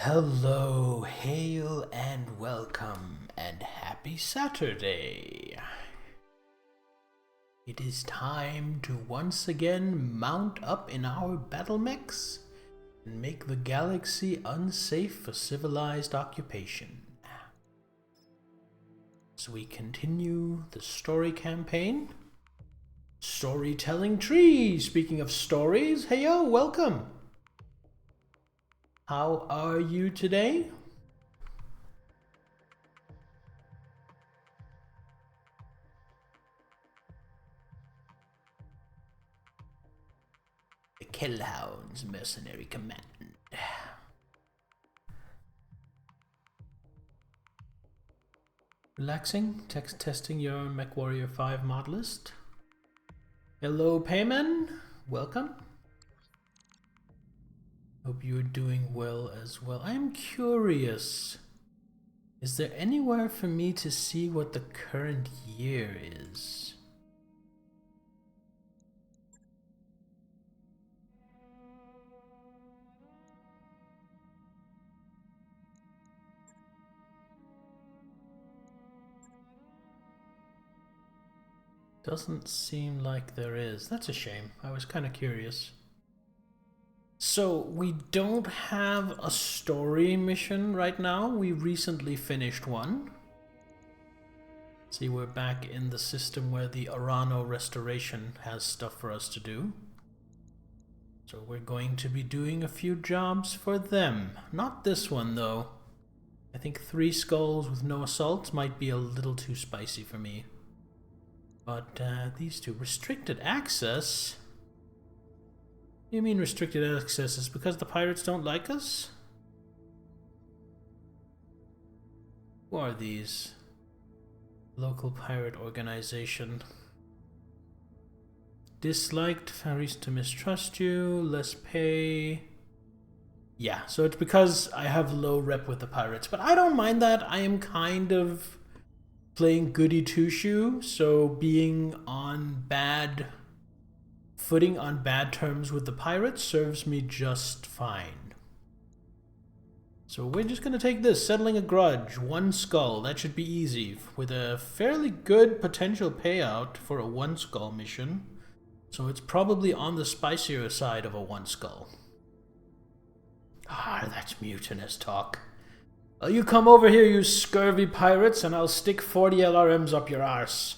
Hello, hail and welcome, and happy Saturday. It is time to once again mount up in our battle mechs and make the galaxy unsafe for civilized occupation. So we continue the story campaign. Storytelling Tree. Speaking of stories, heyo, welcome. How are you today? The Killhounds Mercenary Command. Relaxing, text testing your MechWarrior 5 mod list. Hello, Payman. Welcome. Hope you're doing well as well. I'm curious. Is there anywhere for me to see what the current year is? Doesn't seem like there is. That's a shame. I was kind of curious. So, we don't have a story mission right now. We recently finished one. See, we're back in the system where the Arano restoration has stuff for us to do. So we're going to be doing a few jobs for them. Not this one, though. I think 3 skulls with no assaults might be a little too spicy for me. But these two, restricted access? You mean restricted access is because the pirates don't like us? Who are these? Local pirate organization. Disliked, found reason to mistrust you, less pay. Yeah, so it's because I have low rep with the pirates, but I don't mind that. I am kind of playing goody two-shoe, so being on bad footing, on bad terms with the pirates serves me just fine. So we're just gonna take this, settling a grudge, 1 skull, that should be easy, with a fairly good potential payout for a 1 skull mission. So it's probably on the spicier side of a 1 skull. Ah, that's mutinous talk. Well, you come over here, you scurvy pirates, and I'll stick 40 LRMs up your arse.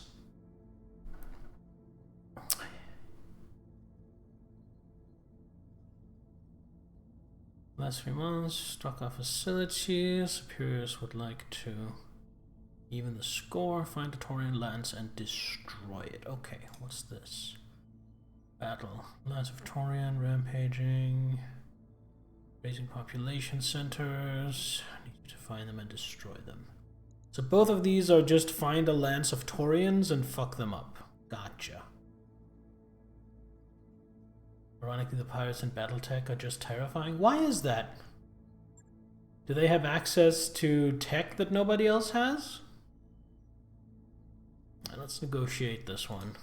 Last 3 months, stock our facilities. Superiors would like to even the score, find a Taurian lance, and destroy it. Okay, what's this? Battle. Lance of Taurian, rampaging. Raising population centers. I need to find them and destroy them. So both of these are just find a lance of Taurians and fuck them up. Gotcha. Ironically, the pirates in Battletech are just terrifying. Why is that? Do they have access to tech that nobody else has? Let's negotiate this one.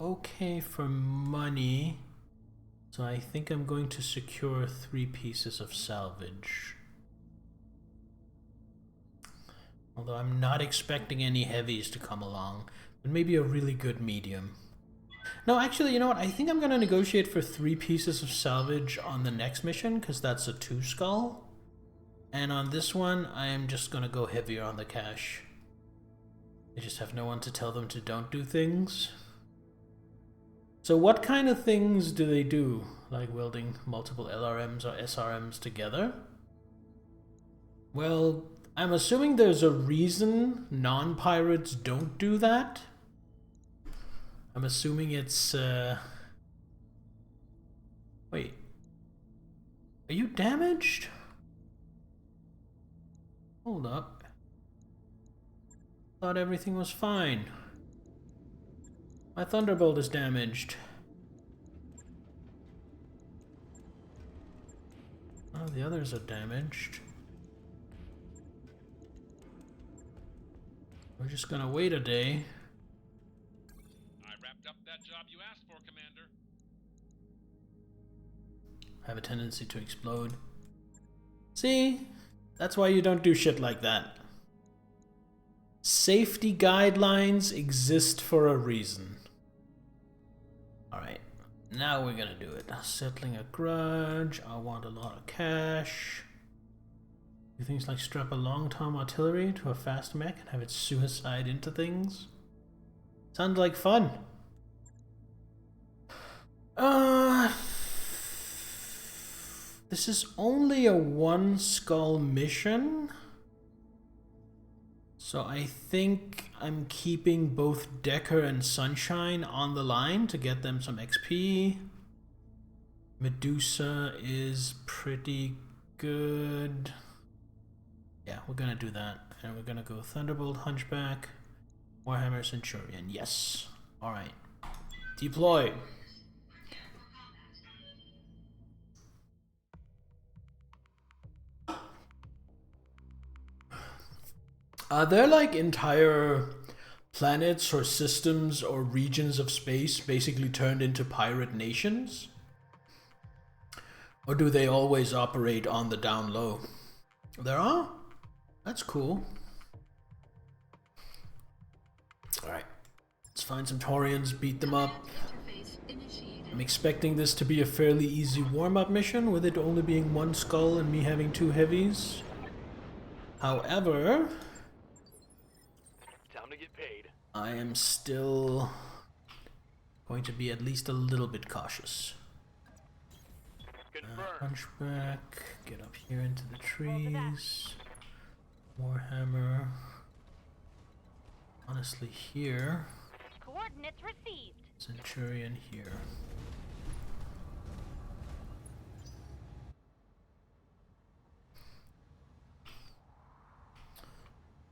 Okay for money. So I think I'm going to secure 3 pieces of salvage. Although I'm not expecting any heavies to come along, but maybe a really good medium. No, actually, you know what? I think I'm going to negotiate for 3 pieces of salvage on the next mission, because that's a 2 skull. And on this one, I am just going to go heavier on the cash. I just have no one to tell them to don't do things. So what kind of things do they do? Like welding multiple LRMs or SRMs together? Well, I'm assuming there's a reason non-pirates don't do that. I'm assuming it's, Wait. Are you damaged? Hold up. Thought everything was fine. My Thunderbolt is damaged. Oh, the others are damaged. We're just gonna wait a day. I wrapped up that job you asked for, Commander. have a tendency to explode. See? That's why you don't do shit like that. Safety guidelines exist for a reason. Alright, now we're gonna do it. Settling a grudge. I want a lot of cash. Do things like strap a long-tom artillery to a fast mech and have it suicide into things. Sounds like fun. This is only a 1 skull mission. So I think I'm keeping both Decker and Sunshine on the line to get them some XP. Medusa is pretty good. Yeah, we're gonna do that. And we're gonna go Thunderbolt, Hunchback, Warhammer, Centurion. Yes. Alright. Deploy. Are there like entire planets or systems or regions of space basically turned into pirate nations? Or do they always operate on the down low? There are? That's cool. Alright. Let's find some Taurians, beat them up. I'm expecting this to be a fairly easy warm-up mission, with it only being 1 skull and me having 2 heavies. However, time to get paid. I am still going to be at least a little bit cautious. Hunchback, get up here into the trees. Warhammer. Honestly, here. Coordinates received. Centurion here.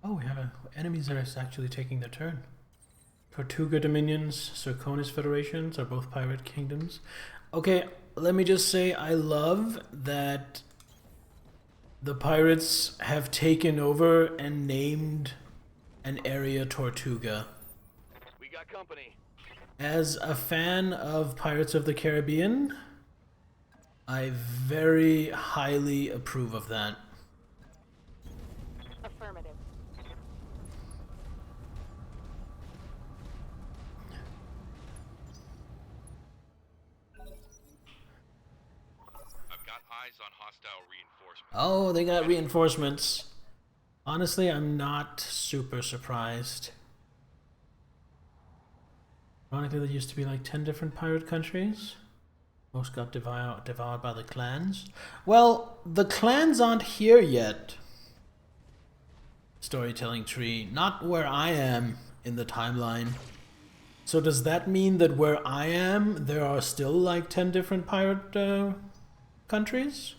Oh, we have enemies that are actually taking their turn. Tortuga Dominions, Zirconis Federations are both pirate kingdoms. Okay, let me just say I love that the pirates have taken over and named an area Tortuga. We got company. As a fan of Pirates of the Caribbean, I very highly approve of that. Affirmative. I've got eyes on hostile reinforcements. Oh, they got reinforcements. Honestly, I'm not super surprised. Ironically, there used to be like 10 different pirate countries. Most got devoured by the clans. Well, the clans aren't here yet. Storytelling tree, not where I am in the timeline. So does that mean that where I am, there are still like 10 different pirate countries?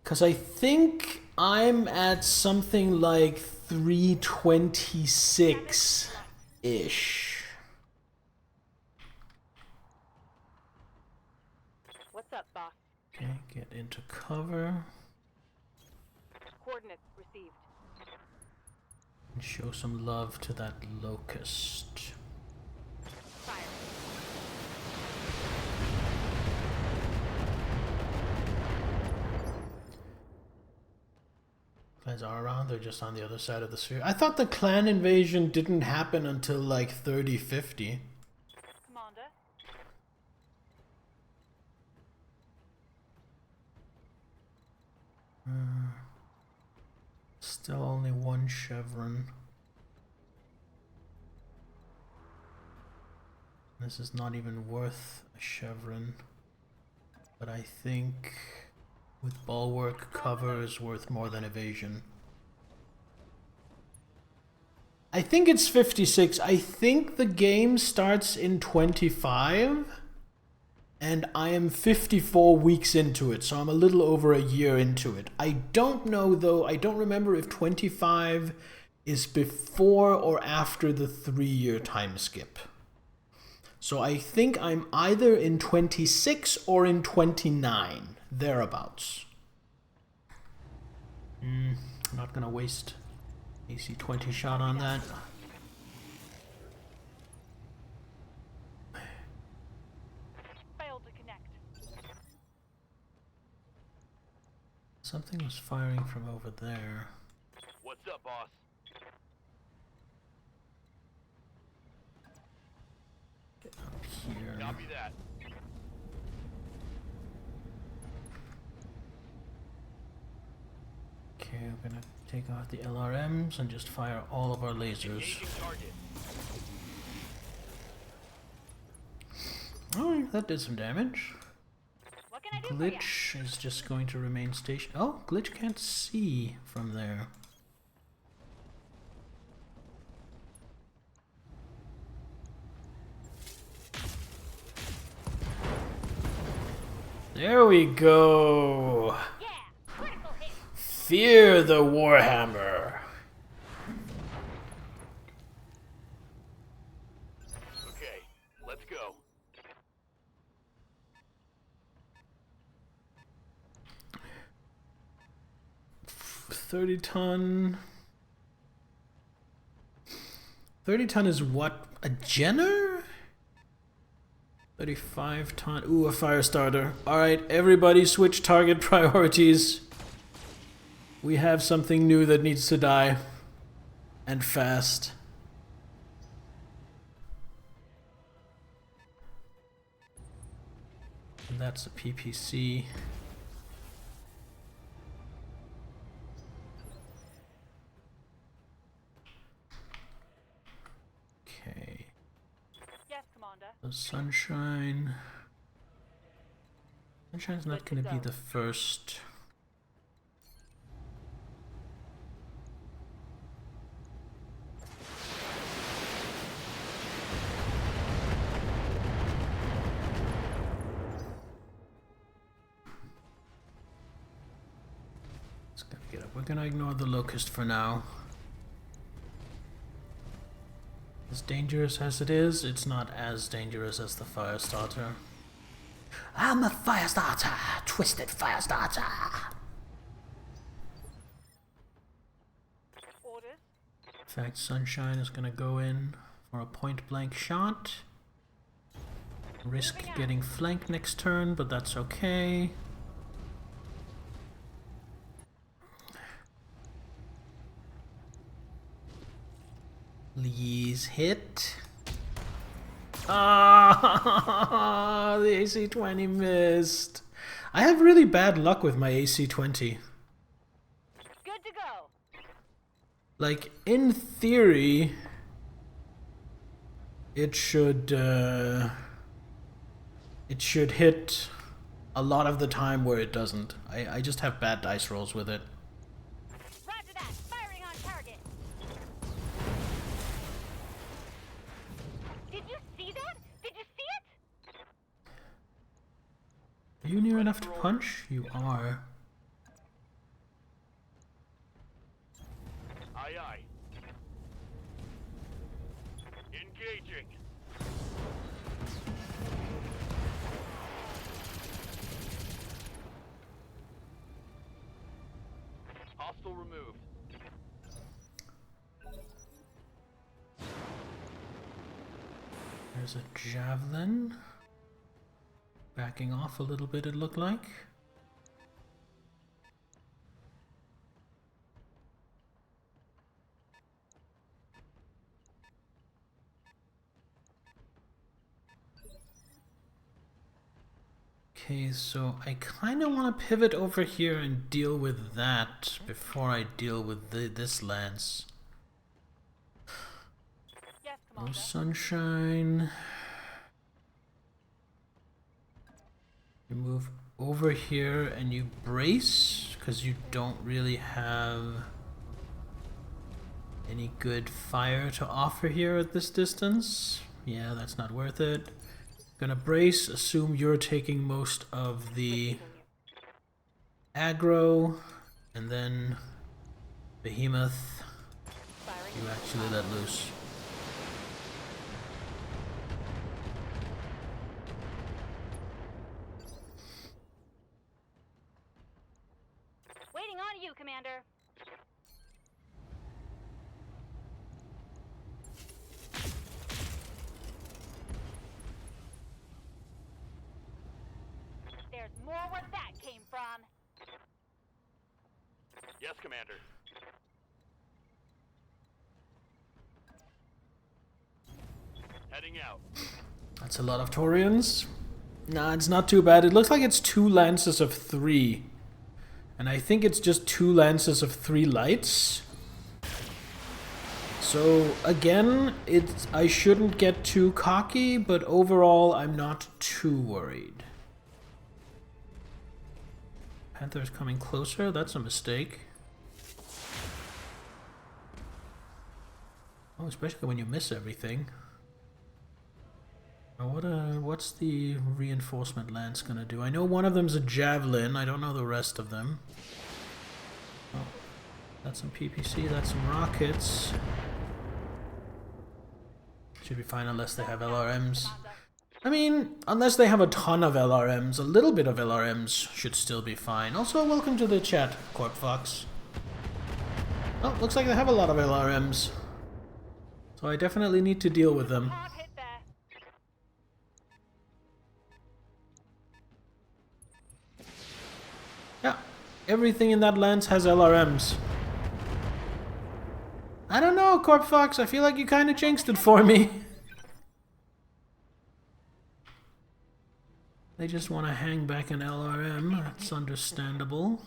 Because I think I'm at something like 326-ish. What's up, boss? Okay, get into cover. Coordinates received. And show some love to that locust. Fire. Clans are around, they're just on the other side of the sphere. I thought the clan invasion didn't happen until like 3050. Commander. Still only 1 chevron. This is not even worth a chevron. But I think with bulwark, cover is worth more than evasion. I think it's 56. I think the game starts in 25. And I am 54 weeks into it, so I'm a little over a year into it. I don't know though, I don't remember if 25 is before or after the 3-year time skip. So I think I'm either in 26 or in 29, thereabouts. I'm not gonna waste AC-20 shot on that. Failed to connect. Something was firing from over there. What's up, boss? Up here. Copy that. Okay, I'm gonna take out the LRMs and just fire all of our lasers. Engaging target. Alright, that did some damage. What can I do for ya? Glitch is just going to remain stationed. Oh, Glitch can't see from there. There we go! Yeah, critical hit. Fear the Warhammer! Okay, let's go. $30 ton. 30 ton is what? A Jenner? 35 ton. Ooh, a fire starter. Alright, everybody switch target priorities. We have something new that needs to die. And fast. And that's a PPC. Okay. Yes, Commander. The Sunshine. Sunshine's not Good to going to be go. the first. It's gonna get up. We're gonna ignore the Locust for now. As dangerous as it is, it's not as dangerous as the Firestarter. I'm a Firestarter! Twisted Firestarter! Orders. In fact, Sunshine is gonna go in for a point-blank shot. Risk getting flanked next turn, but that's okay. Lee's hit. Ah, the AC-20 missed. I have really bad luck with my AC-20. Good to go. Like, in theory, it should hit a lot of the time where it doesn't. I just have bad dice rolls with it. Roger that. Firing on target. Did you see that? Did you see it? Are you near enough to punch? You are. Aye, aye. Engaging. Hostile removed. There's a javelin. Backing off a little bit, it looked like. Okay, so I kind of want to pivot over here and deal with that before I deal with this lance. Yes, No Commander. Sunshine. You move over here and you brace because you don't really have any good fire to offer here at this distance. Yeah, that's not worth it. Gonna brace, assume you're taking most of the aggro, and then Behemoth, Firing. you actually let loose. Waiting on you, Commander. There's more where that came from. Yes, Commander. Heading out. That's a lot of Taurians. Nah, it's not too bad. It looks like it's 2 lances of 3. And I think it's just 2 lances of 3 lights. So again, I shouldn't get too cocky, but overall I'm not too worried. Panther's coming closer, that's a mistake. Oh, especially when you miss everything. What's the reinforcement lance gonna do? I know one of them's a javelin, I don't know the rest of them. Oh, that's some PPC, that's some rockets. Should be fine unless they have LRMs. I mean, unless they have a ton of LRMs, a little bit of LRMs should still be fine. Also, welcome to the chat, Corp Fox. Oh, looks like they have a lot of LRMs. So I definitely need to deal with them. Hard hit there. Yeah, everything in that lance has LRMs. I don't know, Corp Fox, I feel like you kinda jinxed it for me. They just want to hang back an LRM, that's understandable.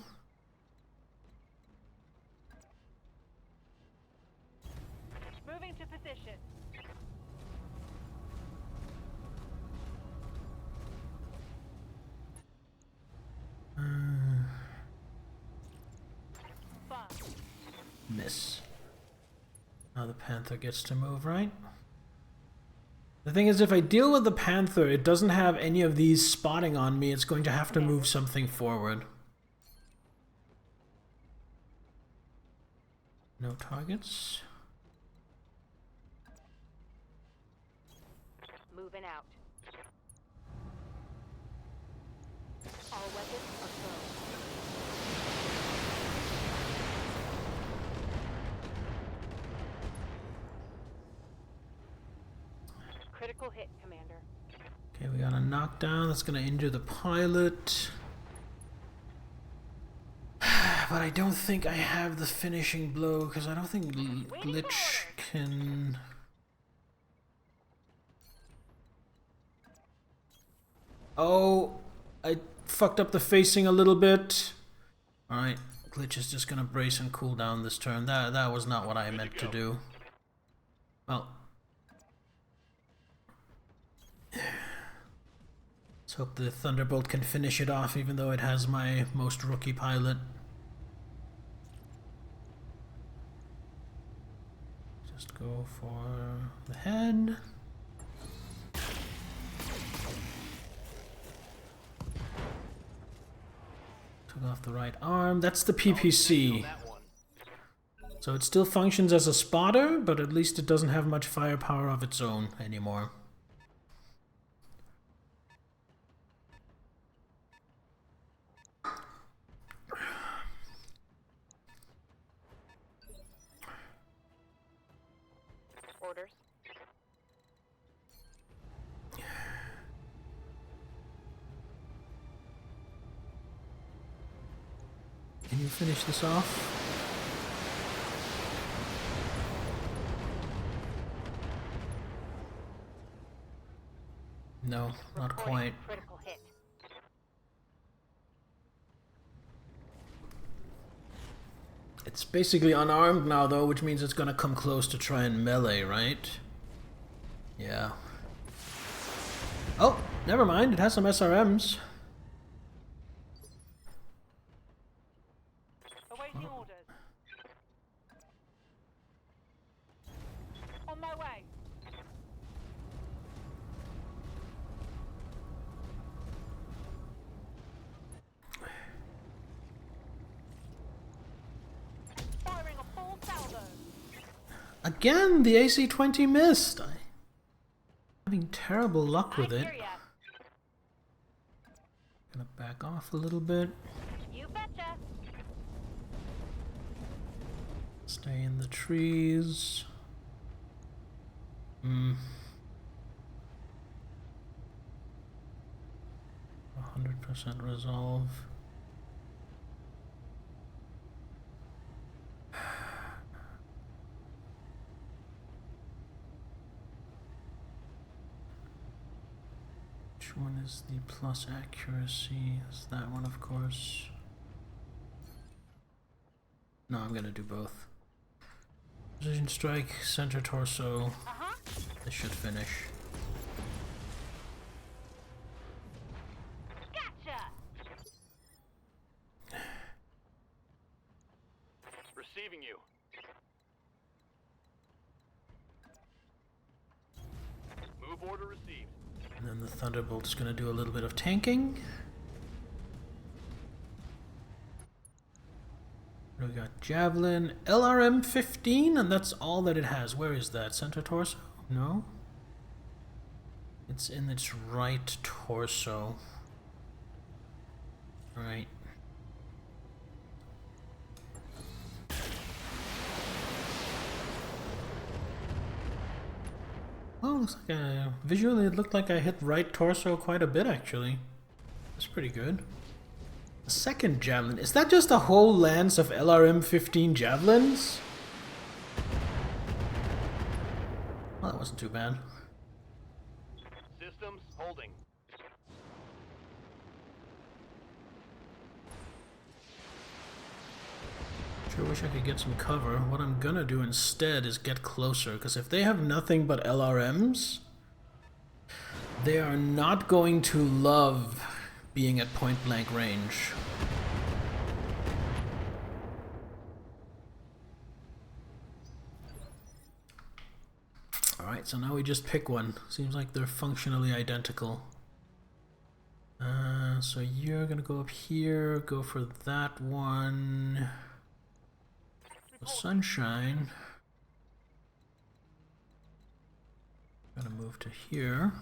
Moving to position. Fun. Miss. Now the Panther gets to move, right? The thing is, if I deal with the Panther, it doesn't have any of these spotting on me. It's going to have to move something forward. No targets. Moving out. All weapons are closed. Critical hit, Commander. Okay, we got a knockdown. That's going to injure the pilot. But I don't think I have the finishing blow, because I don't think Glitch can... Oh, I fucked up the facing a little bit. Alright, Glitch is just gonna brace and cool down this turn. That was not what I meant to do. Well. Let's hope the Thunderbolt can finish it off, even though it has my most rookie pilot. Just go for the head. Took off the right arm. That's the PPC. So it still functions as a spotter, but at least it doesn't have much firepower of its own anymore. Orders. Can you finish this off? No, not quite. Critical hit. It's basically unarmed now though, which means it's gonna come close to try and melee, right? Yeah. Oh, never mind, it has some SRMs. Awaiting orders. On my way. Firing a full salvo. Again, the AC-20 missed. I'm having terrible luck with I it. hear ya. Gonna back off a little bit. You betcha. Stay in the trees. 100% resolve. That's the plus accuracy. That's that one, of course. No, I'm gonna do both. Precision strike, center torso. This should finish. Gotcha. Receiving you. Move order received. And then the Thunderbolt is gonna do a little bit of tanking. We got Javelin, LRM 15, and that's all that it has. Where is that? Center torso? No? It's in its right torso. Right. Oh, looks like visually it looked like I hit right torso quite a bit actually. That's pretty good. The second javelin. Is that just a whole lance of LRM 15 javelins? Well, that wasn't too bad. Systems holding. Sure wish I could get some cover. What I'm gonna do instead is get closer, because if they have nothing but LRMs, they are not going to love being at point blank range. Alright, so now we just pick one. Seems like they're functionally identical. So you're gonna go up here, go for that one. The Sunshine. Gonna move to here.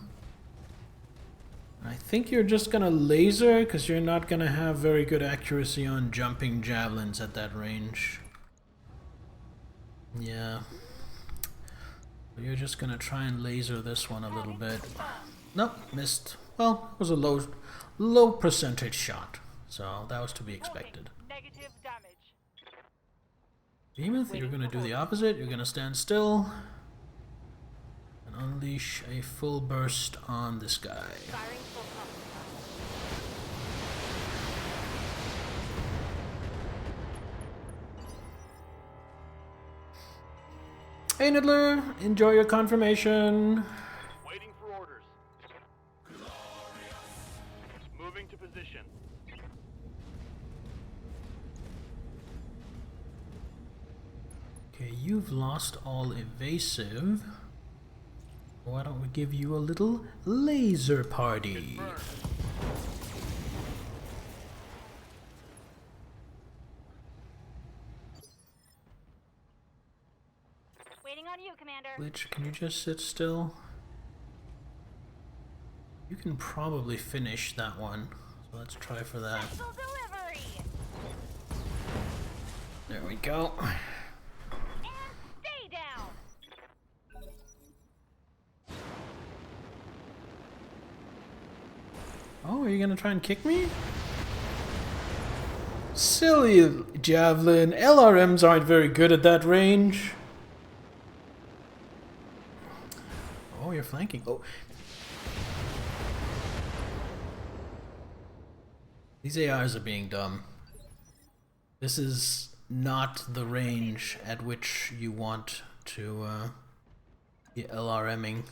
I think you're just gonna laser because you're not gonna have very good accuracy on jumping javelins at that range. Yeah. You're just gonna try and laser this one a little bit. Nope, missed. Well, it was a low percentage shot, so that was to be expected. Negative damage. Behemoth, you're gonna do the opposite. You're gonna stand still and unleash a full burst on this guy. Firing full Hey Niddler, enjoy your confirmation. Waiting for orders. Moving to position. Okay, you've lost all evasive. Why don't we give you a little laser party? Confirmed. Waiting on you, Commander. Glitch, can you just sit still? You can probably finish that one. So let's try for that. Special delivery. There we go. And stay down. Oh, are you gonna try and kick me? Silly javelin. LRMs aren't very good at that range. Oh, you're flanking. Oh. These AIs are being dumb. This is not the range at which you want to be LRMing.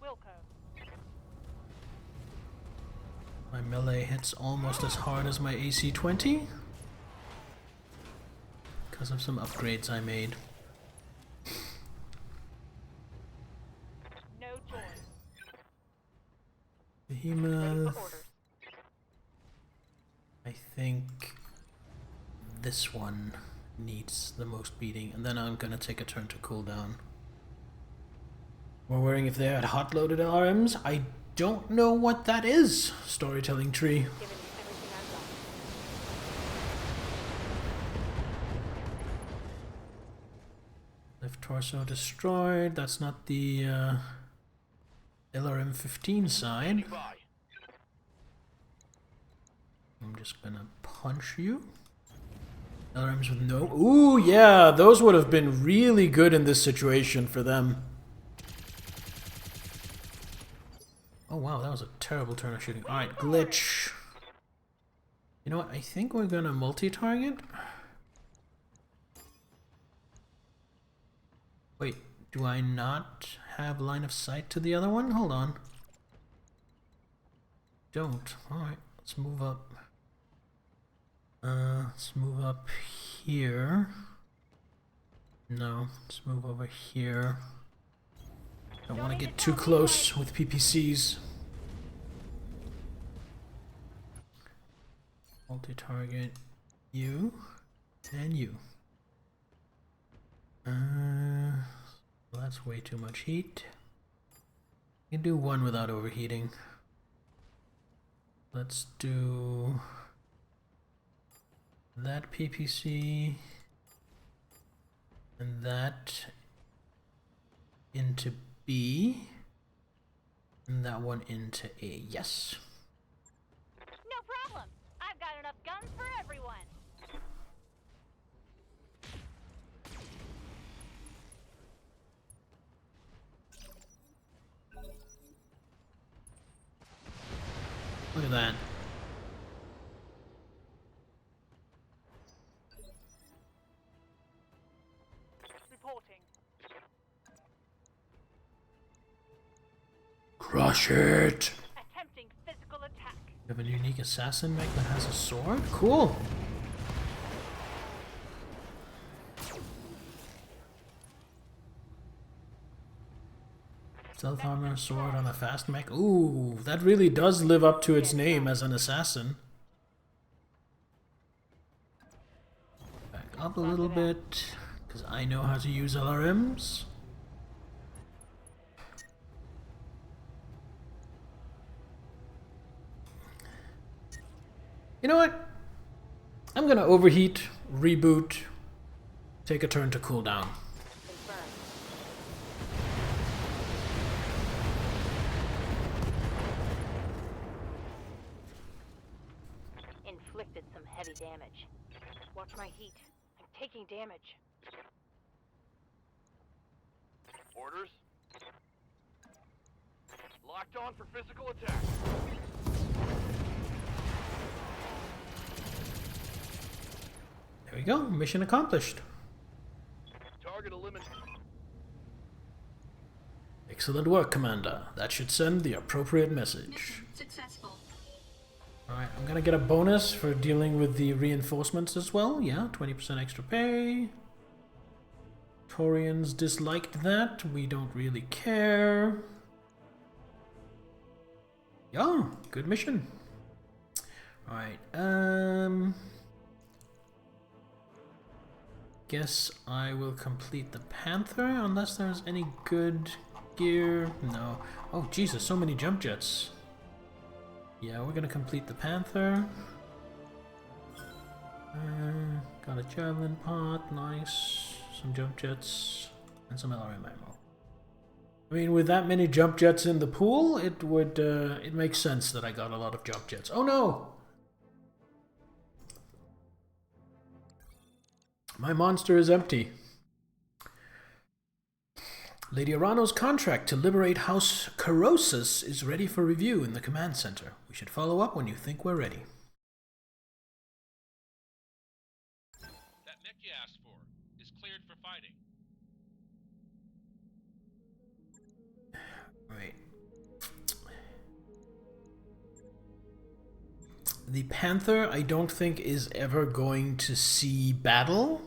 Wilco. My melee hits almost as hard as my AC-20 because of some upgrades I made. No choice. Ready Behemoth. for orders. I think this one needs the most beating, and then I'm gonna take a turn to cool down. We're worrying if they had hot-loaded LRMs. I don't know what that is. Storytelling tree. Giving you everything I've got. Left torso destroyed. That's not the LRM 15 side. Standing by. I'm just gonna punch you. LRMs with no... Ooh, yeah, those would have been really good in this situation for them. Oh wow, that was a terrible turn of shooting. Alright, glitch. You know what? I think we're gonna multi-target. Wait, do I not have line of sight to the other one? Hold on. Don't. Alright, let's move up. Let's move up here. No, let's move over here. Don't want to get too close with PPCs. Multi-target you and you. Well, that's way too much heat. You can do one without overheating. Let's do that PPC and that into B and that one into A. Yes. No problem. I've got enough guns for everyone. Look at that. Reporting. Crush it! Attempting physical attack. You have a unique assassin mech that has a sword? Cool! Stealth armor, sword on a fast mech. Ooh, that really does live up to its name as an assassin. Back up a little bit, because I know how to use LRMs. You know what? I'm gonna overheat, reboot, take a turn to cool down. Inflicted some heavy damage. Watch my heat. I'm taking damage. Orders. Locked on for physical attack. There we go, mission accomplished. Target eliminated. Excellent work, Commander. That should send the appropriate message. Successful. Alright, I'm gonna get a bonus for dealing with the reinforcements as well. Yeah, 20% extra pay. Torians disliked that. We don't really care. Yeah, good mission. Alright, guess I will complete the Panther unless there's any good gear. No. Oh, Jesus, so many jump jets. Yeah, we're gonna complete the Panther. Got a javelin pot, nice. Some jump jets and some LRM ammo. I mean, with that many jump jets in the pool, it would it makes sense that I got a lot of jump jets. Oh no! My monster is empty. Lady Arano's contract to liberate House Corrosus is ready for review in the command center. We should follow up when you think we're ready. That mech you asked for is cleared for fighting. Right. The Panther, I don't think, is ever going to see battle,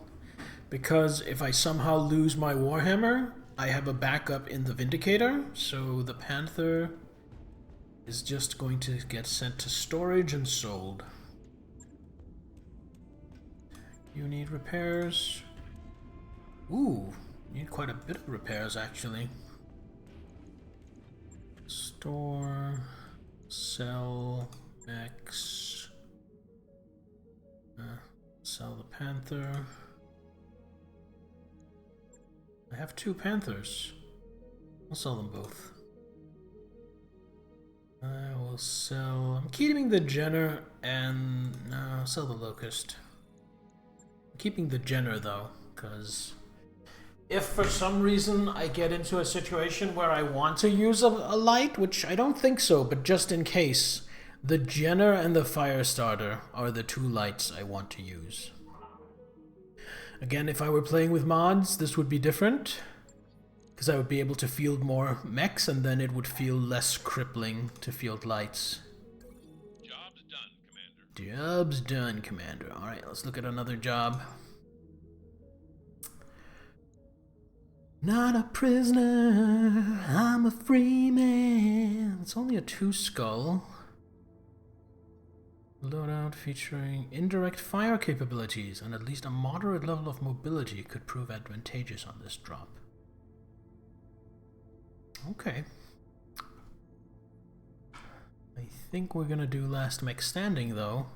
because if I somehow lose my Warhammer, I have a backup in the Vindicator, so the Panther is just going to get sent to storage and sold. You need repairs. Ooh, you need quite a bit of repairs actually. Store, sell, X, sell the Panther. I have 2 Panthers. I'll sell them both. I will sell... I'm keeping the Jenner and... No, I'll sell the Locust. I'm keeping the Jenner though, because If for some reason I get into a situation where I want to use a light, which I don't think so, but just in case, the Jenner and the Firestarter are the two lights I want to use. Again, if I were playing with mods, this would be different, because I would be able to field more mechs, and then it would feel less crippling to field lights. Job's done, Commander. Job's done, Commander. Alright, let's look at another job. Not a prisoner, I'm a free man. It's only a 2-skull. Loadout featuring indirect fire capabilities and at least a moderate level of mobility could prove advantageous on this drop. Okay. I think we're gonna do last mech standing though.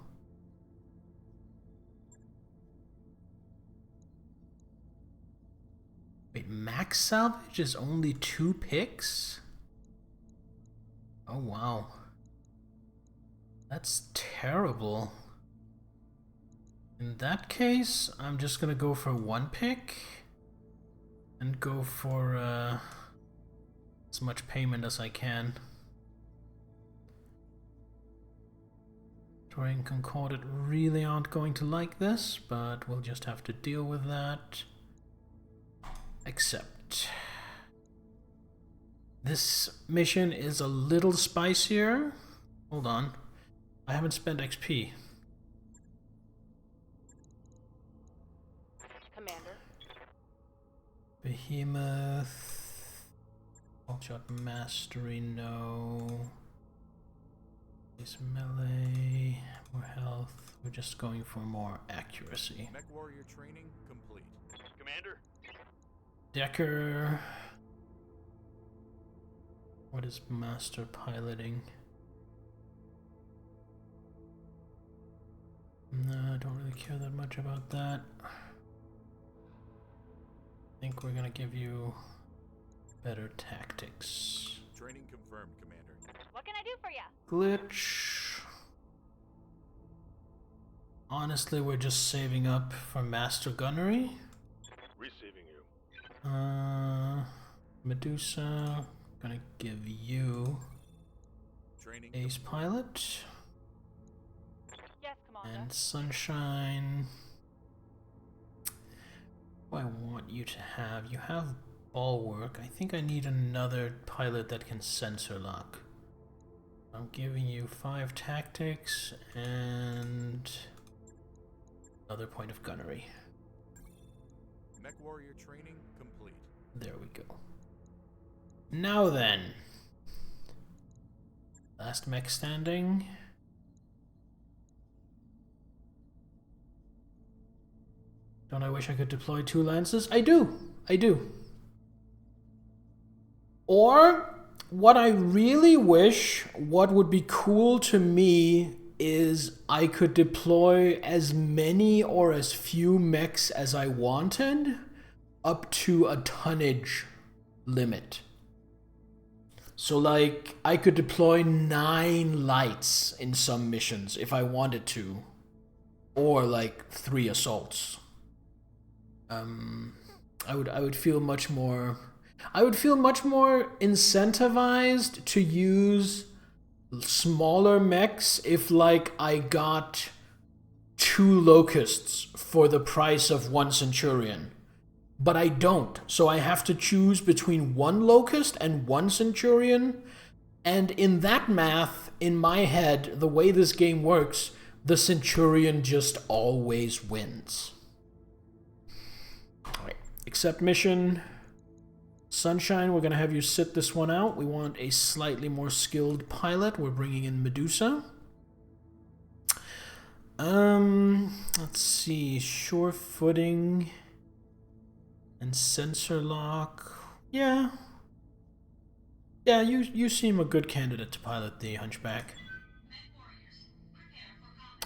Wait, max salvage is only 2 picks? Oh wow. That's terrible. In that case, I'm just gonna go for 1 pick and go for as much payment as I can. Tori and Concordat really aren't going to like this, but we'll just have to deal with that. Accept. This mission is a little spicier. Hold on. I haven't spent XP. Commander. Behemoth. Shot mastery, no. Is melee. More health. We're just going for more accuracy. Mech warrior training complete. Commander, Decker. What is master piloting? No, I don't really care that much about that. I think we're gonna give you better tactics. Training confirmed, Commander. What can I do for you? Glitch. Honestly, we're just saving up for master gunnery. receiving you. Medusa, gonna give you Training. ace pilot. Yes, Commander. And Sunshine. What I want you to have. You have bulwark. I think I need another pilot that can sensor lock. I'm giving you 5 tactics and another point of gunnery. Mech warrior training complete. There we go. Now then. Last mech standing. Don't I wish I could deploy 2 lances? I do. I do. Or, what I really wish, what would be cool to me, is I could deploy as many or as few mechs as I wanted, up to a tonnage limit. So like, I could deploy 9 lights in some missions if I wanted to. Or like 3 assaults. I would feel much more incentivized to use smaller mechs if like I got 2 locusts for the price of 1 centurion. But I don't, so I have to choose between 1 locust and 1 centurion, and in that math, in my head, the way this game works, the centurion just always wins. Alright, accept mission. Sunshine, we're going to have you sit this one out. We want a slightly more skilled pilot. We're bringing in Medusa. Let's see. Sure footing and sensor lock. Yeah. Yeah, you seem a good candidate to pilot the Hunchback.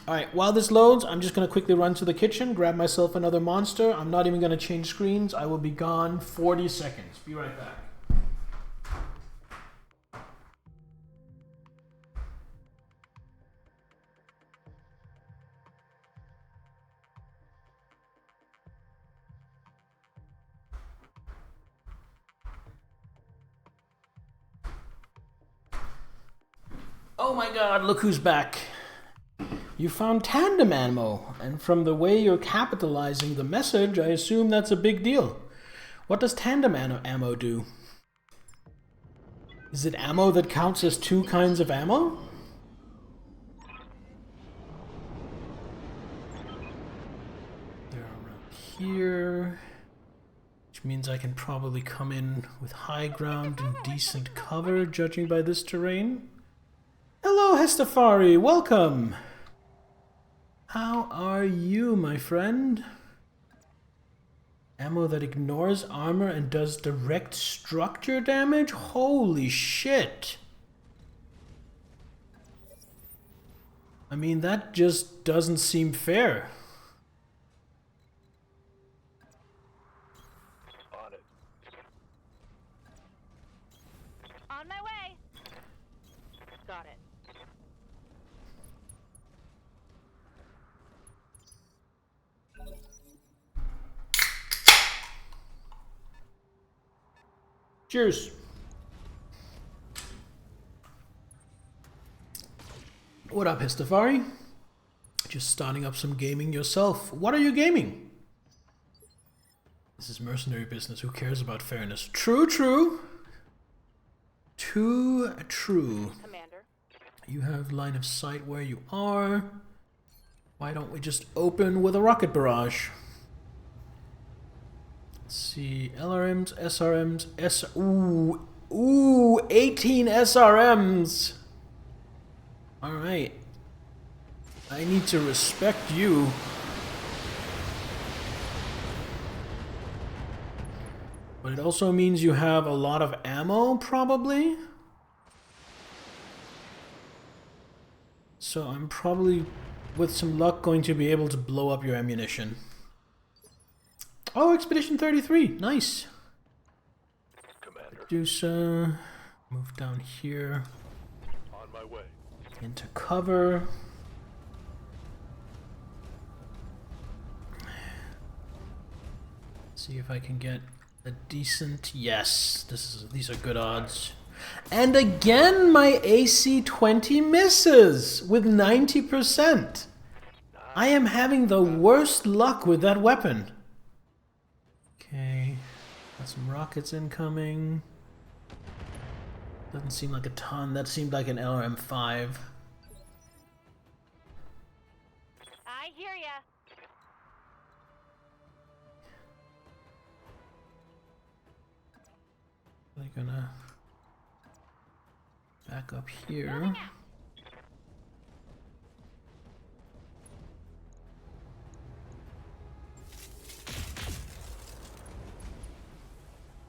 Alright, while this loads, I'm just going to quickly run to the kitchen, grab myself another monster. I'm not even going to change screens. I will be gone 40 seconds. Be right back. Oh my god, look who's back. You found tandem ammo, and from the way you're capitalizing the message, I assume that's a big deal. What does tandem ammo do? Is it ammo that counts as two kinds of ammo? They're around here, which means I can probably come in with high ground and decent cover, judging by this terrain. Hello, Hestafari, welcome! How are you, my friend? Ammo that ignores armor and does direct structure damage? Holy shit! I mean, that just doesn't seem fair. On it. On my way. Got it. Cheers. What up, Histafari? Just starting up some gaming yourself. What are you gaming? This is mercenary business. Who cares about fairness? True, true. Too true. Commander. You have line of sight where you are. Why don't we just open with a rocket barrage? Let's see, LRMs, SRMs, ooh, 18 SRMs. All right. I need to respect you. But it also means you have a lot of ammo, probably. So I'm probably, with some luck, going to be able to blow up your ammunition. Oh, Expedition 33. Nice. Commander. Medusa. Move down here. On my way. Into cover. See if I can get a decent... Yes, these are good odds. And again, my AC-20 misses with 90%. I am having the worst luck with that weapon. Okay, got some rockets incoming. Doesn't seem like a ton. That seemed like an LRM-5. I hear ya. They're gonna back up here. Moving out.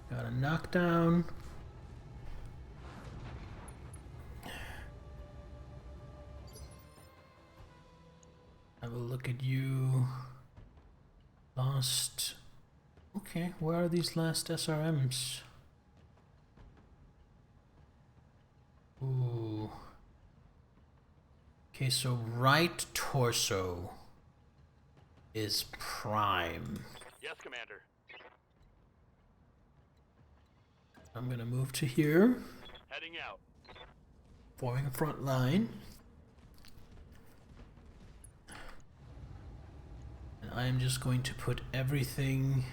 Got a knockdown. Have a look at you. Lost. Okay, where are these last SRMs? Ooh. Okay, so right torso is prime. Yes, Commander. I'm gonna move to here, Heading out. forming a front line. And I am just going to put everything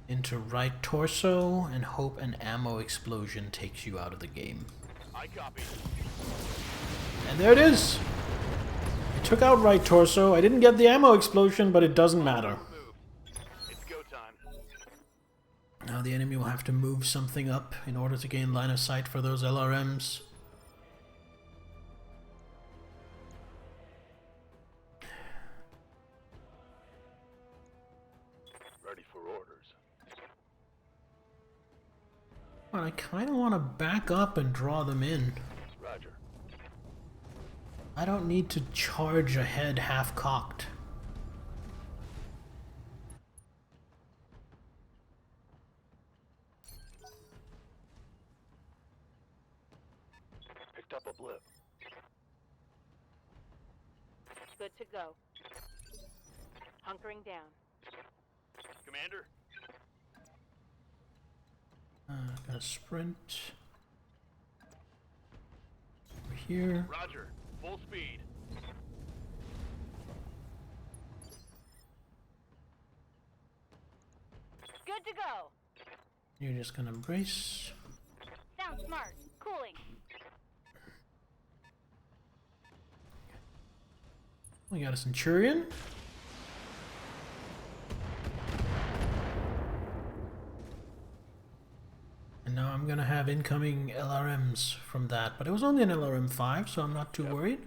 into right torso and hope an ammo explosion takes you out of the game. I copy. And there it is! I took out right torso. I didn't get the ammo explosion, but it doesn't matter. Move. It's go time. Now the enemy will have to move something up in order to gain line of sight for those LRMs. Ready for orders. But I kind of want to back up and draw them in. Roger. I don't need to charge ahead half-cocked. Picked up a blip. Good to go. Hunkering down. Commander. Gotta sprint. here. Roger. Full speed. Good to go. You're just gonna brace. Sounds smart. Cooling. We got a Centurion. And now I'm gonna have incoming LRMs from that, but it was only an LRM 5, so I'm not too worried.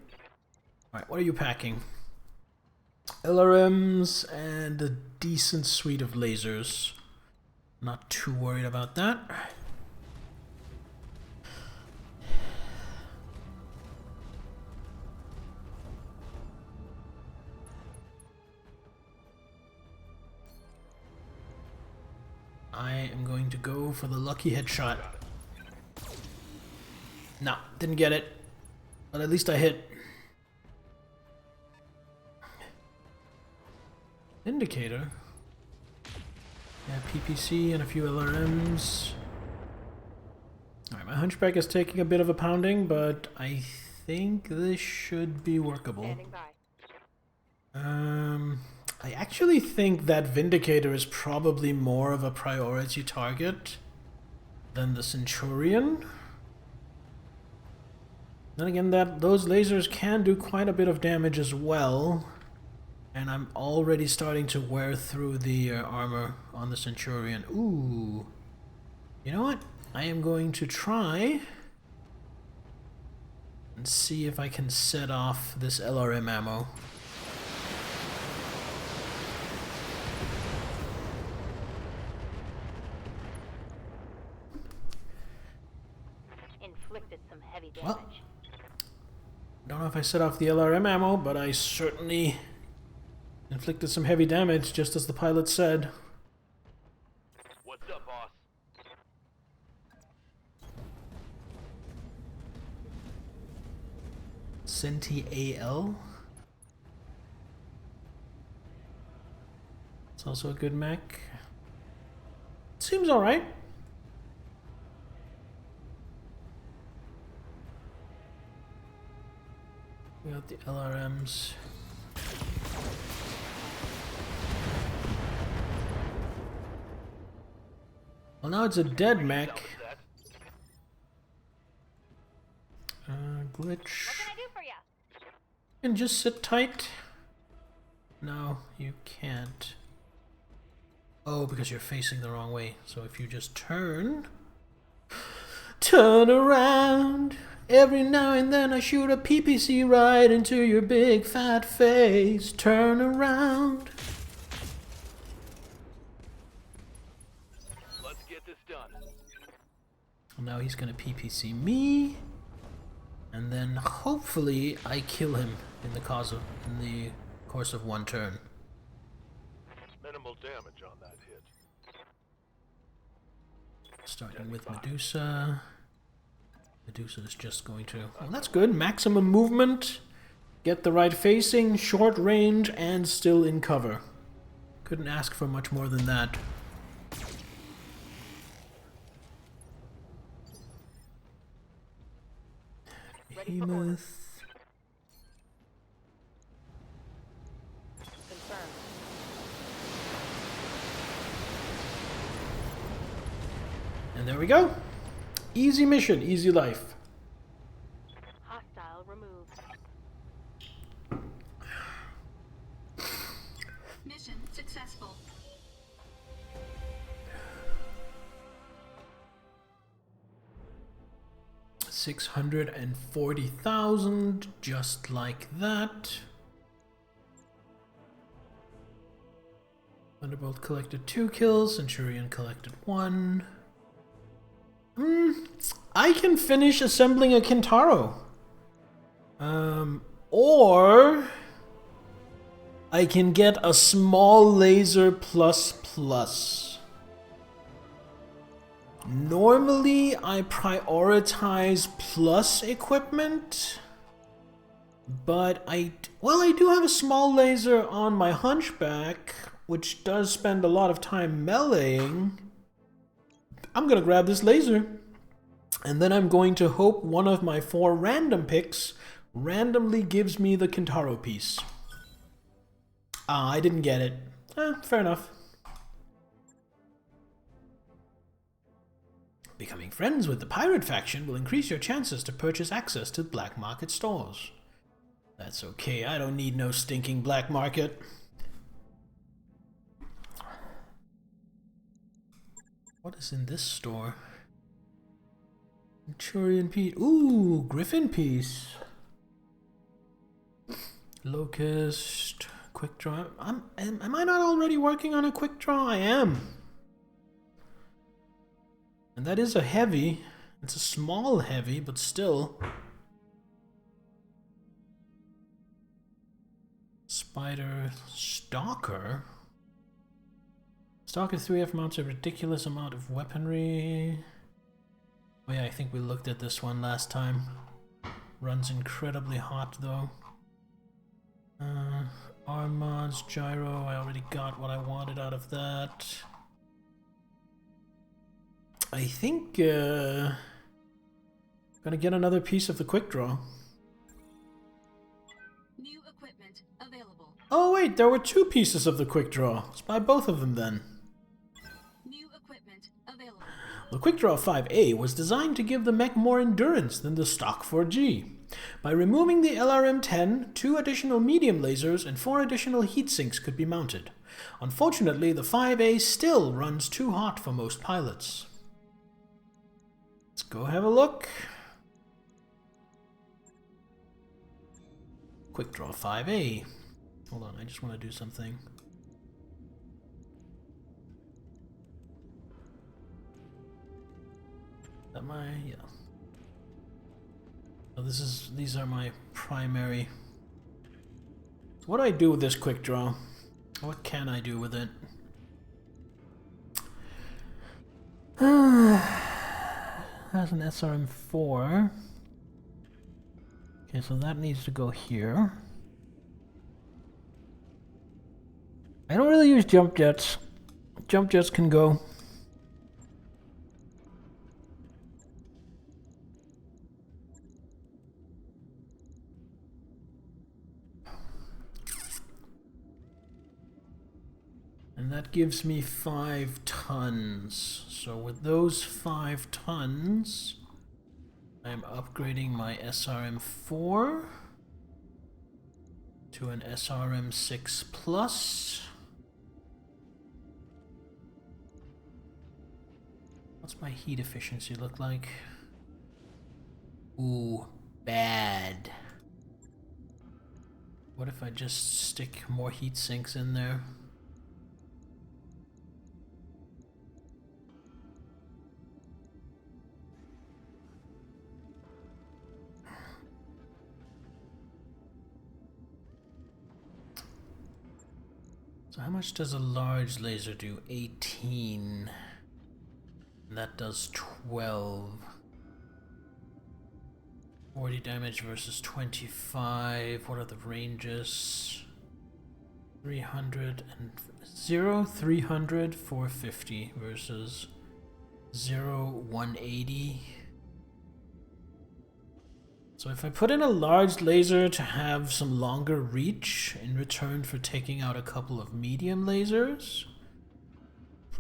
Alright, what are you packing? LRMs and a decent suite of lasers. Not too worried about that. I am going to go for the lucky headshot. No, didn't get it. But at least I hit. Indicator. Yeah, PPC and a few LRMs. Alright, my hunchback is taking a bit of a pounding, but I think this should be workable. Standing by. I actually think that Vindicator is probably more of a priority target than the Centurion. Then again, those lasers can do quite a bit of damage as well. And I'm already starting to wear through the armor on the Centurion. Ooh. You know what? I am going to try and see if I can set off this LRM ammo. Inflicted some heavy damage. Well, don't know if I set off the LRM ammo, but I certainly inflicted some heavy damage, just as the pilot said. What's up, boss? Senti AL. It's also a good mech. Seems alright. We got the LRMs. Well, now it's a dead mech. Glitch. What can I do for you? And just sit tight. No, you can't. Oh, because you're facing the wrong way. So if you just turn around. Every now and then I shoot a PPC right into your big fat face. Turn around. Let's get this done. Now he's gonna PPC me. And then hopefully I kill him in the course of one turn. Minimal damage on that hit. Starting with Medusa. Medusa is just going to... Well, that's good. Maximum movement. Get the right facing, short range, and still in cover. Couldn't ask for much more than that. Behemoth. Confirmed. And there we go. Easy mission, easy life. Hostile removed. Mission successful. $640,000, just like that. Thunderbolt collected 2 kills, Centurion collected 1. I can finish assembling a Kintaro. Or I can get a small laser plus. Normally I prioritize plus equipment, but I do have a small laser on my hunchback, which does spend a lot of time meleeing. I'm gonna grab this laser. And then I'm going to hope one of my 4 random picks randomly gives me the Kintaro piece. Ah, I didn't get it. Fair enough. Becoming friends with the pirate faction will increase your chances to purchase access to black market stores. That's okay, I don't need no stinking black market. What is in this store? Manchurian piece. Ooh, Griffin piece. Locust. Quick draw. Am I not already working on a quick draw? I am. And that is a heavy. It's a small heavy, but still. Spider Stalker. Stalker 3F mounts a ridiculous amount of weaponry. Oh yeah, I think we looked at this one last time. Runs incredibly hot though. Arm mods, gyro, I already got what I wanted out of that. I think gonna get another piece of the quick draw. New equipment available. Oh wait, there were 2 pieces of the quick draw. Let's buy both of them then. New equipment available. The Quick Draw 5A was designed to give the mech more endurance than the stock 4G. By removing the LRM-10, 2 additional medium lasers and 4 additional heat sinks could be mounted. Unfortunately, the 5A still runs too hot for most pilots. Let's go have a look. Quick Draw 5A. Hold on, I just want to do something. That my, yeah. So these are my primary. So what do I do with this quick draw? What can I do with it? Has an SRM4. Okay, so that needs to go here. I don't really use jump jets. Jump jets can go. And that gives me 5 tons. So with those 5 tons, I'm upgrading my SRM4 to an SRM6 Plus. What's my heat efficiency look like? Ooh, bad. What if I just stick more heat sinks in there? So how much does a large laser do? 18. And that does 12. 40 damage versus 25. What are the ranges? 300 and 0, 300, 450 versus 0, 180. So if I put in a large laser to have some longer reach in return for taking out a couple of medium lasers,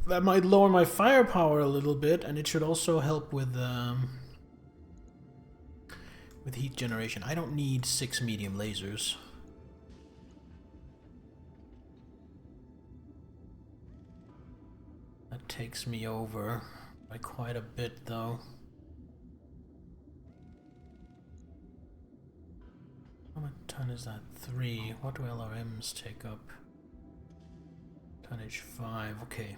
that might lower my firepower a little bit, and it should also help with heat generation. I don't need 6 medium lasers. That takes me over by quite a bit though. How much ton is that? 3. What do LRMs take up? Tonnage 5. Okay.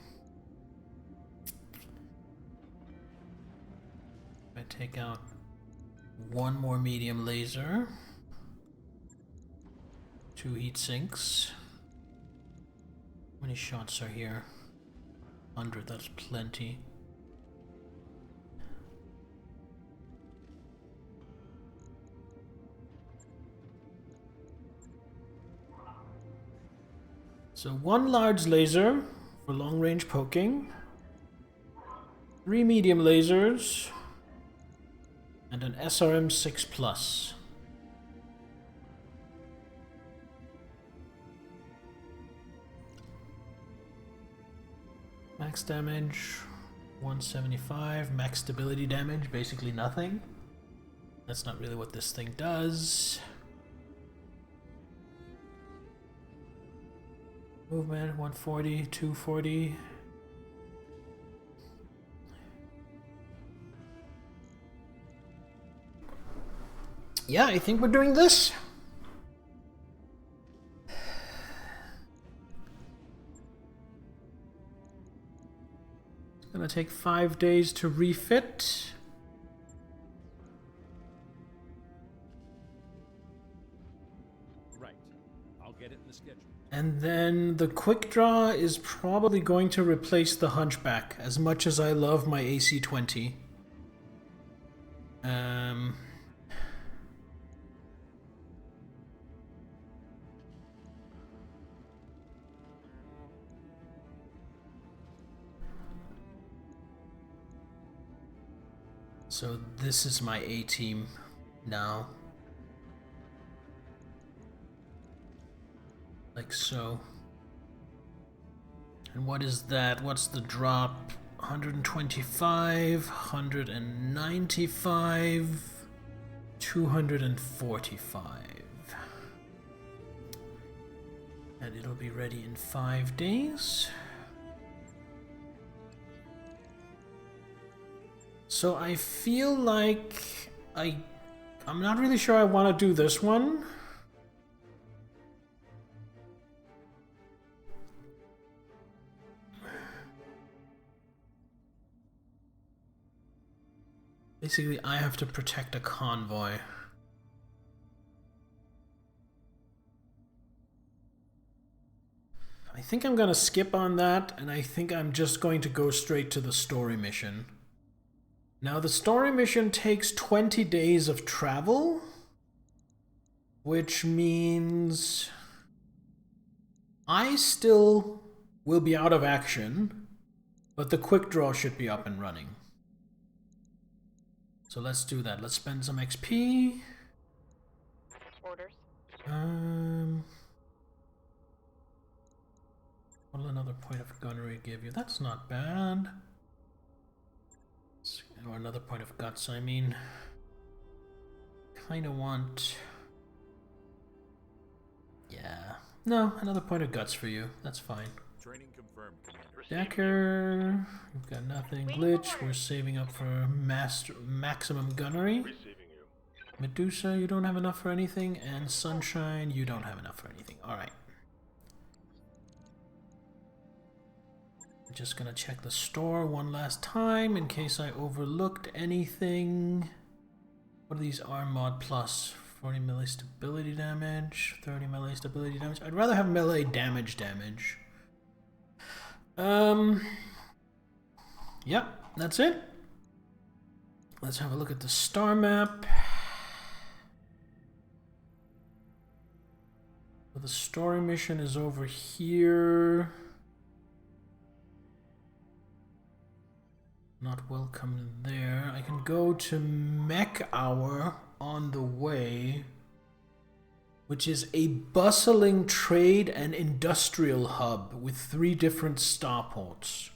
If I take out 1 more medium laser, 2 heat sinks. How many shots are here? 100. That's plenty. So 1 large laser for long range poking, 3 medium lasers, And an SRM 6+. Max damage 175, max stability damage, basically nothing. That's not really what this thing does. Movement 140, 240. Yeah, I think we're doing this. It's gonna take 5 days to refit. Right. I'll get it in the schedule. And then the quick draw is probably going to replace the Hunchback, as much as I love my AC-20. So this is my A-team now. Like so. And what is that? What's the drop? 125, 195, 245. And it'll be ready in 5 days. So I feel like I'm not really sure I want to do this one. Basically, I have to protect a convoy. I think I'm gonna skip on that, and I think I'm just going to go straight to the story mission. Now, the story mission takes 20 days of travel, which means I still will be out of action, but the quick draw should be up and running. So let's do that. Let's spend some XP. Orders. What'll another point of gunnery give you? That's not bad. Or another point of guts, I mean. Kinda want... Yeah. No, another point of guts for you. That's fine. Training confirmed, Commander. Decker, you've got nothing. Glitch, we're saving up for maximum gunnery. Receiving you. Medusa, you don't have enough for anything. And Sunshine, you don't have enough for anything. Alright. I'm just gonna check the store one last time in case I overlooked anything. What are these arm mod plus? 40 melee stability damage, 30 melee stability damage. I'd rather have melee damage. Yep, that's it. Let's have a look at the star map. So the story mission is over here. Not welcome there. I can go to Mech Hour on the way, which is a bustling trade and industrial hub with 3 different starports.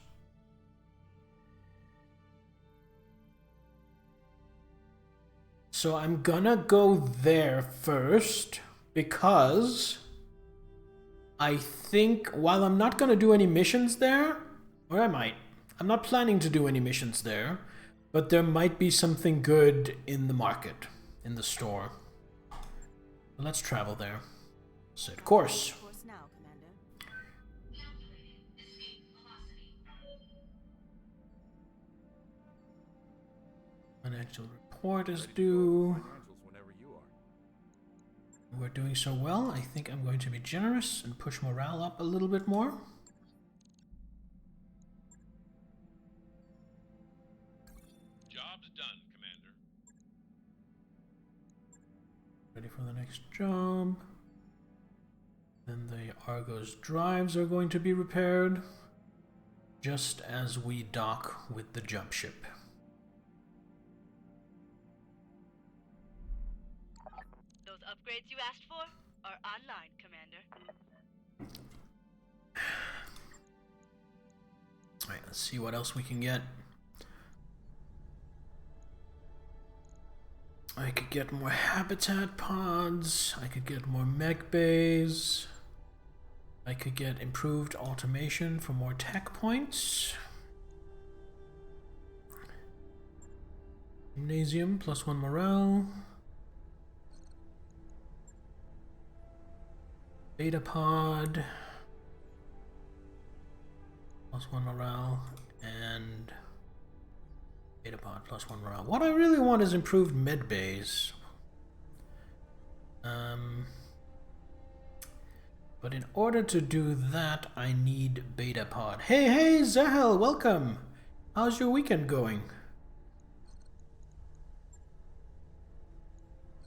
So I'm gonna go there first because I think while I'm not gonna do any missions there, or I might, I'm not planning to do any missions there, but there might be something good in the market, in the store. Let's travel there. Set course. Course now, Commander. An actual report is due. Financials whenever you are. We're doing so well, I think I'm going to be generous and push morale up a little bit more. Job's done, Commander. Ready for the next job. Then the Argo's drives are going to be repaired, just as we dock with the jump ship. Those upgrades you asked for are online, Commander. Alright, let's see what else we can get. I could get more habitat pods. I could get more mech bays. I could get improved automation for more tech points. Gymnasium, +1 morale. Beta pod. +1 morale. And beta pod, +1 morale. What I really want is improved med bays. But in order to do that, I need beta pod. Hey, Zahel, welcome! How's your weekend going?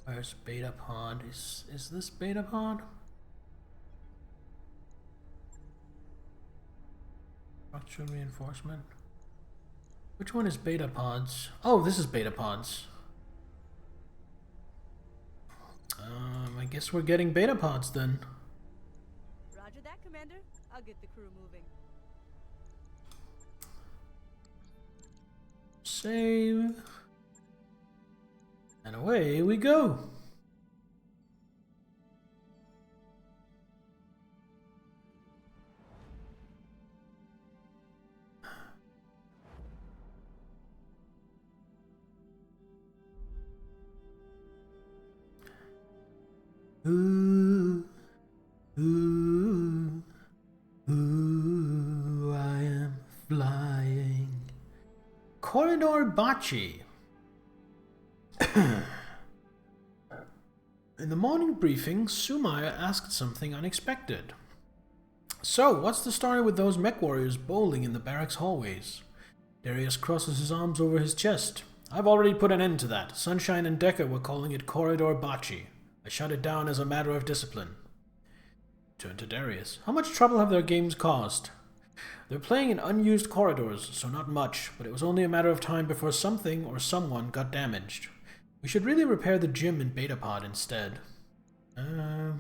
Where's beta pod? Is this beta pod? Structural reinforcement. Which one is beta pods? Oh, this is beta pods. I guess we're getting beta pods then. Roger that, Commander. I'll get the crew moving. Save. And away we go. Ooh, ooh, ooh, I am flying. Corridor Bocce. In the morning briefing, Sumaya asked something unexpected. So, what's the story with those mech warriors bowling in the barracks hallways? Darius crosses his arms over his chest. I've already put an end to that. Sunshine and Decker were calling it Corridor Bocce. I shut it down as a matter of discipline. Turn to Darius. How much trouble have their games caused? They're playing in unused corridors, so not much, but it was only a matter of time before something or someone got damaged. We should really repair the gym in Betapod instead. We're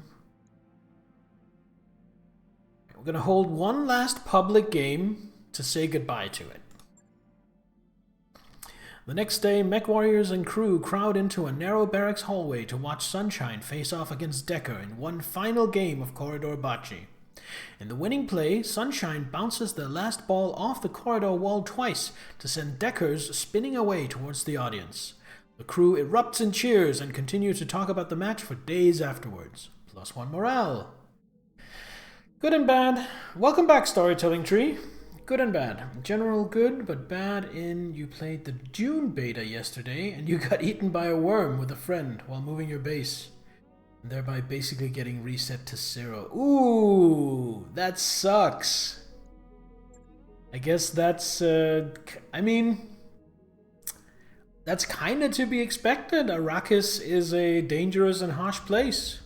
gonna hold one last public game to say goodbye to it. The next day, mech warriors and crew crowd into a narrow barracks hallway to watch Sunshine face off against Decker in one final game of Corridor Bocce. In the winning play, Sunshine bounces the last ball off the corridor wall twice to send Deckers spinning away towards the audience. The crew erupts in cheers and continue to talk about the match for days afterwards. +1 morale. Good and bad. Welcome back, Storytelling Tree. Good and bad. General good, but bad in you played the Dune beta yesterday and you got eaten by a worm with a friend while moving your base. And thereby basically getting reset to 0. Ooh, that sucks. I guess that's, that's kinda to be expected. Arrakis is a dangerous and harsh place.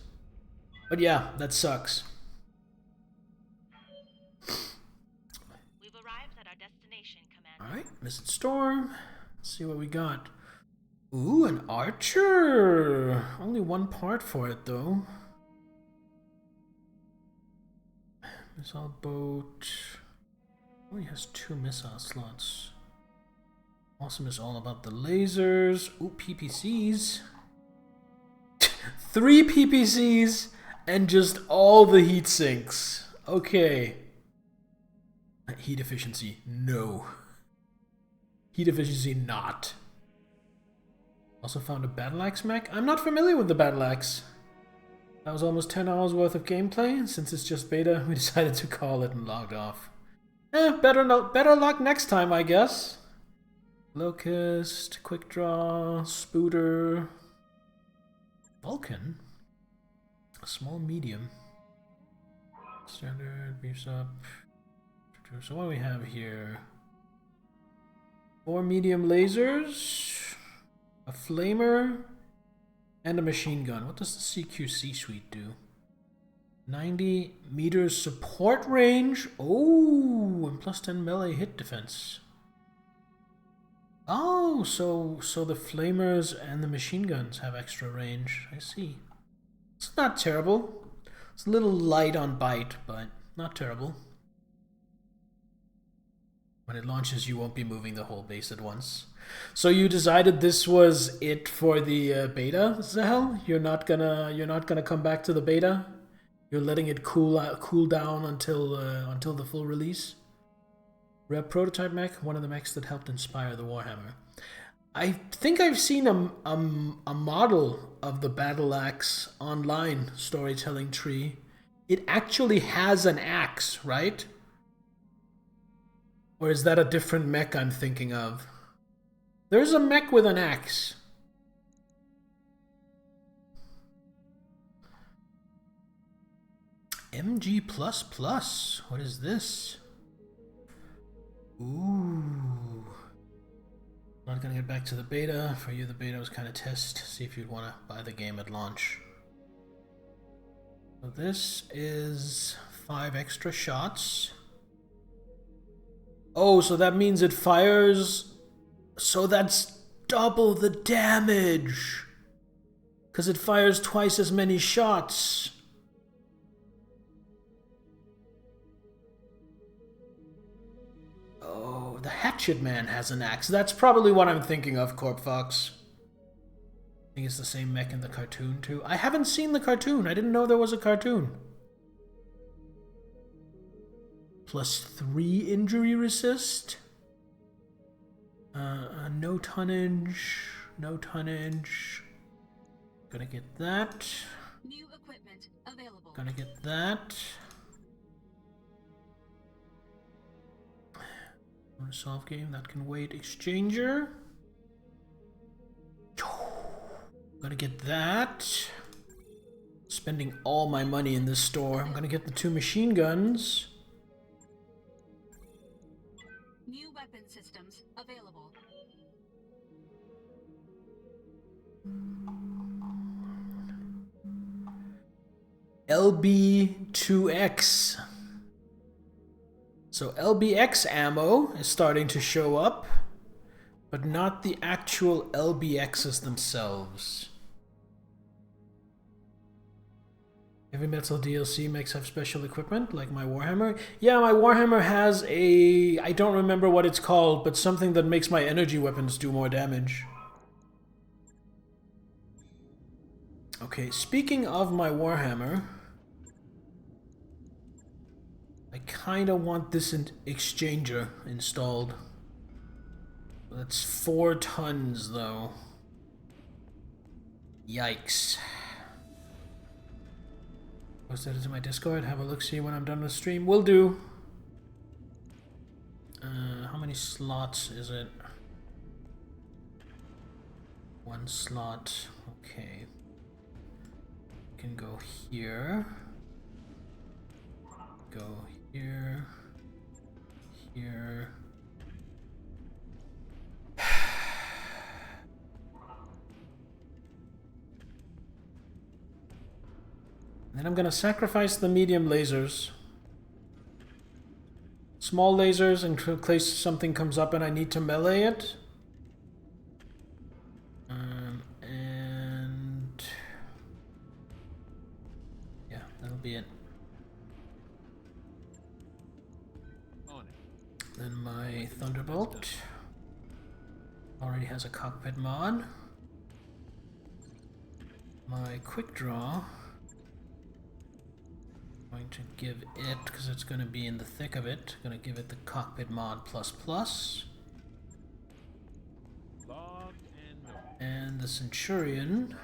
But yeah, that sucks. We've arrived at our destination, Commander. Alright, Visit Storm. Let's see what we got. Ooh, an archer! Only one part for it, though. Missile boat. Only has 2 missile slots. Awesome is all about the lasers. Ooh, PPCs. 3 PPCs and just all the heat sinks. Okay. Heat efficiency, no. Heat efficiency, not. Also found a battle axe mech. I'm not familiar with the battle axe. That was almost 10 hours worth of gameplay. Since it's just beta, we decided to call it and logged off. Better luck next time, I guess. Locust, Quick Draw, Spooter, Vulcan, a small medium, standard, beefs up. So what do we have here? 4 medium lasers, a flamer, and a machine gun. What does the CQC suite do? 90 meters support range. Oh, and +10 melee hit defense. Oh, so the flamers and the machine guns have extra range. I see. It's not terrible. It's a little light on bite, but not terrible. When it launches, you won't be moving the whole base at once. So you decided this was it for the beta, Zahel? You're not gonna come back to the beta. You're letting it cool down until the full release. Rep prototype mech, one of the mechs that helped inspire the Warhammer. I think I've seen a model of the battle axe online storytelling tree. It actually has an axe, right? Or is that a different mech I'm thinking of? There's a mech with an axe. MG++. What is this? Ooh. Not gonna get back to the beta. For you, the beta was kind of test. See if you'd want to buy the game at launch. So this is 5 extra shots. Oh, so that means it fires... So that's double the damage! Because it fires twice as many shots. Oh, the Hatchet Man has an axe. That's probably what I'm thinking of, Corp Fox. I think it's the same mech in the cartoon, too. I haven't seen the cartoon. I didn't know there was a cartoon. +3 injury resist. No tonnage. No tonnage. Gonna get that. New equipment available. Gonna get that. Resolve game, that can wait. Exchanger. Gonna get that. Spending all my money in this store. I'm gonna get the 2 machine guns. New weapon systems available. LB2X. So LBX ammo is starting to show up, but not the actual LBXs themselves. Heavy Metal DLC makes have special equipment, like my Warhammer. Yeah, my Warhammer has a... I don't remember what it's called, but something that makes my energy weapons do more damage. Okay, speaking of my Warhammer... I kinda want this exchanger installed. That's 4 tons, though. Yikes. Post that into my Discord. Have a look-see when I'm done with stream. Will do. How many slots is it? 1 slot. Okay. Can go here. Go here. Here. Then I'm gonna sacrifice the medium lasers. Small lasers in case something comes up and I need to melee it. And yeah, that'll be it. On it. Then my Thunderbolt already has a cockpit mod. My quick draw, I'm going to give it, because it's going to be in the thick of it, going to give it the cockpit mod ++. Logged and no. And the Centurion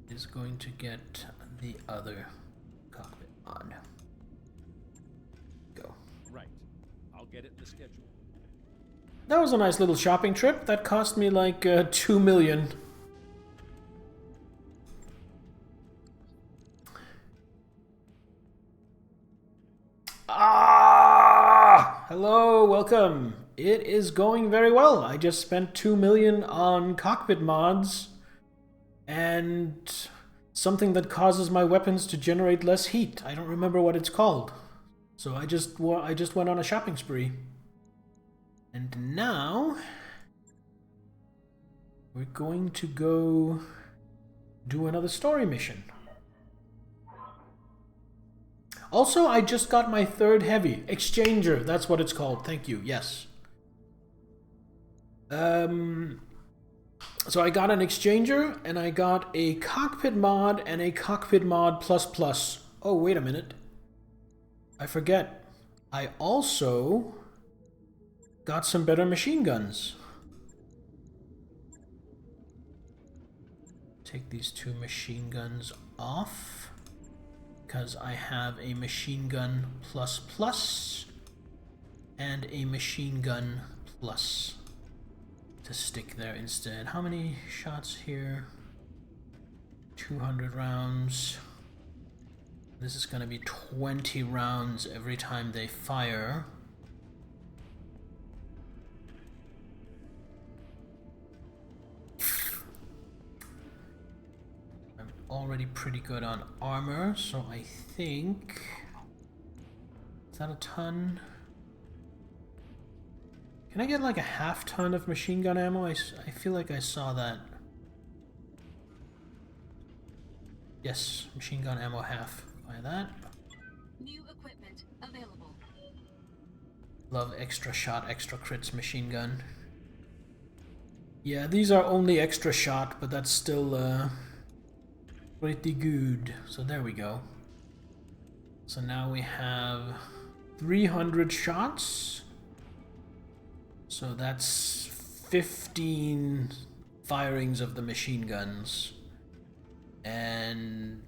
is going to get the other cockpit mod. Go. Right. I'll get it in the schedule. That was a nice little shopping trip. That cost me like 2 million. Hello, welcome. It is going very well. I just spent 2 million on cockpit mods and something that causes my weapons to generate less heat. I don't remember what it's called. So I just went on a shopping spree. And now we're going to go do another story mission. Also, I just got my third heavy. Exchanger, that's what it's called. Thank you, yes. So I got an exchanger, and I got a cockpit mod and a cockpit mod plus. Oh, wait a minute. I forget. I also got some better machine guns. Take these 2 machine guns off, because I have a machine gun plus and a machine gun plus to stick there instead. How many shots here? 200 rounds. This is going to be 20 rounds every time they fire. I'm already pretty good on armor, so I think... Is that a ton? Can I get like a half ton of machine gun ammo? I feel like I saw that. Yes, machine gun ammo half. Buy that. New equipment available. Love extra shot, extra crits machine gun. Yeah, these are only extra shot, but that's still pretty good. So there we go. So now we have 300 shots. So that's 15 firings of the machine guns. And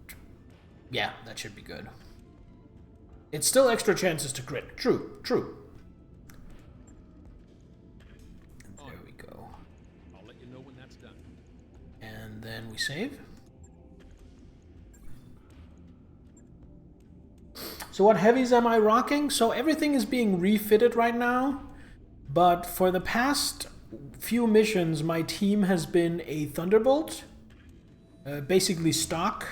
yeah, that should be good. It's still extra chances to crit. True. And there we go. I'll let you know when that's done. And then we save. So what heavies am I rocking? So everything is being refitted right now. But for the past few missions, my team has been a Thunderbolt, basically stock,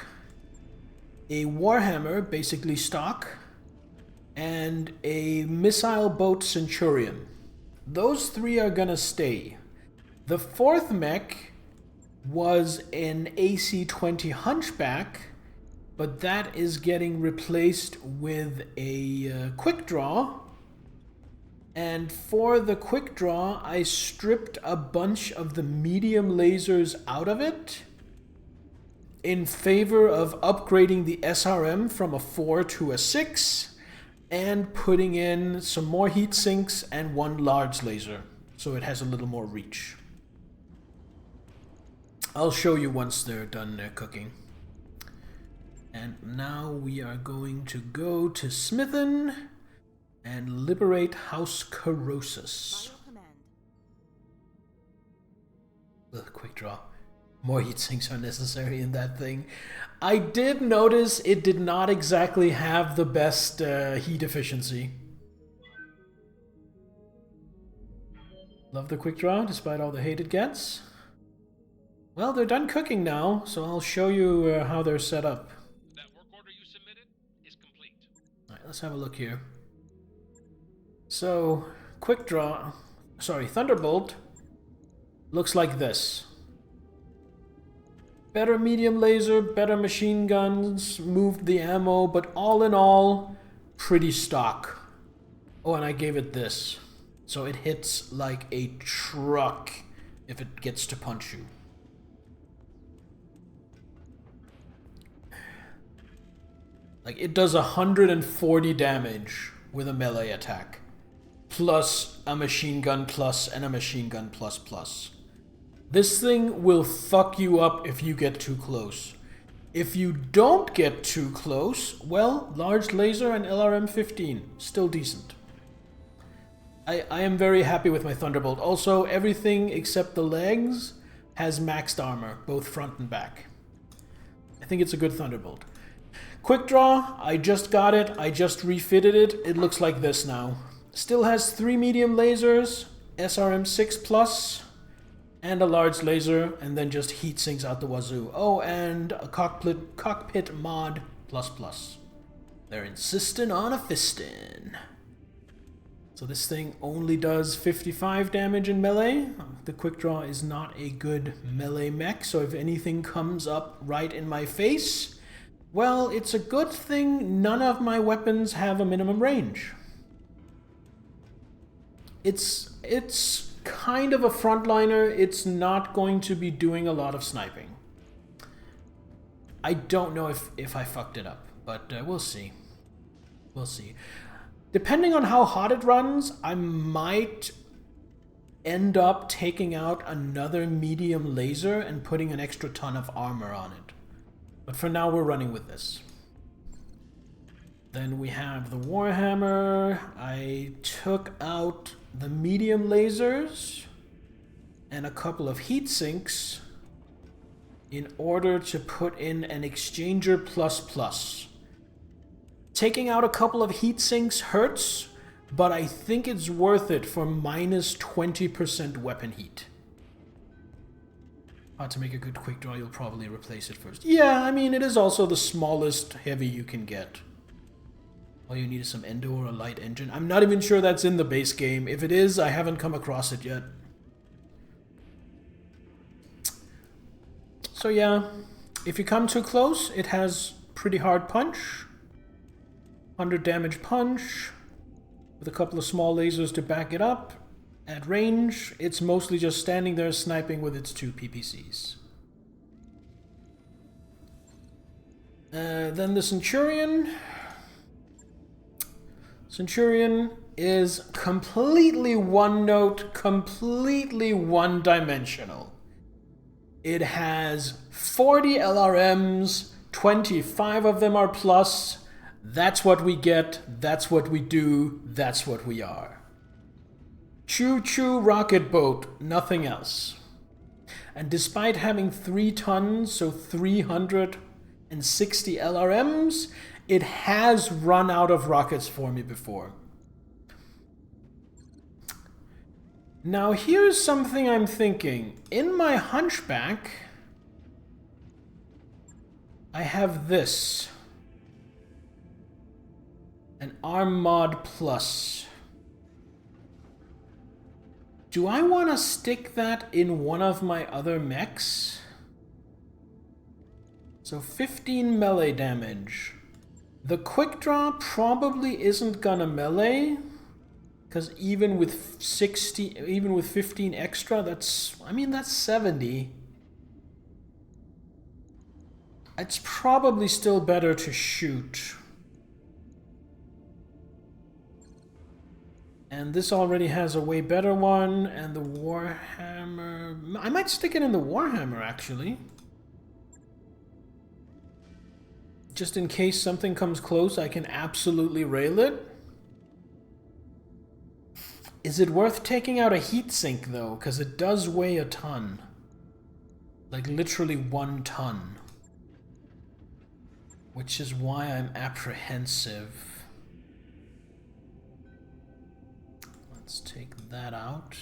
a Warhammer, basically stock, and a Missile Boat Centurion. Those 3 are gonna stay. The 4th mech was an AC-20 Hunchback, but that is getting replaced with a Quick Draw. And for the Quick Draw, I stripped a bunch of the medium lasers out of it in favor of upgrading the SRM from a 4 to a 6 and putting in some more heat sinks and 1 large laser, so it has a little more reach. I'll show you once they're done cooking. And now we are going to go to Smithen and liberate House Corrosus. Ugh, quick draw. More heat sinks are necessary in that thing. I did notice it did not exactly have the best heat efficiency. Love the quick draw, despite all the hate it gets. Well, they're done cooking now, so I'll show you how they're set up. That work order you submitted is complete. Alright, let's have a look here. So, quick draw, sorry, Thunderbolt looks like this. Better medium laser, better machine guns, moved the ammo, but all in all, pretty stock. Oh, and I gave it this. So it hits like a truck if it gets to punch you. Like, it does 140 damage with a melee attack. Plus a machine gun plus and a machine gun plus plus. This thing will fuck you up if you get too close. If you don't get too close, well, large laser and LRM-15, still decent. I am very happy with my Thunderbolt. Also, everything except the legs has maxed armor, both front and back. I think it's a good Thunderbolt. Quick draw, I just got it, I just refitted it. It looks like this now. Still has 3 medium lasers, SRM-6 plus, and a large laser, and then just heat sinks out the wazoo. Oh, and a cockpit mod plus plus. They're insisting on a fistin'. So this thing only does 55 damage in melee. The quick draw is not a good melee mech, so if anything comes up right in my face, well, it's a good thing none of my weapons have a minimum range. It's kind of a frontliner. It's not going to be doing a lot of sniping. I don't know if I fucked it up, but we'll see. We'll see. Depending on how hot it runs, I might end up taking out another medium laser and putting an extra ton of armor on it. But for now, we're running with this. Then we have the Warhammer. I took out the medium lasers and a couple of heat sinks in order to put in an exchanger plus. Taking out a couple of heat sinks hurts, but I think it's worth it for minus 20% weapon heat. To make a good quick draw, you'll probably replace it first. Yeah, I mean, it is also the smallest heavy you can get. All you need is some endo or a light engine. I'm not even sure that's in the base game. If it is, I haven't come across it yet. So yeah, if you come too close, it has pretty hard punch. 100 damage punch, with a couple of small lasers to back it up. At range, it's mostly just standing there sniping with its 2 PPCs. Then the Centurion. Centurion is completely one-note, completely one-dimensional. It has 40 LRMs, 25 of them are plus. That's what we get, that's what we do, that's what we are. Choo-choo rocket boat, nothing else. And despite having 3 tons, so 360 LRMs, it has run out of rockets for me before. Now here's something I'm thinking. In my Hunchback, I have this. An Arm Mod Plus. Do I want to stick that in one of my other mechs? So 15 melee damage. The quick draw probably isn't gonna melee, because even with 15 extra, that's 70. It's probably still better to shoot. And this already has a way better one, and the Warhammer... I might stick it in the Warhammer, actually. Just in case something comes close, I can absolutely rail it. Is it worth taking out a heatsink, though? Because it does weigh a ton. Like, literally 1 ton. Which is why I'm apprehensive. Let's take that out.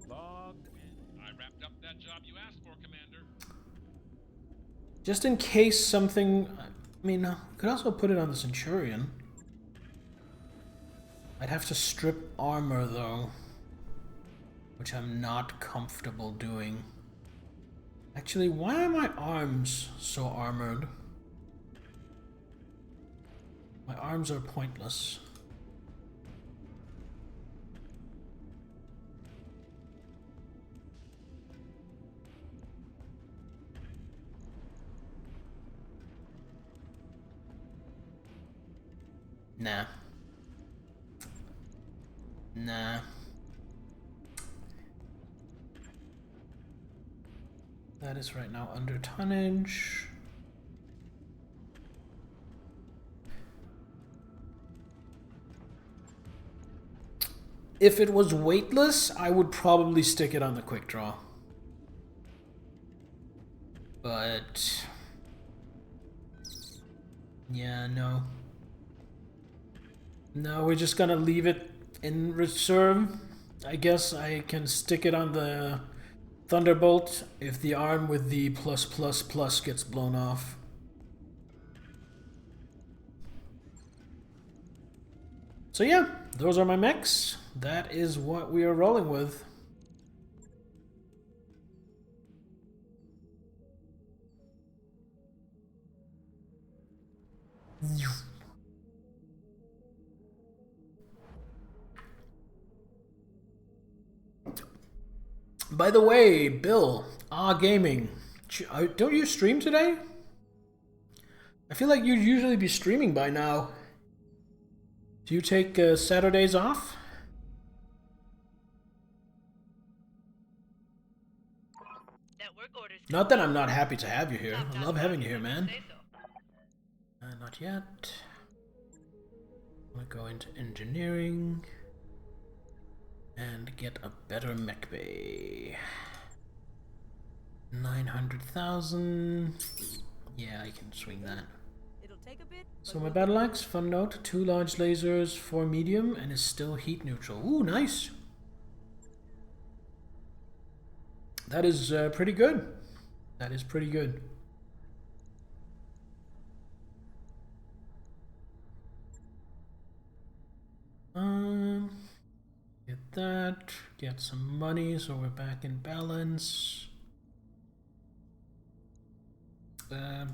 Logged in. I wrapped up that job you asked for, Commander. Just in case something... I mean, could also put it on the Centurion. I'd have to strip armor, though. Which I'm not comfortable doing. Actually, why are my arms so armored? My arms are pointless. Nah. Nah. That is right now under tonnage. If it was weightless, I would probably stick it on the quick draw. But... yeah, no. No, we're just gonna leave it in reserve. I guess I can stick it on the Thunderbolt if the arm with the plus gets blown off. So yeah, those are my mechs. That is what we are rolling with. By the way, Bill, Gaming, don't you stream today? I feel like you'd usually be streaming by now. Do you take Saturdays off? That work order's Not that I'm not happy to have you here. I'm I not love having you here, sorry, man. say so. Not yet. I'm gonna go into engineering and get a better mech bay. 900,000. Yeah, I can swing that. It'll take a bit. So my battle axe, fun note, 2 large lasers, 4 medium, and is still heat neutral. Ooh, nice. That is pretty good. That is pretty good. Get that, get some money, so we're back in balance.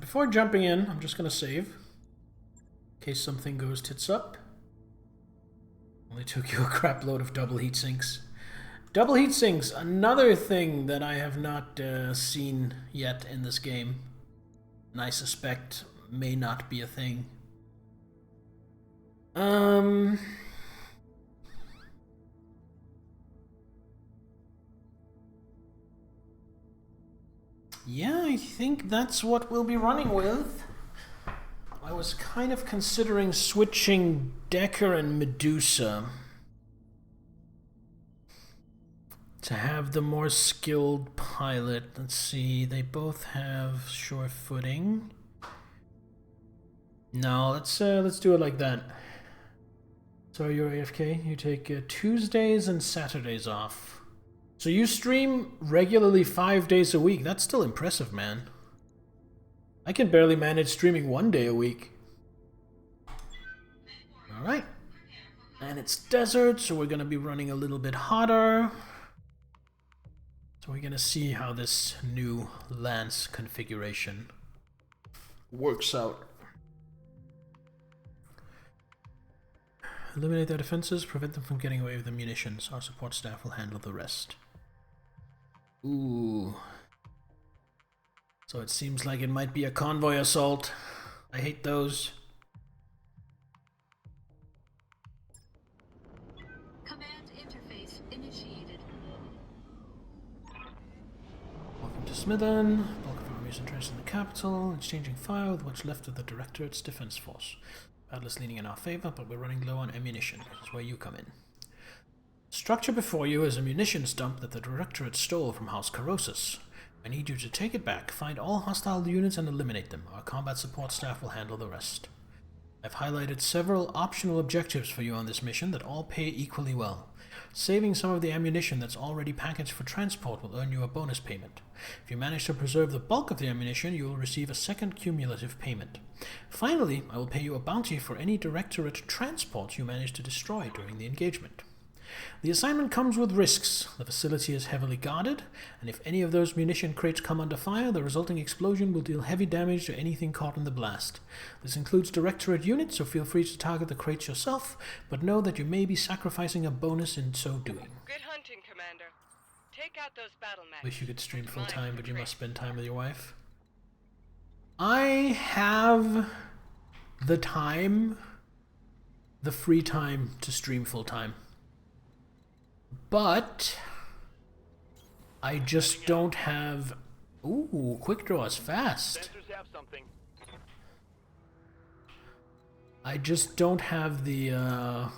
Before jumping in, I'm just gonna save, in case something goes tits up. Only took you a crap load of double heat sinks. Double heat sinks, another thing that I have not seen yet in this game, and I suspect may not be a thing. Yeah, I think that's what we'll be running with. I was kind of considering switching Decker and Medusa to have the more skilled pilot. Let's see, they both have sure footing. No, let's do it like that. So you're AFK. You take Tuesdays and Saturdays off. So you stream regularly 5 days a week. That's still impressive, man. I can barely manage streaming 1 day a week. Alright. And it's desert, so we're going to be running a little bit hotter. So we're going to see how this new lance configuration works out. Eliminate their defenses, prevent them from getting away with the munitions. Our support staff will handle the rest. Ooh. So it seems like it might be a convoy assault. I hate those. Command interface initiated. Welcome to Smithen. Bulk of armies entrenched in the capital, exchanging fire with what's left of the Directorate's defense force. Battle is leaning in our favor, but we're running low on ammunition. This is where you come in. Structure before you is a munitions dump that the Directorate stole from House Corrosus. I need you to take it back, find all hostile units and eliminate them. Our combat support staff will handle the rest. I've highlighted several optional objectives for you on this mission that all pay equally well. Saving some of the ammunition that's already packaged for transport will earn you a bonus payment. If you manage to preserve the bulk of the ammunition, you will receive a second cumulative payment. Finally, I will pay you a bounty for any Directorate transports you manage to destroy during the engagement. The assignment comes with risks. The facility is heavily guarded, and if any of those munition crates come under fire, the resulting explosion will deal heavy damage to anything caught in the blast. This includes Directorate units, so feel free to target the crates yourself, but know that you may be sacrificing a bonus in so doing. Good hunting, Commander. Take out those battle mechs. Wish you could stream full time, but you must spend time with your wife. I have the time, the free time to stream full time. But I just don't have... Ooh, quick draw is fast. Sensors have something. I just don't have the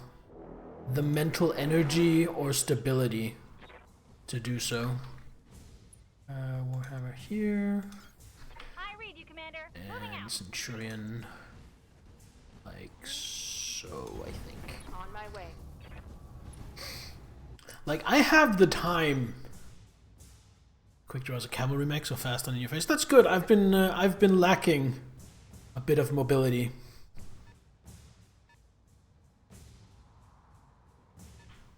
mental energy or stability to do so. Warhammer here. I read you, Commander. Moving And out. Centurion like so, I think. On my way. Like, I have the time. Quick draw is a cavalry mech, so fast on in your face. That's good. I've been lacking a bit of mobility.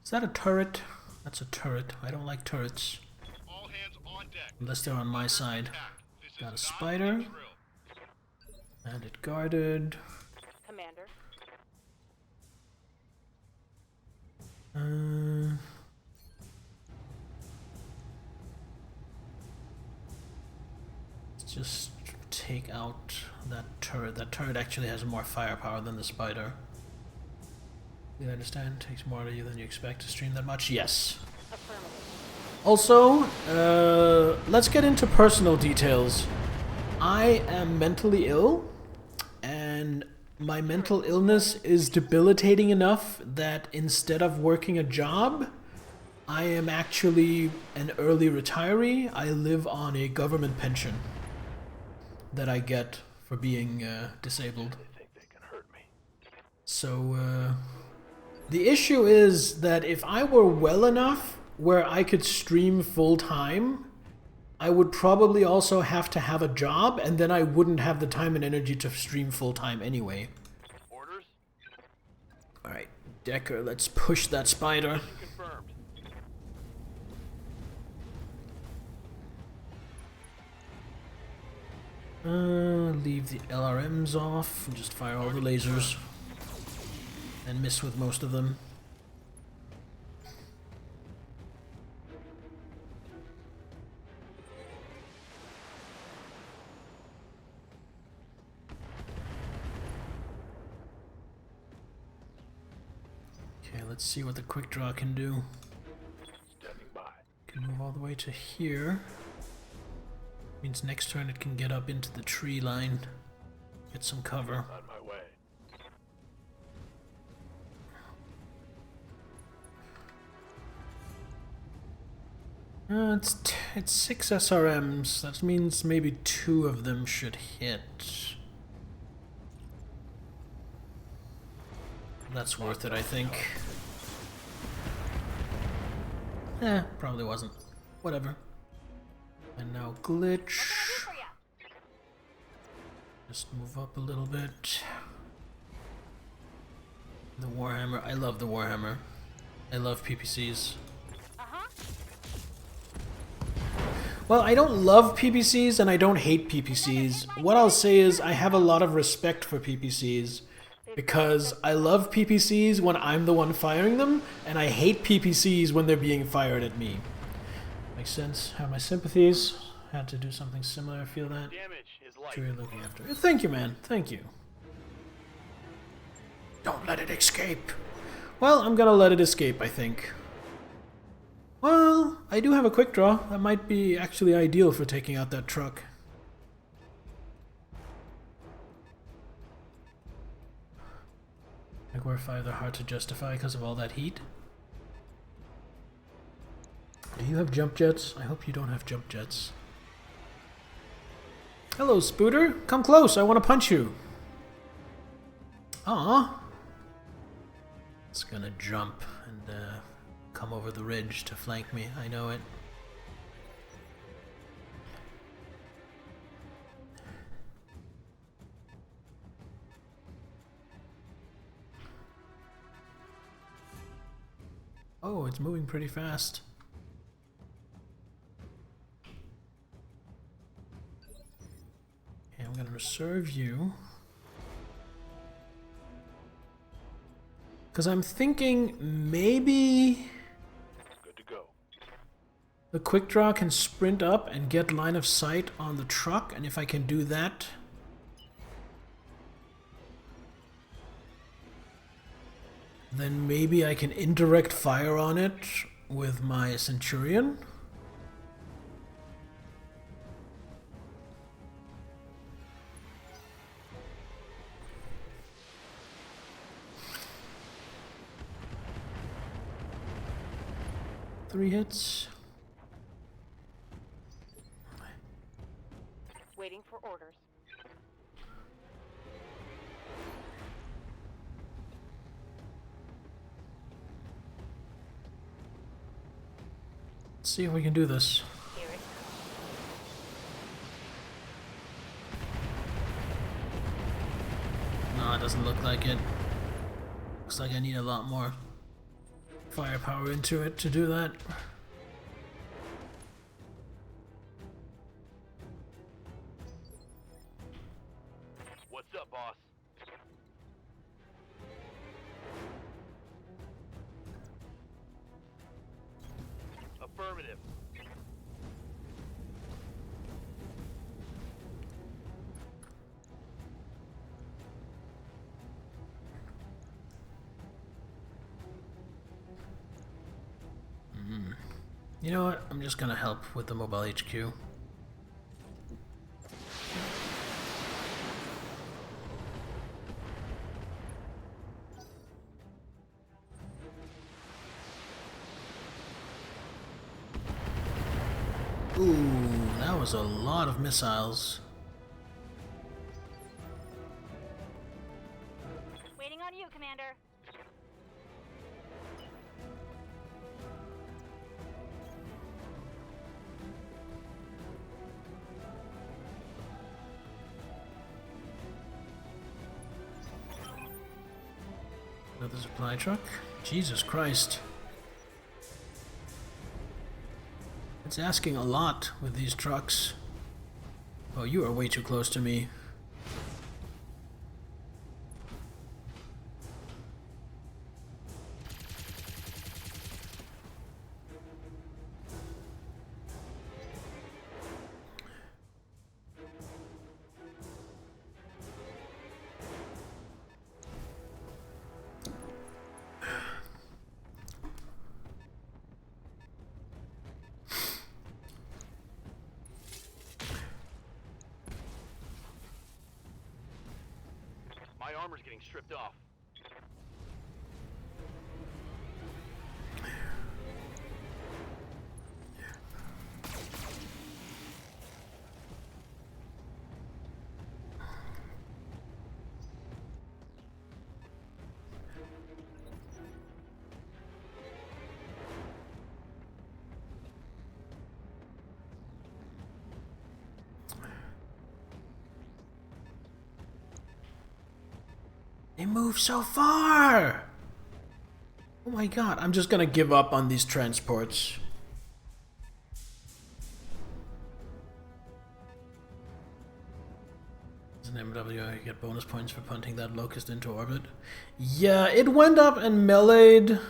Is that a turret? That's a turret. I don't like turrets. All hands on deck. Unless they're on my side. This is Got a not spider. drill. And it guarded. Commander. Let's just take out that turret. That turret actually has more firepower than the spider. You understand? Takes more out of you than you expect to stream that much? Yes. Also, let's get into personal details. I am mentally ill, and my mental illness is debilitating enough that instead of working a job, I am actually an early retiree. I live on a government pension that I get for being disabled. They think they can hurt me. So, the issue is that if I were well enough where I could stream full time, I would probably also have to have a job, and then I wouldn't have the time and energy to stream full time anyway. Orders? Alright, Decker, let's push that spider. Confirmed. Leave the LRMs off and just fire all the lasers. And miss with most of them. Okay, let's see what the quick draw can do. Standing by. Can move all the way to here. Means next turn it can get up into the tree line. Get some cover. On my way. It's 6 SRMs. That means maybe 2 of them should hit. That's worth it, I think. Probably wasn't. Whatever. And now glitch. Just move up a little bit. The Warhammer. I love the Warhammer. I love PPCs. Well, I don't love PPCs and I don't hate PPCs. What I'll say is I have a lot of respect for PPCs because I love PPCs when I'm the one firing them, and I hate PPCs when they're being fired at me. Makes sense. Have my sympathies. Had to do something similar. I feel that. Damage is light. Sure you're looking after. Thank you, man. Thank you. Don't let it escape. Well, I'm gonna let it escape, I think. Well, I do have a quick draw. That might be actually ideal for taking out that truck. Jaguar 5, they're hard to justify because of all that heat. Do you have jump jets? I hope you don't have jump jets. Hello, Spooter. Come close. I want to punch you. Aw. It's gonna jump and come over the ridge to flank me. I know it. Oh, it's moving pretty fast. Okay, I'm gonna reserve you. Because I'm thinking maybe Good to go. the quick draw can sprint up and get line of sight on the truck, and if I can do that, then maybe I can indirect fire on it with my Centurion. Three hits. Waiting for orders. Let's see if we can do this. Here it comes. No, it doesn't look like it. Looks like I need a lot more firepower into it to do that. What's up, boss? Affirmative. You know what? I'm just gonna help with the mobile HQ. Ooh, that was a lot of missiles. Waiting on you, Commander. Another supply truck? Jesus Christ. It's asking a lot with these trucks. Oh, you are way too close to me. My armor's getting stripped off. They move so far! Oh my god, I'm just gonna give up on these transports. As an MW, I get bonus points for punting that locust into orbit. Yeah, it went up and meleeed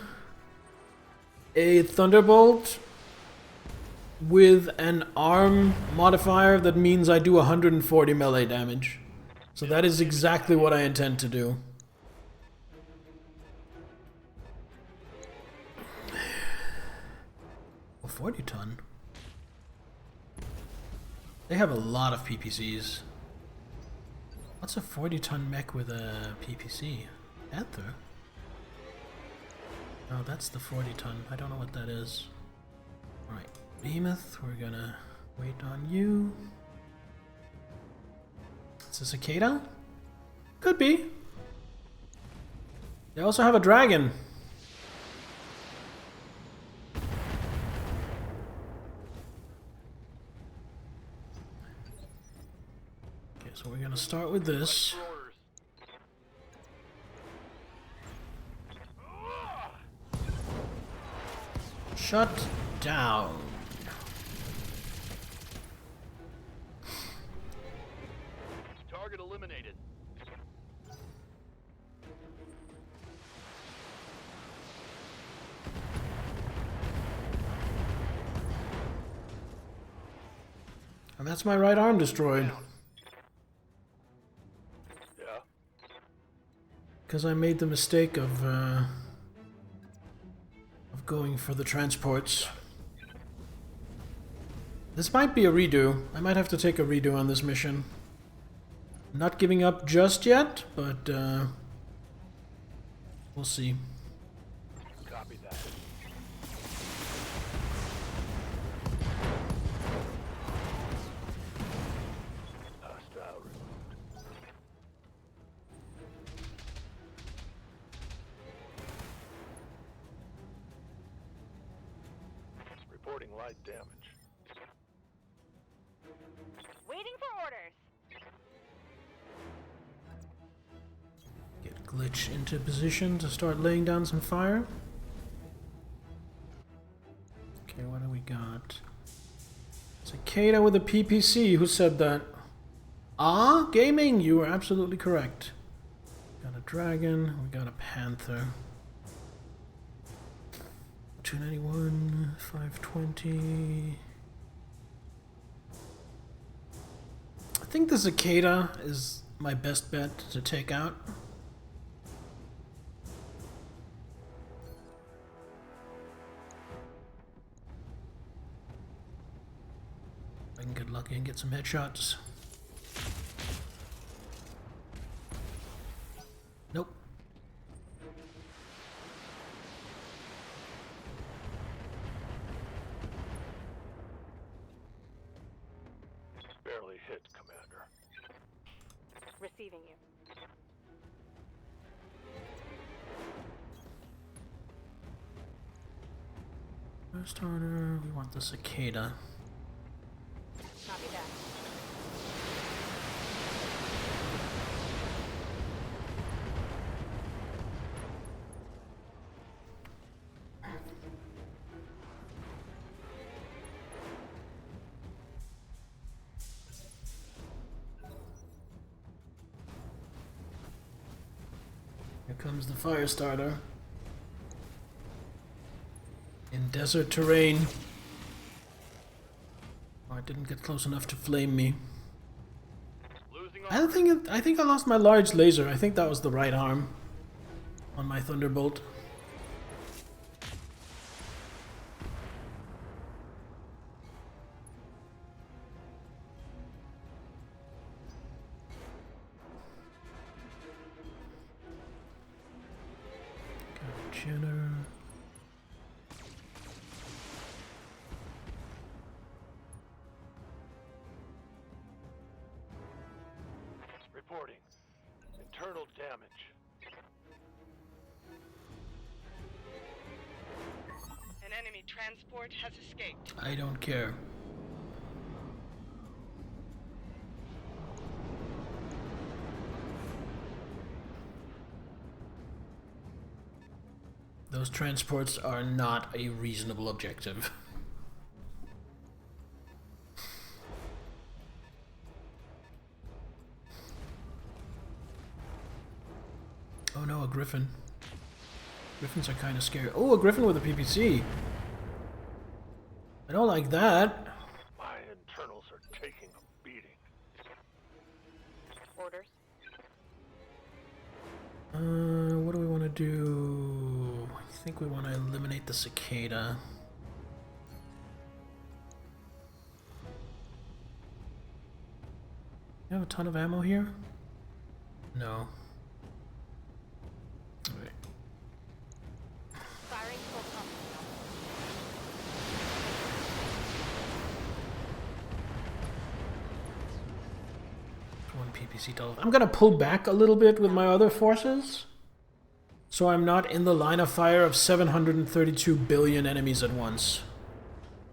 a Thunderbolt with an arm modifier that means I do 140 melee damage. So that is exactly what I intend to do. Oh, 40 ton. They have a lot of PPCs. What's a 40 ton mech with a PPC? Panther? Oh, that's the 40 ton. I don't know what that is. Alright, Behemoth, we're gonna wait on you. Is this a Cicada? Could be. They also have a dragon. Okay, so we're gonna start with this. Shut down. Target eliminated. And that's my right arm destroyed. Yeah. Because I made the mistake of going for the transports. This might be a redo. I might have to take a redo on this mission. Not giving up just yet, but we'll see. Copy that. Hostile removed. Reporting light damage. Waiting for orders. Get Glitch into position to start laying down some fire. cicada with a PPC. Who said that? Ah, gaming. You were absolutely correct. Got a dragon. We got a panther. 291, 520. I think the cicada is my best bet to take out. I can get lucky and get some headshots. Nope. Barely hit, Commander. Receiving you. First order, we want the cicada. Copy that. Here comes the fire starter. In desert terrain. Oh, it didn't get close enough to flame me. Losing I think I lost my large laser. I think that was the right arm on my Thunderbolt. Got Jenner. Reporting. Internal damage. An enemy transport has escaped. I don't care. Those transports are not a reasonable objective. Oh no, a griffin. Griffins are kind of scary. Oh, a griffin with a PPC. I don't like that. My internals are taking a beating. Orders. What do we want to do? I think we want to eliminate the cicada. You have a ton of ammo here? No. Alright. Firing full company. One PPC double. I'm gonna pull back a little bit with my other forces, so I'm not in the line of fire of 732 billion enemies at once.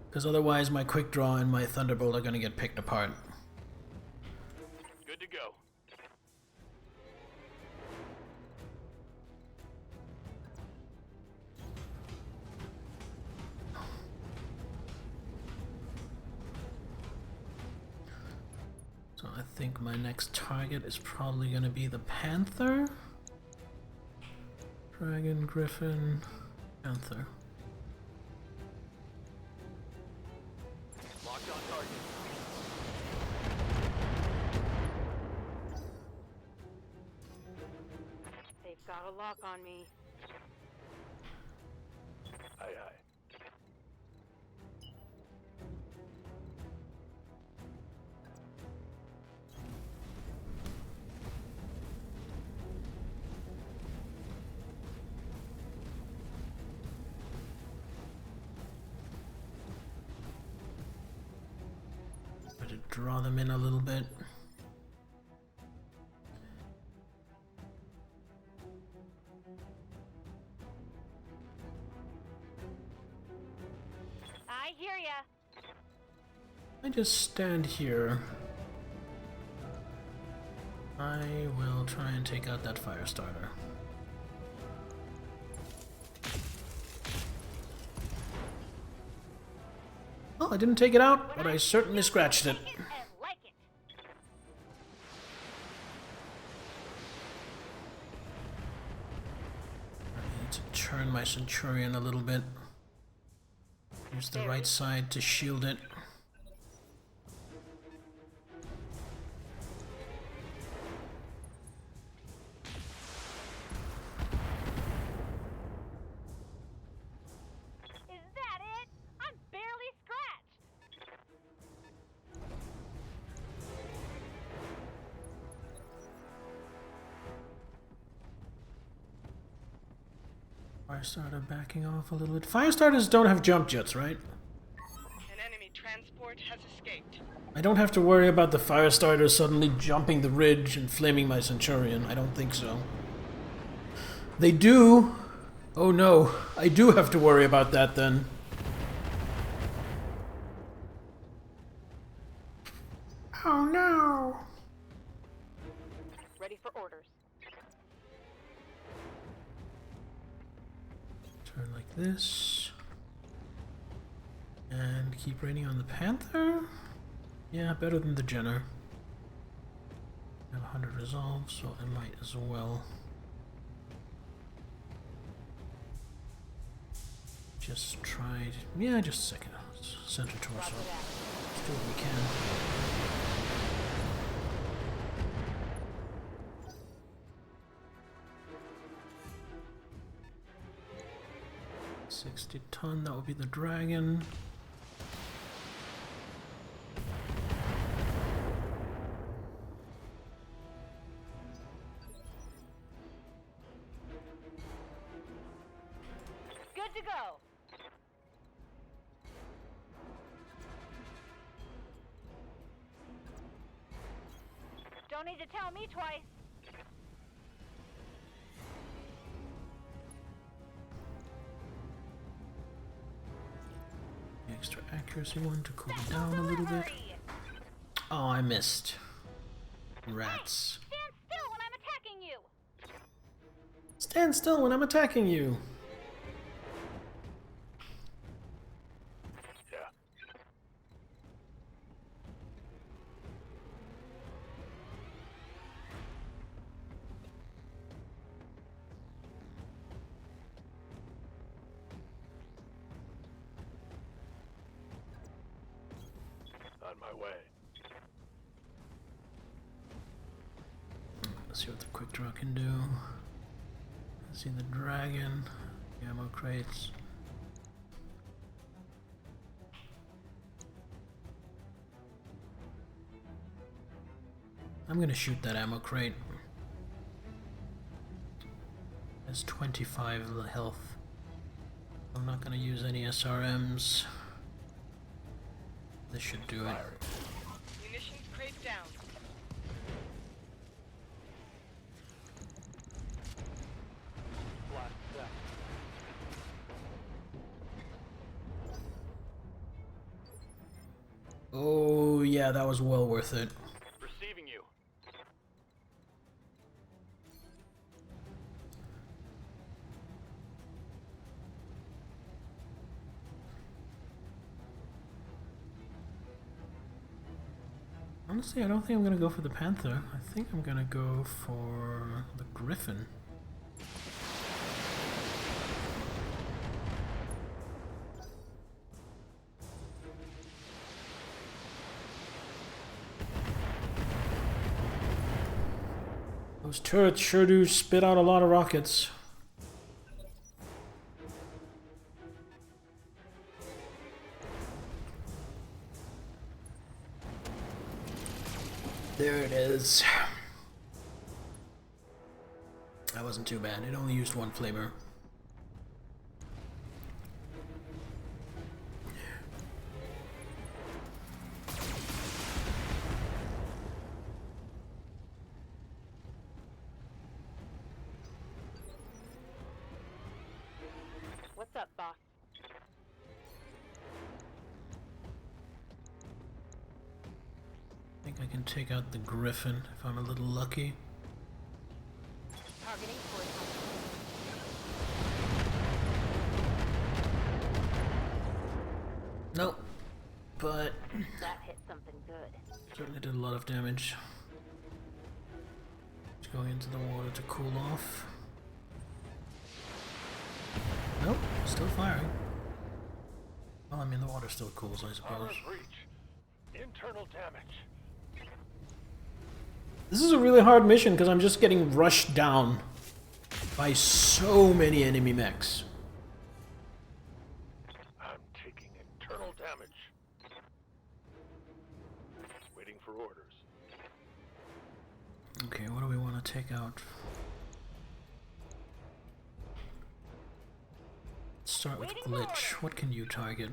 Because otherwise my quick draw and my Thunderbolt are gonna get picked apart. Good to go. So I think my next target is probably gonna be the Panther. Dragon, Griffin, Panther. Locked on target. They've got a lock on me. Aye, aye. Try to draw them in a little bit. I hear ya. I just stand here. I will try and take out that fire starter. Oh, I didn't take it out, but I certainly scratched it. Take it and like it. I need to turn my Centurion a little bit. Use the right side to shield it. Is that it? I'm barely scratched. Firestarter backing off a little bit. Firestarters don't have jump jets, right? An enemy transport has escaped. I don't have to worry about the Firestarter suddenly jumping the ridge and flaming my Centurion. I don't think so. They do. Oh no, I do have to worry about that then. Oh no. Ready for orders. Turn like this. And keep raining on the Panther. Yeah, better than the Jenner. I have 100 resolve, so I might as well. Just tried. Yeah, just a second. Center torso. Let's do what we can. 60-ton, that would be the dragon. Good to go. Don't need to tell me twice. Extra accuracy one to cool it down a little bit. Oh, I missed. Rats. Stand still when I'm attacking you. Stand still when I'm attacking you. Yeah. On my way. Let's see what the quick draw can do. Let's see the dragon. Ammo crates. I'm gonna shoot that ammo crate. Has 25 health. I'm not gonna use any SRMs. This should do it. Munitions crate down. Oh yeah, that was well worth it. Receiving you. Honestly, I don't think I'm gonna go for the Panther. I think I'm gonna go for the Griffin. Those turrets sure do spit out a lot of rockets. There it is. That wasn't too bad. It only used one flamer. What's up, boss? I think I can take out the Griffin if I'm a little lucky. Targeting for Nope. but That hit something good. certainly did a lot of damage. Just going into the water to cool off. Nope, still firing. Well, I mean, the water still cools, I suppose. Armor breach. Internal damage. This is a really hard mission because I'm just getting rushed down by so many enemy mechs. I'm taking internal damage. Waiting for orders. Okay, what do we want to take out? Let's start with Glitch. What can you target?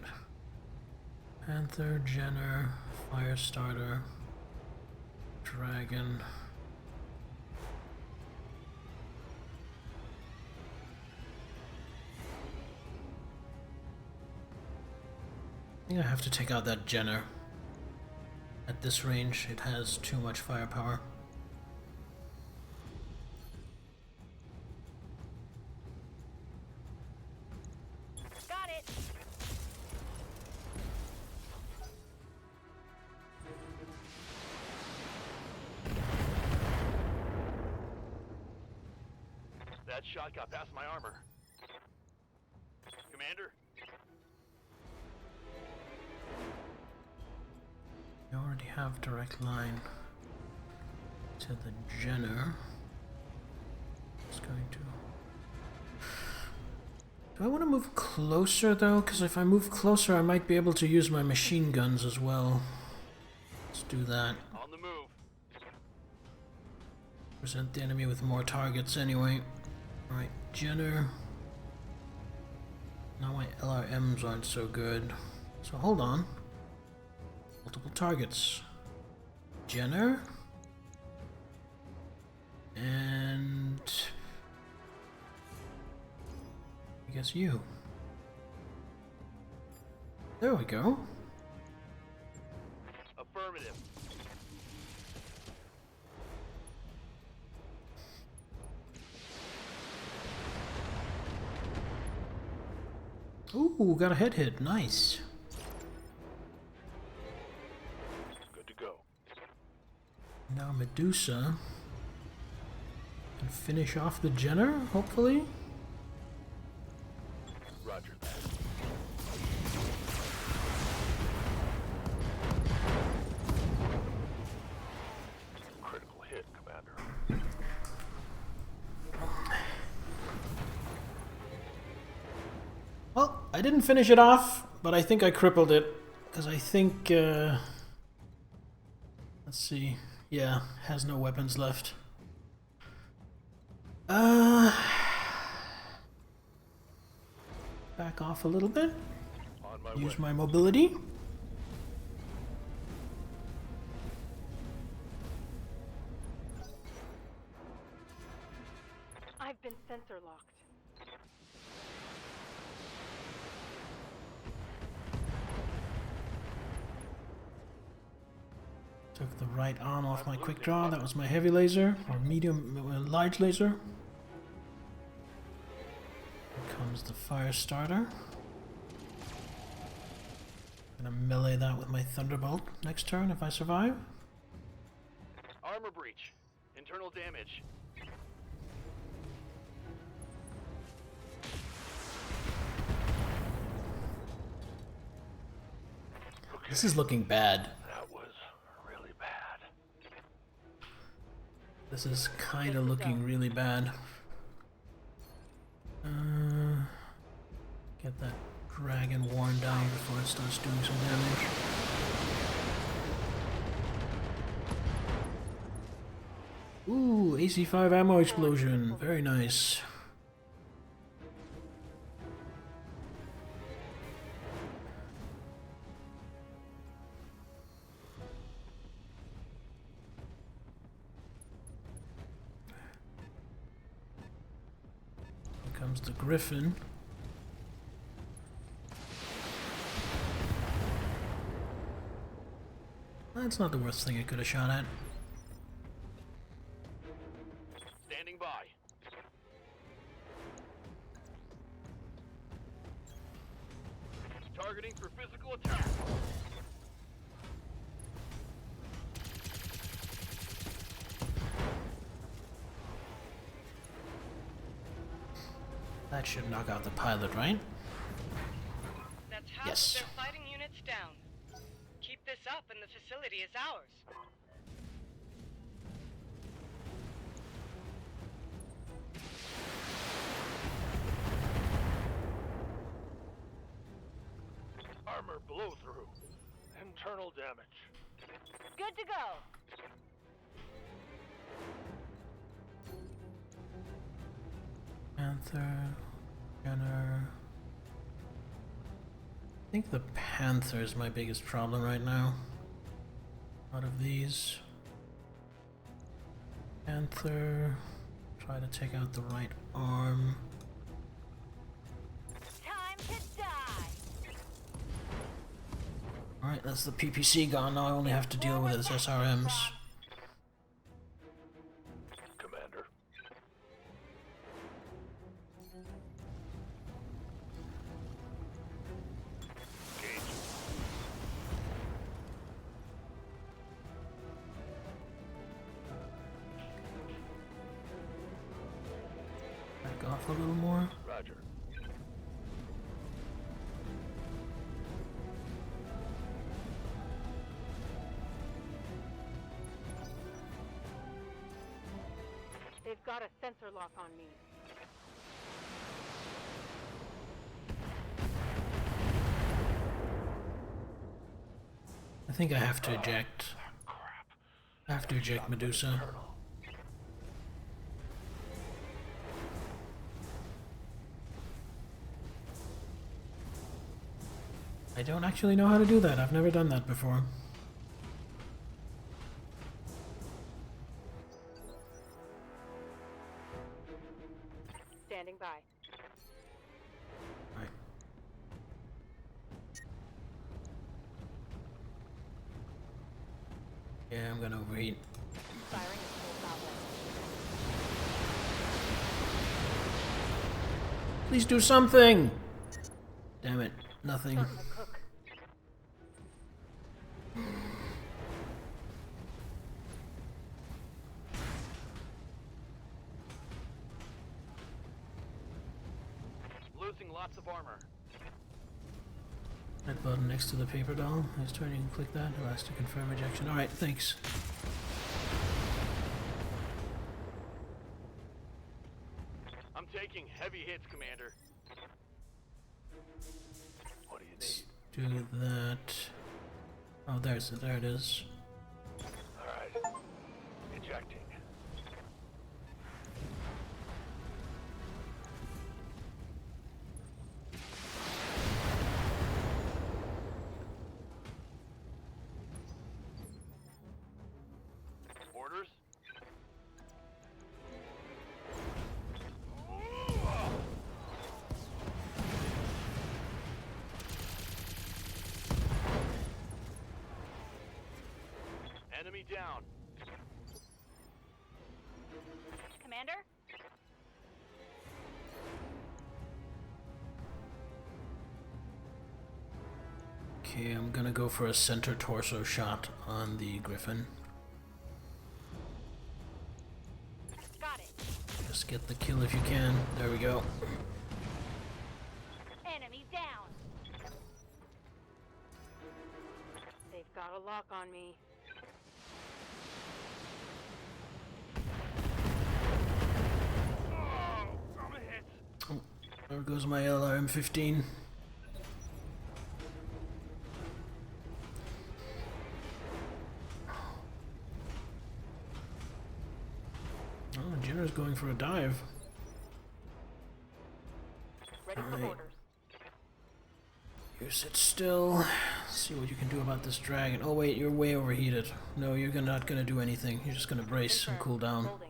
Panther, Jenner, Firestarter, Dragon. I think I have to take out that Jenner. At this range, it has too much firepower. Got it. That shot got past my armor. Commander? We already have direct line to the Jenner. It's going to... Do I want to move closer though? Because if I move closer I might be able to use my machine guns as well. Let's do that. On the move. Present the enemy with more targets anyway. Alright, Jenner. Now my LRMs aren't so good. So hold on. Multiple targets. Jenner. And... I guess you. There we go. Affirmative. Ooh, got a head hit. Nice. Good to go. Now Medusa can finish off the Jenner, hopefully. Roger that. Critical hit, Commander. Well, I didn't finish it off, but I think I crippled it. Because I think, let's see. Yeah, has no weapons left. Back off a little bit. On my Use way. my mobility. I've been sensor locked. Took the right arm off my quick draw. That was my heavy laser, or medium, large laser. Here comes the fire starter. Gonna melee that with my thunderbolt next turn if I survive. Armor breach. Internal damage. This is looking bad. That was really bad. This is kind of looking really bad. Get that dragon worn down before it starts doing some damage. Ooh, AC5 ammo explosion. Very nice. Here comes the Griffin. That's not the worst thing I could have shot at. Standing by. Targeting for physical attack. That should knock out the pilot, right? That's half Yes. of their fighting units down. Keep this up and the facility is ours. Armor blow through. Internal damage. Good to go. Panther, Gunner. I think the Panther is my biggest problem right now. Out of these, Panther. Try to take out the right arm. Time to die. Alright, that's the PPC gone. Now I only have to deal with his SRMs. Commander. Engage. Back off a little more. Roger. They've got a sensor lock on me. I think I have to eject. I have to eject Medusa. I don't actually know how to do that. I've never done that before. Standing by. Right. Yeah, I'm gonna overheat. Firing at full outlet. Please do something! Damn it, nothing. Starting to cook. Losing lots of armor. That button next to the paper doll. Next turn you can click that. Allows to confirm ejection. Alright, thanks. I'm taking heavy hits, Commander. What do you need? Do that. Oh, there it is. Alright. Ejecting. Orders? Enemy down. Commander? Okay, I'm gonna go for a center torso shot on the Griffin. Got it. Just get the kill if you can. There we go. Enemy down. They've got a lock on me. Oh, I'm a hit. Oh, there goes my LRM-15. Oh, Jenner's going for a dive. Ready for Alright. orders. You sit still. See what you can do about this dragon. Oh wait, you're way overheated. No, you're not gonna do anything. You're just gonna brace and cool down. Holding.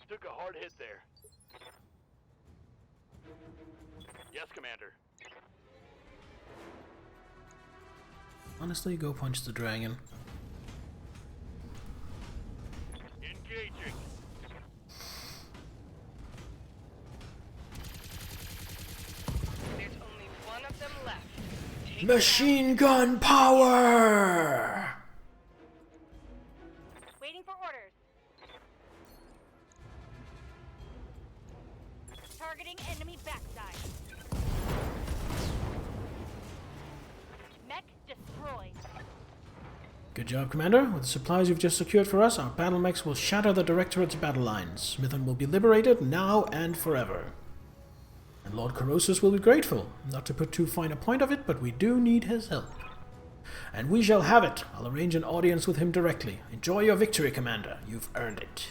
Took a hard hit there. Yes, Commander. Honestly, go punch the dragon. Engaging. There's only one of them left. Take Machine gun power! Good job, Commander. With the supplies you've just secured for us, our battle mechs will shatter the Directorate's battle lines. Smithon will be liberated now and forever. And Lord Corrosus will be grateful. Not to put too fine a point of it, but we do need his help. And we shall have it. I'll arrange an audience with him directly. Enjoy your victory, Commander. You've earned it.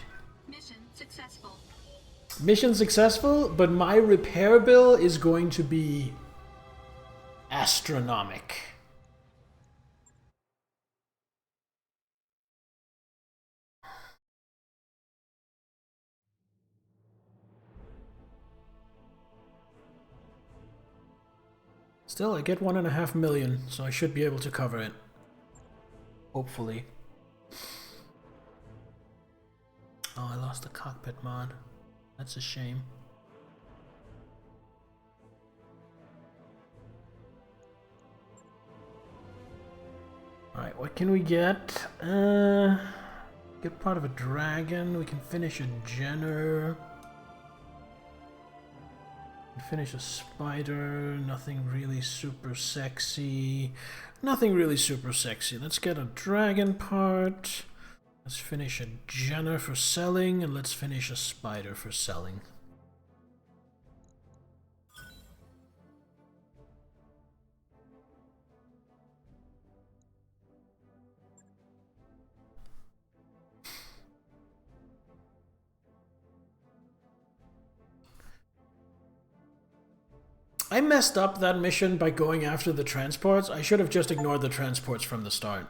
Mission successful. Mission successful, but my repair bill is going to be astronomical. Still, I get 1.5 million, so I should be able to cover it. Hopefully. Oh, I lost the cockpit mod. That's a shame. Alright, what can we get? Get part of a dragon. We can finish a Jenner. Finish a spider. Nothing really super sexy. Nothing really super sexy. Let's get a dragon part. Let's finish a Jenner for selling, and let's finish a spider for selling. I messed up that mission by going after the transports. I should have just ignored the transports from the start.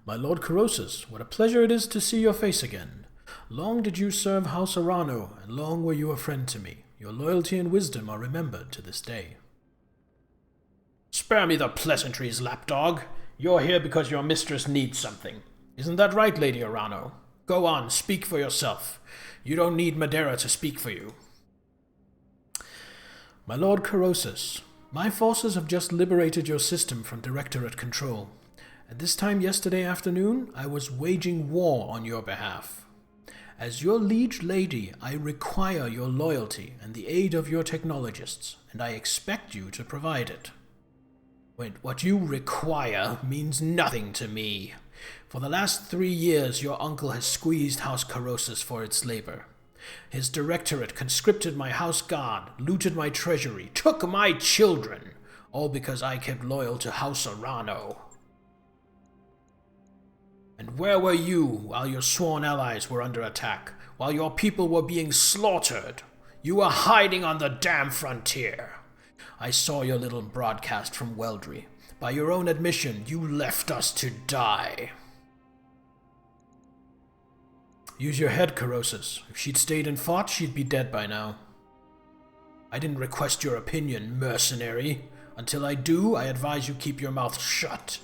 My Lord Corrosus, what a pleasure it is to see your face again. Long did you serve House Arano, and long were you a friend to me. Your loyalty and wisdom are remembered to this day. Spare me the pleasantries, lapdog. You're here because your mistress needs something. Isn't that right, Lady Arano? Go on, speak for yourself. You don't need Madeira to speak for you. My Lord Corrosus, my forces have just liberated your system from Directorate control. At this time yesterday afternoon, I was waging war on your behalf. As your liege lady, I require your loyalty and the aid of your technologists, and I expect you to provide it. Wait, what you require means nothing to me. For the last 3 years, your uncle has squeezed House Corrosus for its labor. His directorate conscripted my house guard, looted my treasury, took my children, all because I kept loyal to House Arano. And where were you while your sworn allies were under attack, while your people were being slaughtered? You were hiding on the damn frontier. I saw your little broadcast from Weldry. By your own admission, you left us to die. Use your head, Corrosus. If she'd stayed and fought, she'd be dead by now. I didn't request your opinion, mercenary. Until I do, I advise you keep your mouth shut.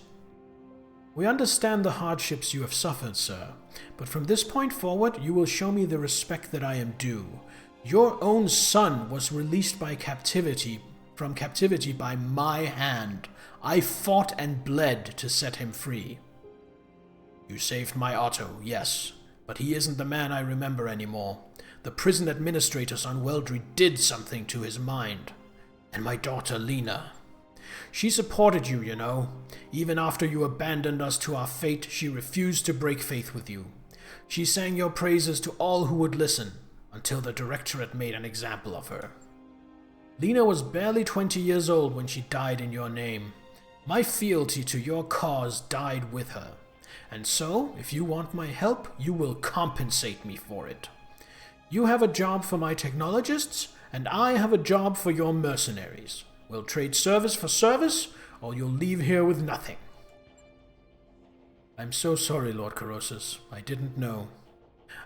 We understand the hardships you have suffered, sir, but from this point forward, you will show me the respect that I am due. Your own son was released from captivity by my hand. I fought and bled to set him free. You saved my Otto, yes, but he isn't the man I remember anymore. The prison administrators on Weldry did something to his mind. And my daughter, Lena. She supported you, you know. Even after you abandoned us to our fate, she refused to break faith with you. She sang your praises to all who would listen, until the Directorate made an example of her. Lena was barely 20 years old when she died in your name. My fealty to your cause died with her. And so, if you want my help, you will compensate me for it. You have a job for my technologists, and I have a job for your mercenaries. We'll trade service for service, or you'll leave here with nothing. I'm so sorry, Lord Corrosus. I didn't know.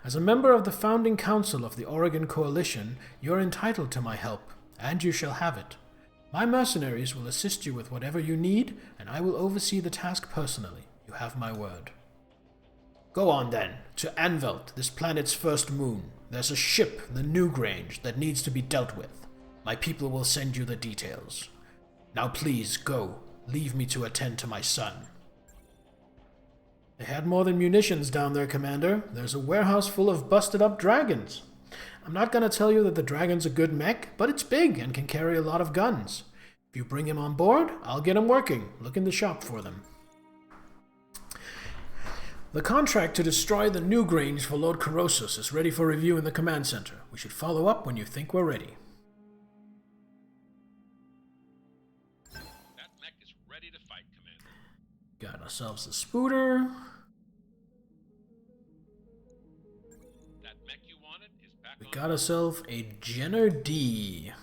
As a member of the founding council of the Oregon Coalition, you're entitled to my help, and you shall have it. My mercenaries will assist you with whatever you need, and I will oversee the task personally. You have my word. Go on then, to Anvelt, this planet's first moon. There's a ship, the Newgrange, that needs to be dealt with. My people will send you the details. Now please, go. Leave me to attend to my son. They had more than munitions down there, Commander. There's a warehouse full of busted-up dragons. I'm not going to tell you that the dragon's a good mech, but it's big and can carry a lot of guns. If you bring him on board, I'll get him working. Look in the shop for them. The contract to destroy the new Grange for Lord Corrosus is ready for review in the command center. We should follow up when you think we're ready. That mech is ready to fight, Commander. Got ourselves a spooter. That mech you wanted is back We on. got ourselves a Jenner D.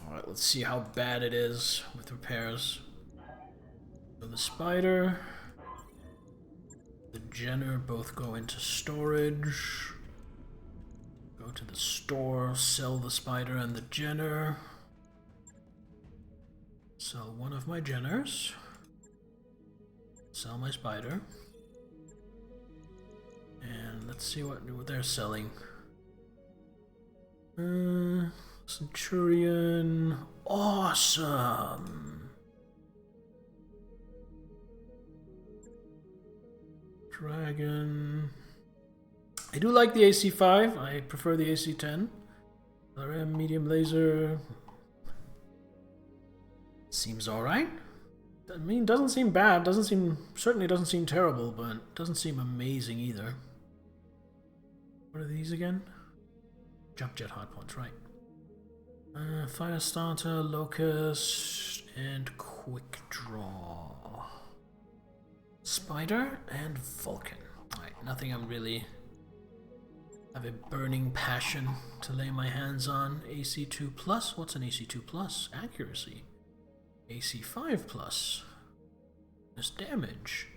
Alright, let's see how bad it is with repairs. So the Spider, the Jenner both go into storage. Go to the store, sell the Spider and the Jenner. Sell one of my Jenners. Sell my Spider. And let's see what they're selling. Centurion. Awesome. Dragon. I do like the AC5. I prefer the AC10. LRM, medium laser. Seems alright. I mean, doesn't seem bad. Certainly doesn't seem terrible, but doesn't seem amazing either. What are these again? Jump jet hardpoints, right. Fire starter, locust, and quick draw. Spider and Vulcan. Alright, nothing I'm really have a burning passion to lay my hands on. AC2 plus? What's an AC2 plus? Accuracy. AC5 plus. This damage.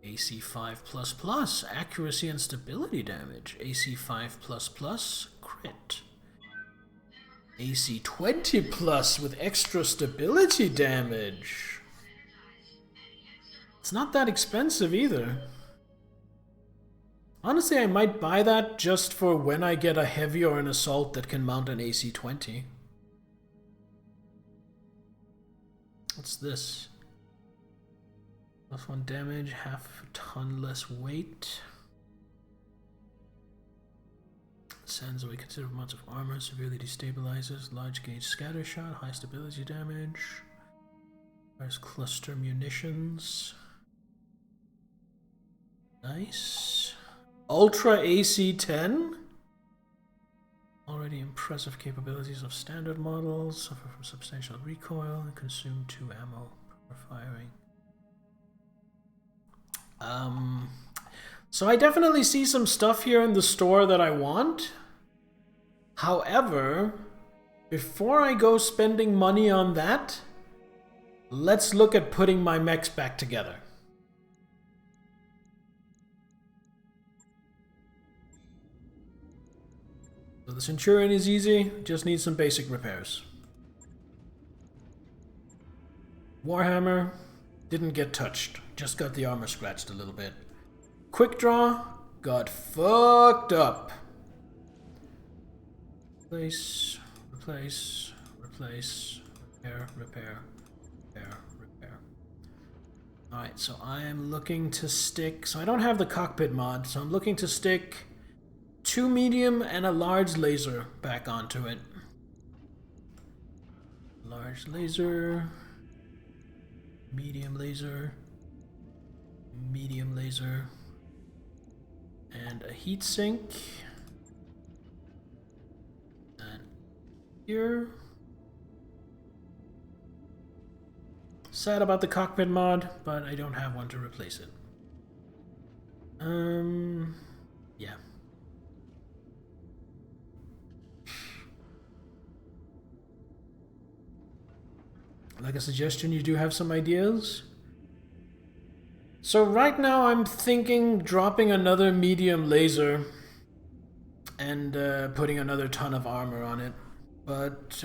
AC5 plus plus. Accuracy and stability damage. AC5 plus plus. Crit. AC20 plus with extra stability damage. It's not that expensive either. Honestly, I might buy that just for when I get a heavy or an assault that can mount an AC20. What's this? +1 damage, half a ton less weight. Sends away considerable amounts of armor, severely destabilizes, large gauge scatter shot, high stability damage. There's cluster munitions. Nice. Ultra AC-10? Already impressive capabilities of standard models, suffer from substantial recoil, and consume 2 ammo per firing. So I definitely see some stuff here in the store that I want. However, before I go spending money on that, let's look at putting my mechs back together. So the Centurion is easy, just needs some basic repairs. Warhammer didn't get touched, just got the armor scratched a little bit. Quick draw got fucked up. Replace, replace, replace, repair, repair, repair, repair. Alright, so I am looking to stick, so I don't have the cockpit mod, so I'm looking to stick 2 medium and a large laser back onto it. Large laser, medium laser, medium laser, and a heatsink. And here. Sad about the cockpit mod, but I don't have one to replace it. Yeah. Like a suggestion, you do have some ideas? So right now I'm thinking dropping another medium laser and putting another ton of armor on it. But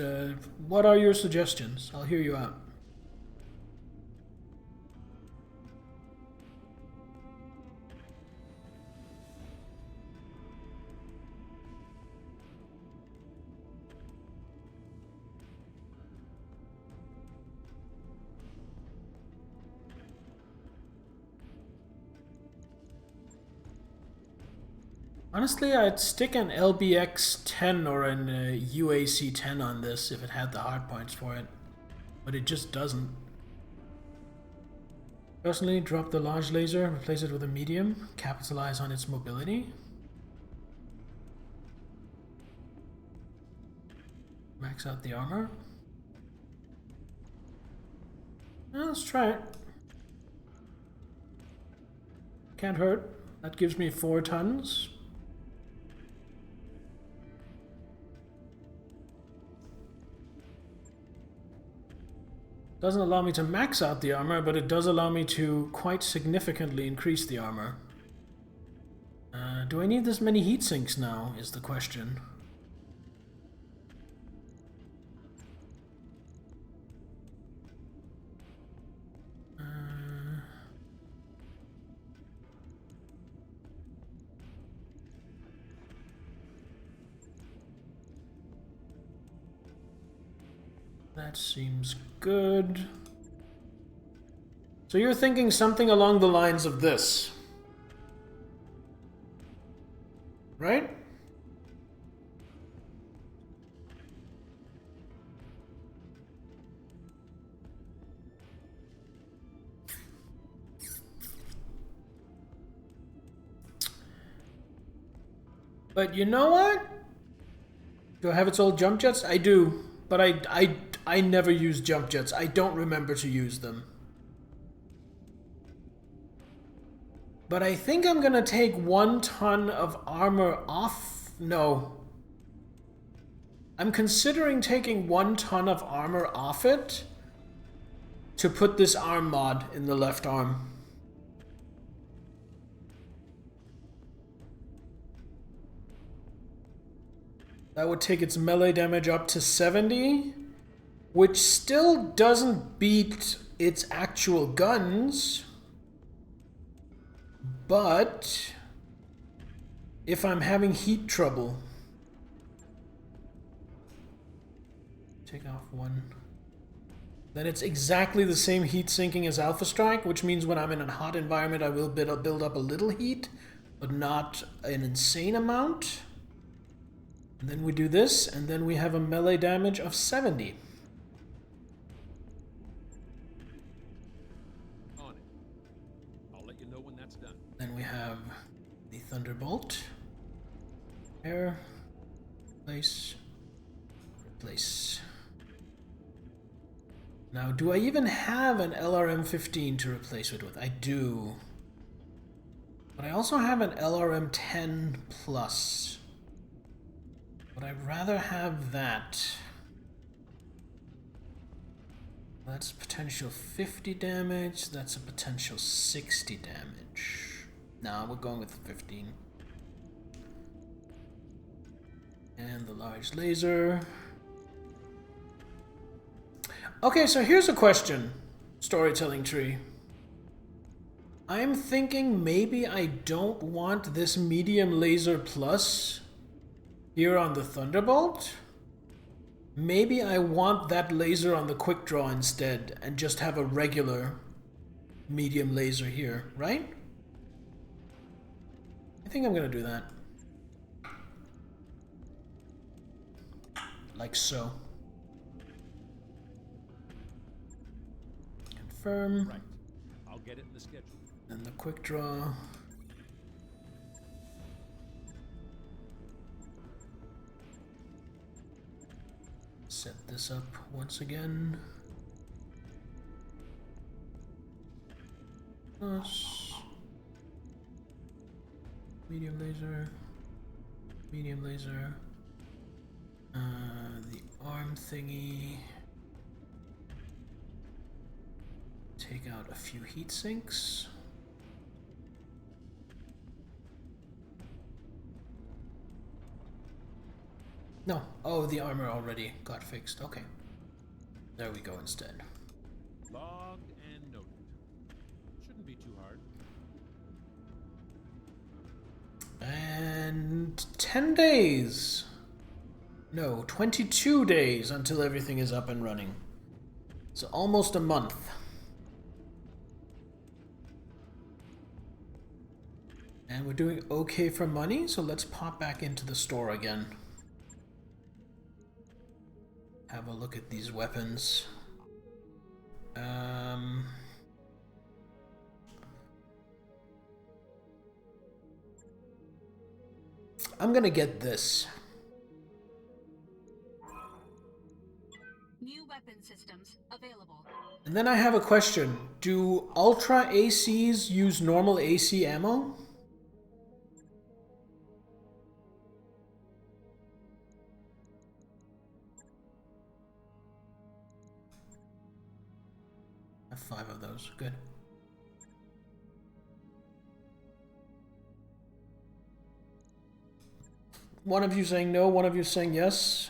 what are your suggestions? I'll hear you out. Honestly, I'd stick an LBX 10 or an UAC 10 on this if it had the hard points for it. But it just doesn't. Personally, drop the large laser, replace it with a medium, capitalize on its mobility. Max out the armor. Well, let's try it. Can't hurt. That gives me 4 tons. Doesn't allow me to max out the armor, but it does allow me to quite significantly increase the armor. Do I need this many heat sinks now, is the question. That seems good. So you're thinking something along the lines of this, right? But you know what? Do I have its old jump jets? I do, but I never use jump jets. I don't remember to use them. But I think I'm gonna take 1 ton of armor off. No. I'm considering taking 1 ton of armor off it to put this arm mod in the left arm. That would take its melee damage up to 70, which still doesn't beat its actual guns. But if I'm having heat trouble, take off 1. Then it's exactly the same heat sinking as Alpha Strike, which means when I'm in a hot environment I will build up a little heat, but not an insane amount. And then we do this, and then we have a melee damage of 70. On it. I'll let you know when that's done. Then we have the Thunderbolt. Air. Place. Replace. Now, do I even have an LRM-15 to replace it with? I do. But I also have an LRM-10 Plus. But I'd rather have that. That's potential 50 damage. That's a potential 60 damage. Nah, we're going with the 15. And the large laser. Okay, so here's a question, storytelling tree. I'm thinking maybe I don't want this medium laser plus here on the Thunderbolt. Maybe I want that laser on the quick draw instead and just have a regular medium laser here, right? I think I'm gonna do that. Like so. Confirm. Right. I'll get it in the schedule. And the quick draw. Set this up once again. Plus medium laser. Medium laser. The arm thingy. Take out a few heat sinks. No. Oh, the armor already got fixed. Okay. There we go instead. Logged and noted. Shouldn't be too hard. And 10 days. No, 22 days until everything is up and running. So almost a month. And we're doing okay for money, so let's pop back into the store again. Have a look at these weapons. I'm gonna get this. New weapon systems available. And then I have a question. Do Ultra ACs use normal AC ammo? I have 5 of those. Good. One of you saying no, one of you saying yes.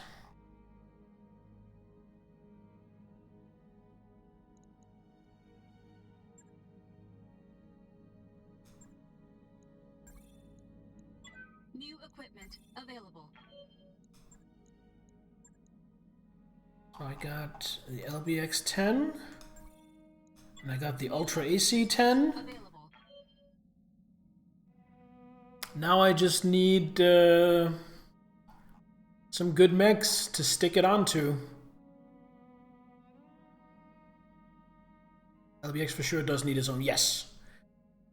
New equipment available. So I got the LBX 10. And I got the Ultra AC 10. Available. Now I just need some good mechs to stick it onto. LBX for sure does need his own. Yes.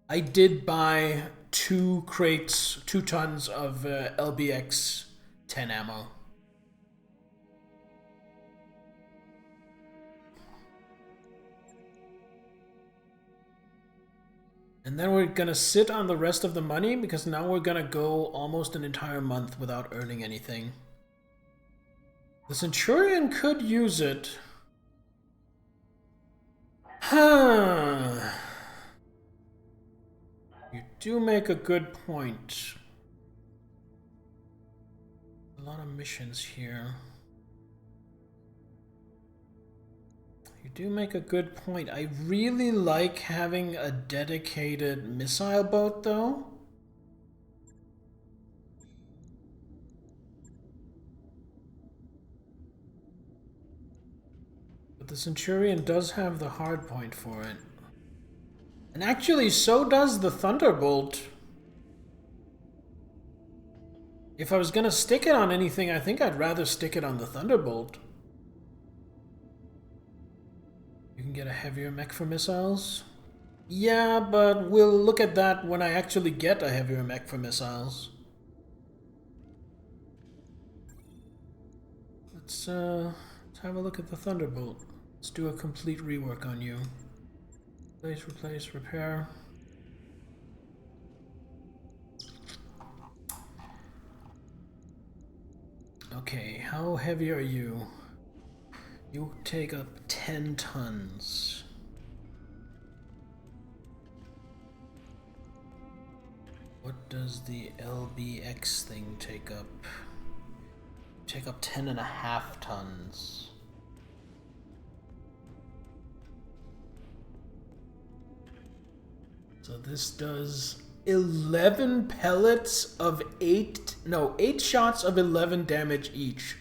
I did buy 2 crates, 2 tons of LBX 10 ammo. And then we're gonna sit on the rest of the money because now we're gonna go almost an entire month without earning anything. The Centurion could use it. Huh. You do make a good point. A lot of missions here. You do make a good point. I really like having a dedicated missile boat, though. But the Centurion does have the hard point for it. And actually, so does the Thunderbolt. If I was gonna stick it on anything, I think I'd rather stick it on the Thunderbolt. You can get a heavier mech for missiles? Yeah, but we'll look at that when I actually get a heavier mech for missiles. Let's have a look at the Thunderbolt. Let's do a complete rework on you. Replace, repair. Okay, how heavy are you? You take up 10 tons. What does the LBX thing take up? Take up 10.5 tons. So this does 11 pellets of 8 shots of 11 damage each.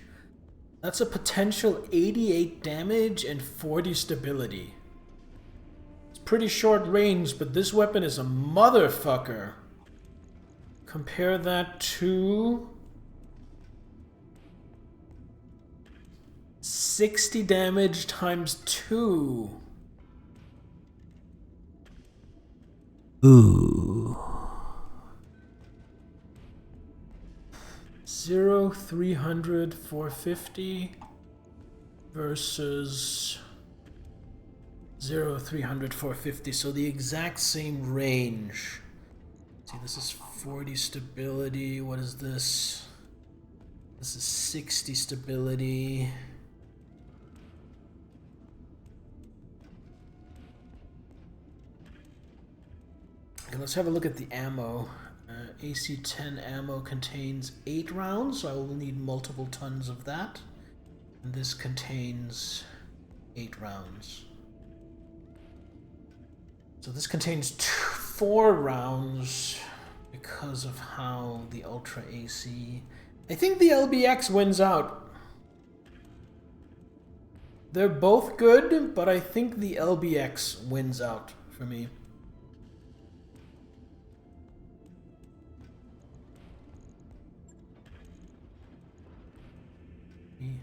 That's a potential 88 damage and 40 stability. It's pretty short range, but this weapon is a motherfucker. Compare that to 60 damage times 2. Ooh. 0, 300, 450 versus 0, 300, 450. So the exact same range. See, this is 40 stability. What is this? This is 60 stability. Okay, let's have a look at the ammo. AC-10 ammo contains 8 rounds, so I will need multiple tons of that. And this contains 8 rounds. So this contains 4 rounds because of how the Ultra AC... I think the LBX wins out. They're both good, but I think the LBX wins out for me. 3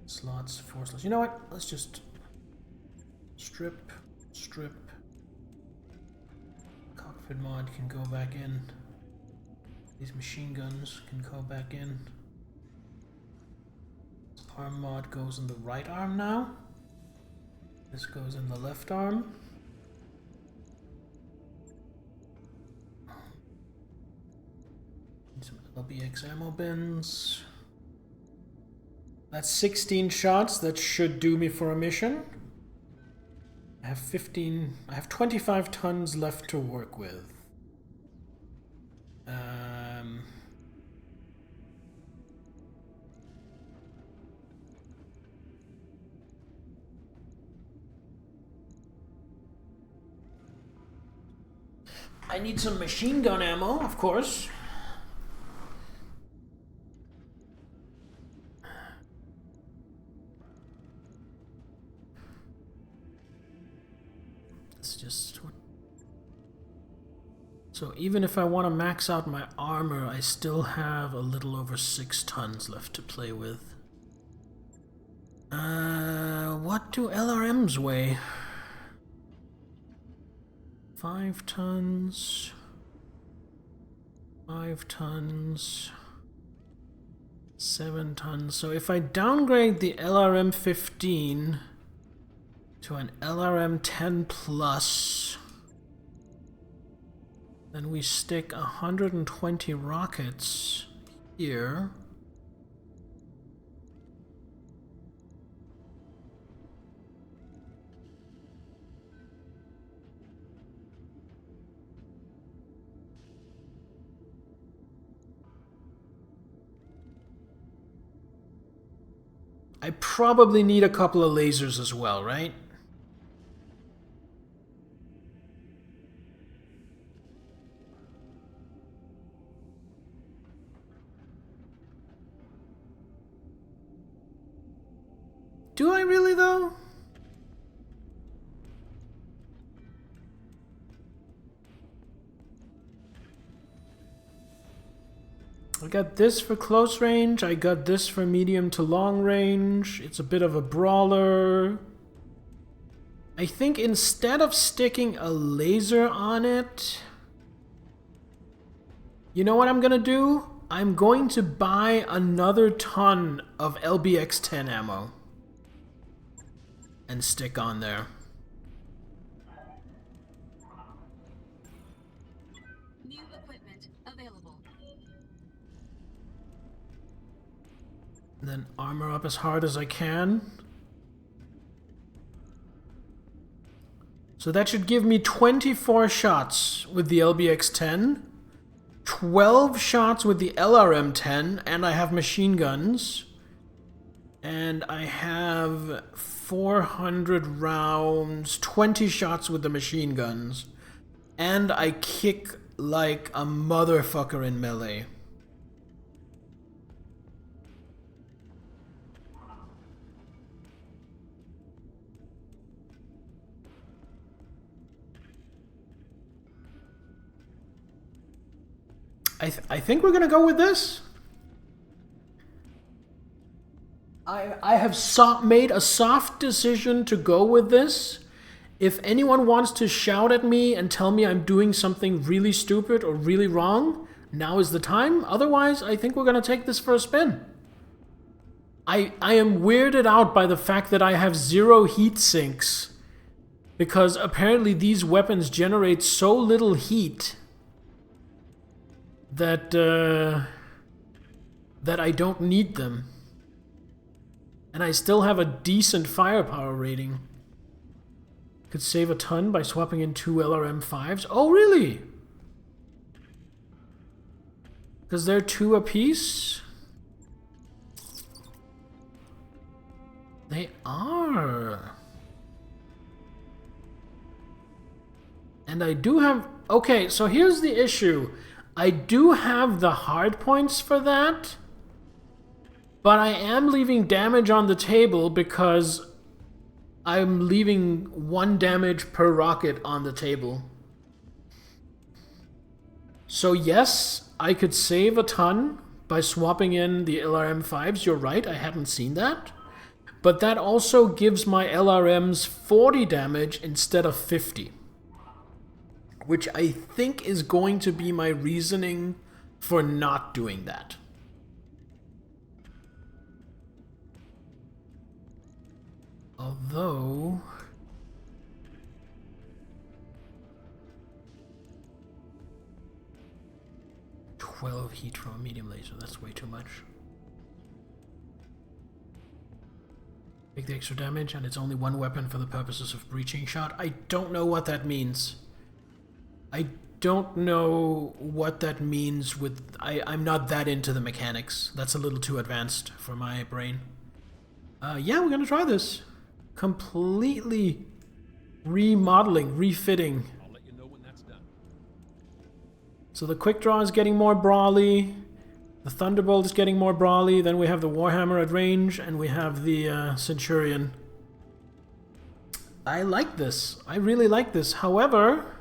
slots, 4 slots. You know what? Let's just strip. Cockpit mod can go back in. These machine guns can go back in. Arm mod goes in the right arm now. This goes in the left arm. Need some LBX ammo bins. That's 16 shots. That should do me for a mission. I have 25 tons left to work with. I need some machine gun ammo, of course. It's just... So even if I want to max out my armor, I still have a little over 6 tons left to play with. What do LRMs weigh? 5 tons, 5 tons, 7 tons. So if I downgrade the LRM 15 to an LRM 10 plus, then we stick 120 rockets here. I probably need a couple of lasers as well, right? Do I really, though? I got this for close range, I got this for medium to long range. It's a bit of a brawler. I think instead of sticking a laser on it, you know what I'm gonna do? I'm going to buy another ton of LBX-10 ammo and stick on there. New equipment available. And then armor up as hard as I can. So that should give me 24 shots with the LBX-10, 12 shots with the LRM-10, and I have machine guns. And I have 400 rounds, 20 shots with the machine guns. And I kick like a motherfucker in melee. I think we're gonna go with this. I have made a soft decision to go with this. If anyone wants to shout at me and tell me I'm doing something really stupid or really wrong, now is the time. Otherwise, I think we're gonna take this for a spin. I am weirded out by the fact that I have 0 heat sinks, because apparently these weapons generate so little heat that that I don't need them. And I still have a decent firepower rating. Could save a ton by swapping in 2 LRM-5s. Oh, really? Because they're 2 apiece? They are. And I do have... Okay, so here's the issue. I do have the hard points for that, but I am leaving damage on the table because I'm leaving 1 damage per rocket on the table. So yes, I could save a ton by swapping in the LRM-5s. You're right, I hadn't seen that. But that also gives my LRMs 40 damage instead of 50. Which I think is going to be my reasoning for not doing that. Although... 12 heat from a medium laser, that's way too much. Take the extra damage, and it's only one weapon for the purposes of breaching shot. I don't know what that means. I don't know what that means with... I'm not that into the mechanics. That's a little too advanced for my brain. Yeah, we're gonna try this. Completely remodeling, refitting. I'll let you know when that's done. So the quick draw is getting more brawly. The Thunderbolt is getting more brawly. Then we have the Warhammer at range, and we have the Centurion. I like this. I really like this. However,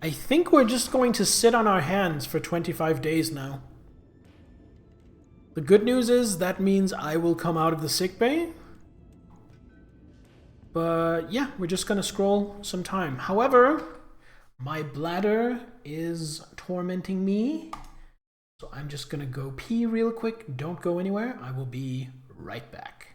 I think we're just going to sit on our hands for 25 days now. The good news is that means I will come out of the sickbay. But yeah, we're just gonna scroll some time. However, my bladder is tormenting me. So I'm just gonna go pee real quick. Don't go anywhere. I will be right back.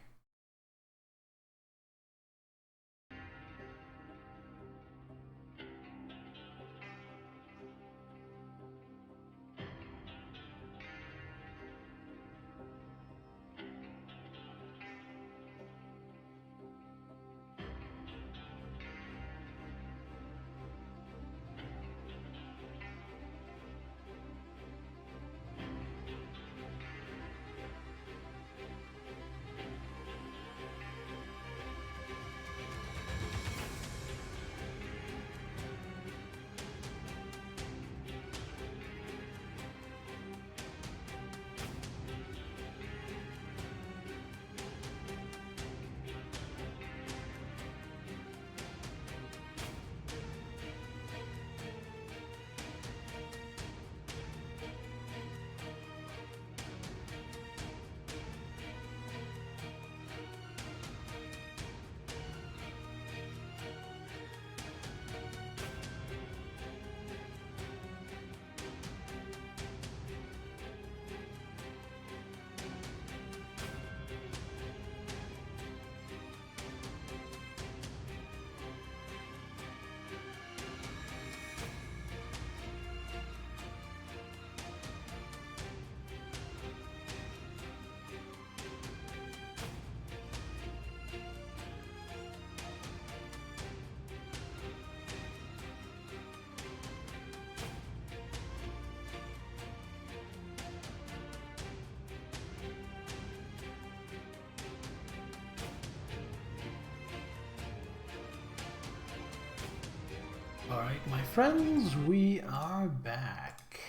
Alright, my friends, we are back.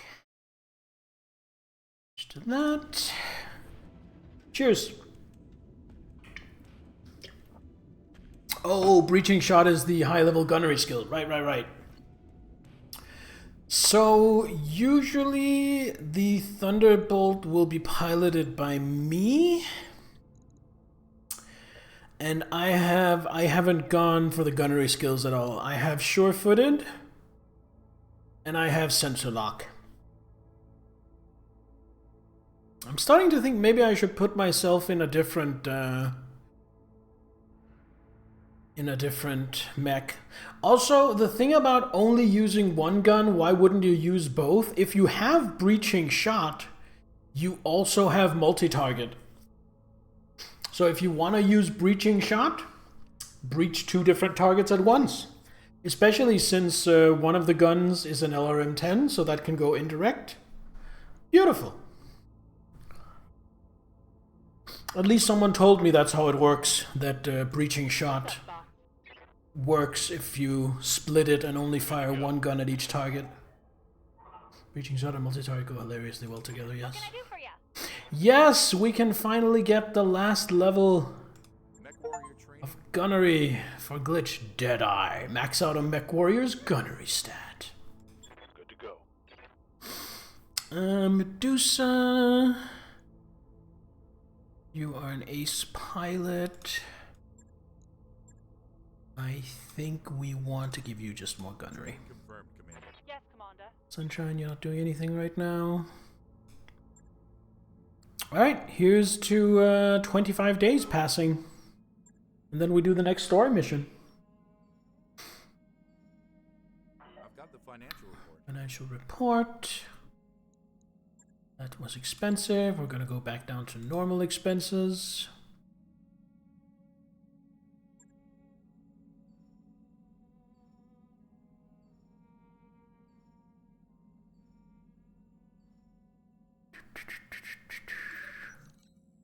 Just to that. Cheers. Oh, breaching shot is the high-level gunnery skill. Right. So, usually the Thunderbolt will be piloted by me. And I haven't gone for the gunnery skills at all. I have sure-footed, and I have sensor lock. I'm starting to think maybe I should put myself in a different mech. Also, the thing about only using one gun, why wouldn't you use both? If you have breaching shot, you also have multi-target. So if you want to use breaching shot, breach 2 different targets at once. Especially since one of the guns is an LRM-10, so that can go indirect. Beautiful. At least someone told me that's how it works, that breaching shot works if you split it and only fire one gun at each target. Breaching shot and multi-target go hilariously well together, yes. What can I do for you? Yes, we can finally get the last level of gunnery for Glitch Deadeye. Max out on Mech Warrior's gunnery stat. Good to go. Medusa. You are an ace pilot. I think we want to give you just more gunnery. Confirmed, Commander. Yes, Commander. Sunshine, you're not doing anything right now. Alright, here's to 25 days passing. And then we do the next story mission. I've got the financial report. Financial report. That was expensive. We're gonna go back down to normal expenses.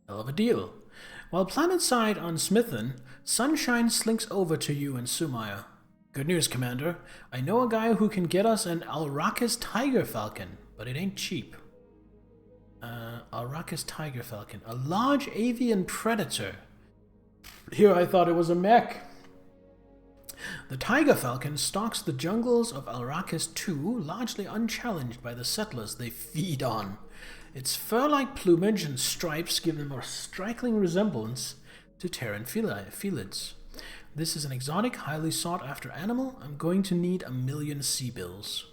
Hell of a deal. While planetside on Smithen, Sunshine slinks over to you and Sumaya. Good news, Commander. I know a guy who can get us an Alrakis Tiger Falcon, but it ain't cheap. Alrakis Tiger Falcon. A large avian predator. Here I thought it was a mech. The Tiger Falcon stalks the jungles of Alrakis II, largely unchallenged by the settlers they feed on. Its fur-like plumage and stripes give them a striking resemblance to Terran felids. This is an exotic, highly sought-after animal. I'm going to need 1 million sea bills.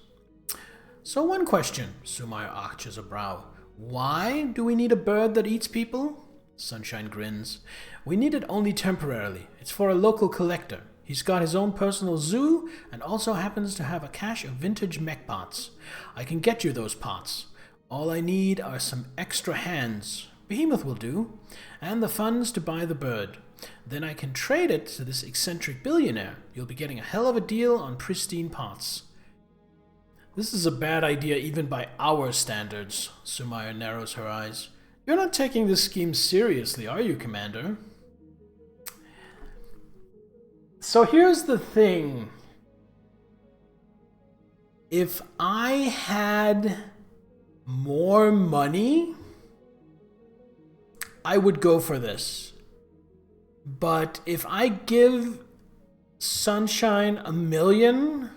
So one question, Sumaya arches a brow. Why do we need a bird that eats people? Sunshine grins. We need it only temporarily. It's for a local collector. He's got his own personal zoo and also happens to have a cache of vintage mech parts. I can get you those parts. All I need are some extra hands. Behemoth will do. And the funds to buy the bird. Then I can trade it to this eccentric billionaire. You'll be getting a hell of a deal on pristine parts. This is a bad idea even by our standards. Sumaya narrows her eyes. You're not taking this scheme seriously, are you, Commander? So here's the thing. If I had more money, I would go for this. But if I give Sunshine 1 million,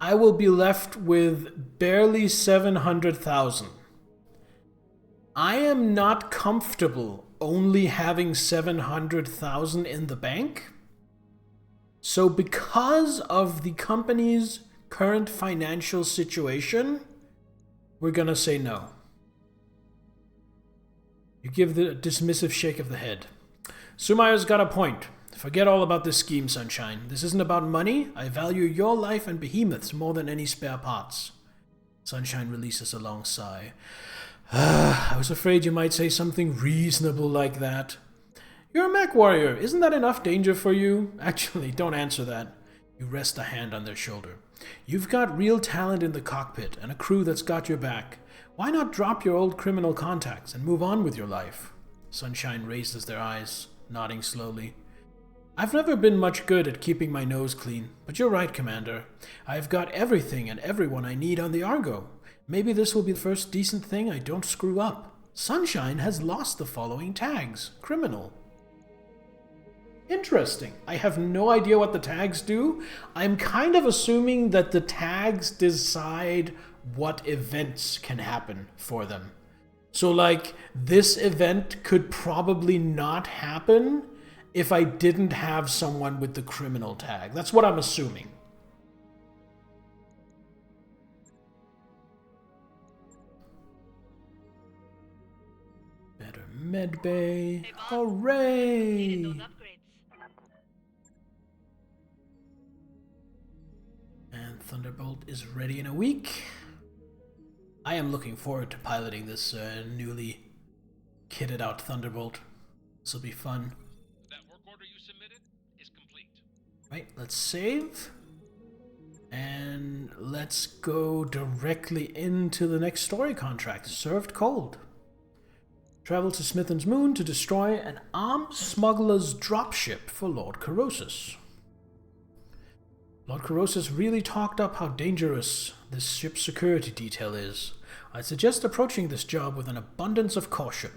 I will be left with barely 700,000. I am not comfortable only having 700,000 in the bank. So because of the company's current financial situation, we're gonna say no. You give the dismissive shake of the head. Sumaya's got a point. Forget all about this scheme, Sunshine. This isn't about money. I value your life and Behemoth's more than any spare parts. Sunshine releases a long sigh. I was afraid you might say something reasonable like that. You're a mech warrior. Isn't that enough danger for you? Actually, don't answer that. You rest a hand on their shoulder. You've got real talent in the cockpit and a crew that's got your back. Why not drop your old criminal contacts and move on with your life? Sunshine raises their eyes, nodding slowly. I've never been much good at keeping my nose clean, but you're right, Commander. I've got everything and everyone I need on the Argo. Maybe this will be the first decent thing I don't screw up. Sunshine has lost the following tags. Criminal. Interesting. I have no idea what the tags do. I'm kind of assuming that the tags decide what events can happen for them. So, like, this event could probably not happen if I didn't have someone with the criminal tag. That's what I'm assuming. Better medbay. Hey, boss. Hooray! Needed those upgrades. And Thunderbolt is ready in a week. I am looking forward to piloting this newly kitted out Thunderbolt. This will be fun. That work order you submitted is complete. Right, let's save. And let's go directly into the next story contract. Served cold. Travel to Smithen's moon to destroy an armed smuggler's dropship for Lord Corrosus. Lord Corrosus really talked up how dangerous this ship's security detail is. I'd suggest approaching this job with an abundance of caution.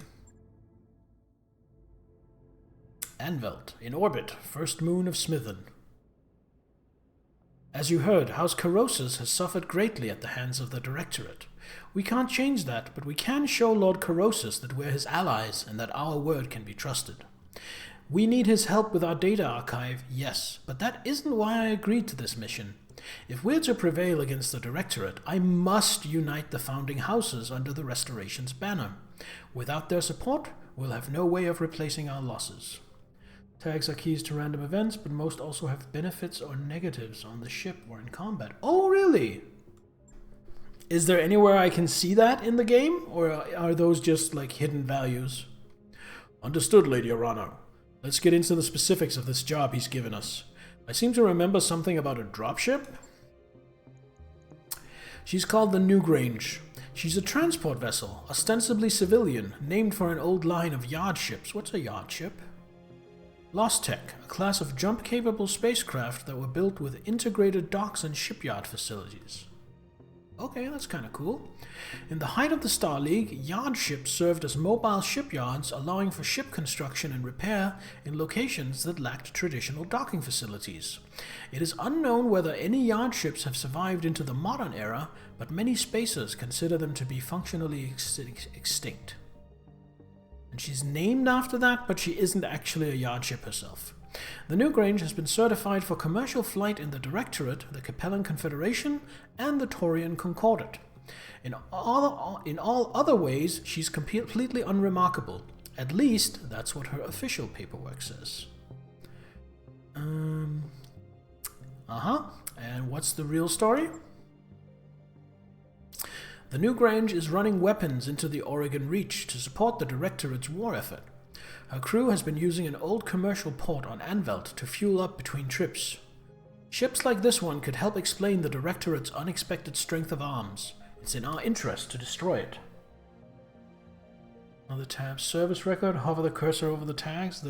Anvelt, in orbit, first moon of Smithen. As you heard, House Corrosus has suffered greatly at the hands of the Directorate. We can't change that, but we can show Lord Corrosus that we're his allies and that our word can be trusted. We need his help with our data archive, yes, but that isn't why I agreed to this mission. If we're to prevail against the Directorate, I must unite the founding houses under the Restoration's banner. Without their support, we'll have no way of replacing our losses. Tags are keys to random events, but most also have benefits or negatives on the ship or in combat. Oh, really? Is there anywhere I can see that in the game, or are those just like hidden values? Understood, Lady Arano. Let's get into the specifics of this job he's given us. I seem to remember something about a dropship. She's called the Newgrange. She's a transport vessel, ostensibly civilian, named for an old line of yard ships. What's a yard ship? Lostech, a class of jump-capable spacecraft that were built with integrated docks and shipyard facilities. Okay, that's kind of cool. In the height of the Star League, yard ships served as mobile shipyards, allowing for ship construction and repair in locations that lacked traditional docking facilities. It is unknown whether any yard ships have survived into the modern era, but many spacers consider them to be functionally extinct. And she's named after that, but she isn't actually a yard ship herself. The Newgrange has been certified for commercial flight in the Directorate, the Capellan Confederation, and the Taurian Concordat. In all other ways, she's completely unremarkable. At least, that's what her official paperwork says. And what's the real story? The Newgrange is running weapons into the Oregon Reach to support the Directorate's war effort. Her crew has been using an old commercial port on Anvelt to fuel up between trips. Ships like this one could help explain the Directorate's unexpected strength of arms. It's in our interest to destroy it. Another tab. Service record. Hover the cursor over the tags.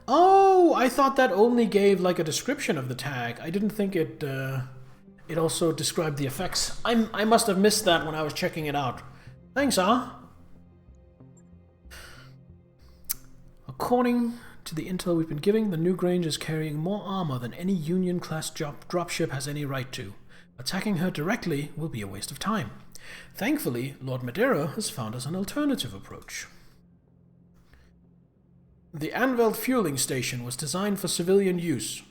Oh! I thought that only gave like a description of the tag. I didn't think it also described the effects. I must have missed that when I was checking it out. Thanks, According to the intel we've been giving, the Newgrange is carrying more armor than any Union-class dropship has any right to. Attacking her directly will be a waste of time. Thankfully, Lord Madeira has found us an alternative approach. The Anvelt fueling station was designed for civilian use.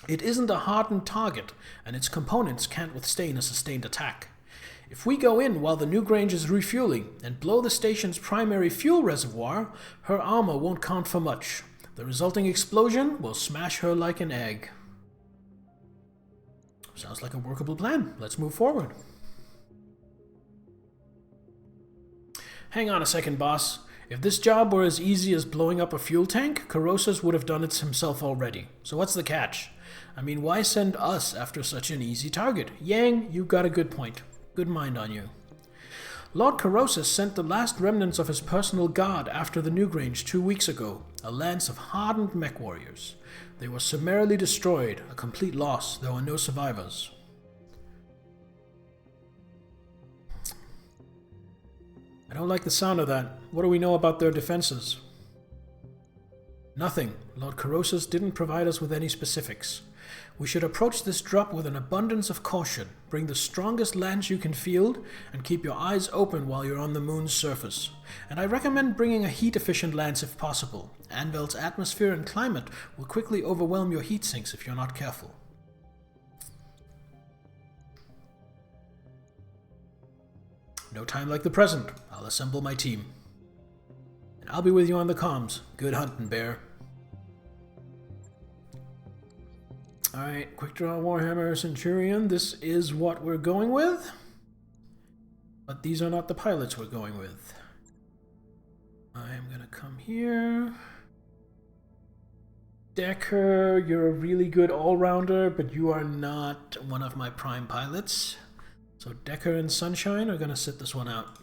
It isn't a hardened target, and its components can't withstand a sustained attack. If we go in while the Newgrange is refueling and blow the station's primary fuel reservoir, her armor won't count for much. The resulting explosion will smash her like an egg. Sounds like a workable plan. Let's move forward. Hang on a second, boss. If this job were as easy as blowing up a fuel tank, Corrosus would have done it himself already. So what's the catch? I mean, why send us after such an easy target? Yang, you got a good point. Good mind on you. Lord Corrosus sent the last remnants of his personal guard after the Newgrange 2 weeks ago, a lance of hardened mech warriors. They were summarily destroyed, a complete loss. There were no survivors. I don't like the sound of that. What do we know about their defenses? Nothing. Lord Corrosus didn't provide us with any specifics. We should approach this drop with an abundance of caution. Bring the strongest lance you can field, and keep your eyes open while you're on the moon's surface. And I recommend bringing a heat-efficient lance if possible. Anvelt's atmosphere and climate will quickly overwhelm your heat sinks if you're not careful. No time like the present. I'll assemble my team. And I'll be with you on the comms. Good hunting, Bear. Alright, Quick Draw Warhammer Centurion. This is what we're going with. But these are not the pilots we're going with. I'm gonna come here. Decker, you're a really good all-rounder, but you are not one of my prime pilots. So Decker and Sunshine are gonna sit this one out.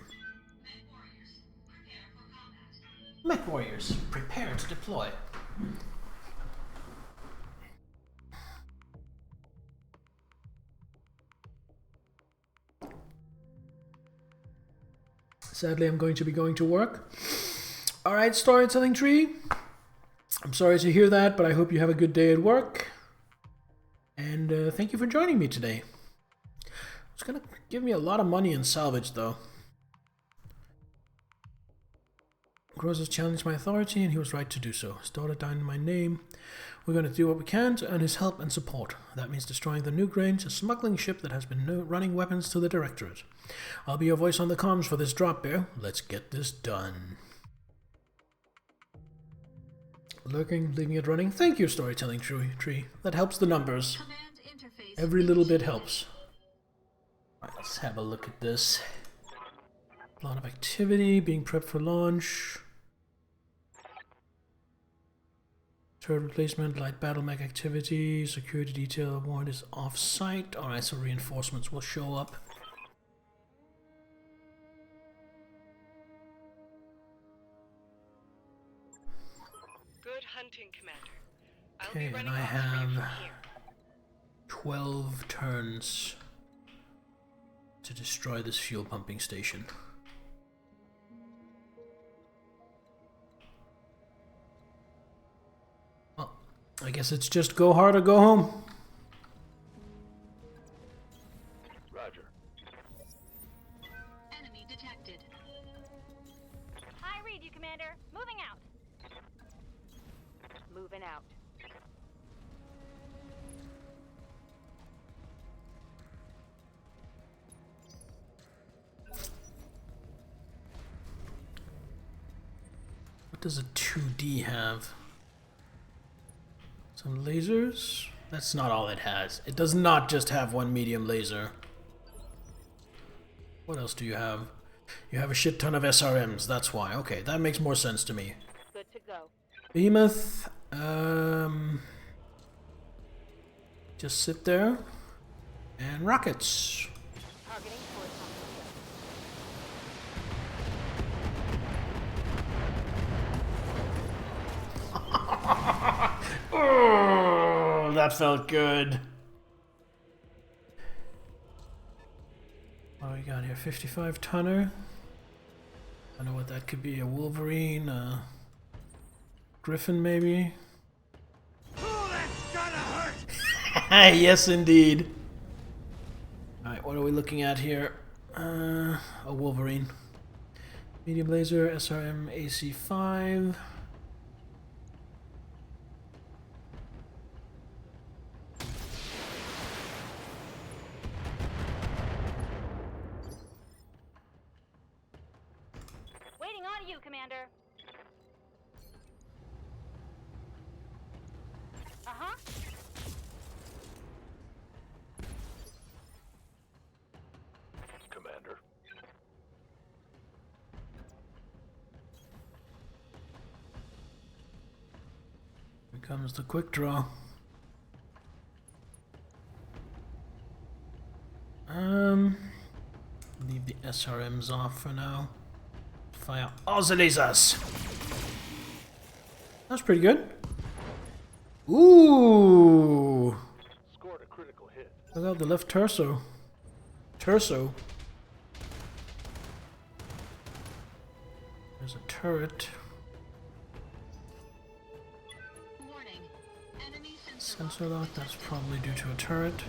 Mech Warriors, prepare to deploy. Sadly, I'm going to be going to work. Alright, Storytelling Tree. I'm sorry to hear that, but I hope you have a good day at work. And thank you for joining me today. It's gonna give me a lot of money in salvage, though. Gross has challenged my authority, and he was right to do so. His daughter died in my name. We're going to do what we can to earn his help and support. That means destroying the nuke range, a smuggling ship that has been running weapons to the Directorate. I'll be your voice on the comms for this drop, Bear. Let's get this done. Lurking, leaving it running. Thank you, storytelling tree. That helps the numbers. Command interface. Every little bit helps. Right, let's have a look at this. A lot of activity, being prepped for launch. Turret replacement, light battle mech activity, security detail warrant is off-site. Alright, so reinforcements will show up. Good hunting, Commander. I'll Okay, be running and I off for you have from here. 12 turns to destroy this fuel pumping station. Well, I guess it's just go hard or go home. Roger. Enemy detected. I read you, Commander. Moving out. Moving out. What does a 2D have? Some lasers? That's not all it has. It does not just have one medium laser. What else do you have? You have a shit ton of SRMs, that's why. Okay, that makes more sense to me. Good to go. Behemoth, just sit there. And rockets. Targeting horizontal. Oh, that felt good. What do we got here? 55 tonner. I don't know what that could be. A Wolverine, a Griffin, maybe. Oh, that's gonna hurt! Yes, indeed. Alright, what are we looking at here? A Wolverine. Medium laser, SRM AC5. Waiting on you, Commander. Uh-huh. Commander. Here comes the quick draw. Leave the SRMs off for now. Fire all the lasers. That's pretty good. Ooh! Scored a critical hit. Look out the left torso. There's a turret. Warning. Enemy Sensor lock, that's probably due to a turret.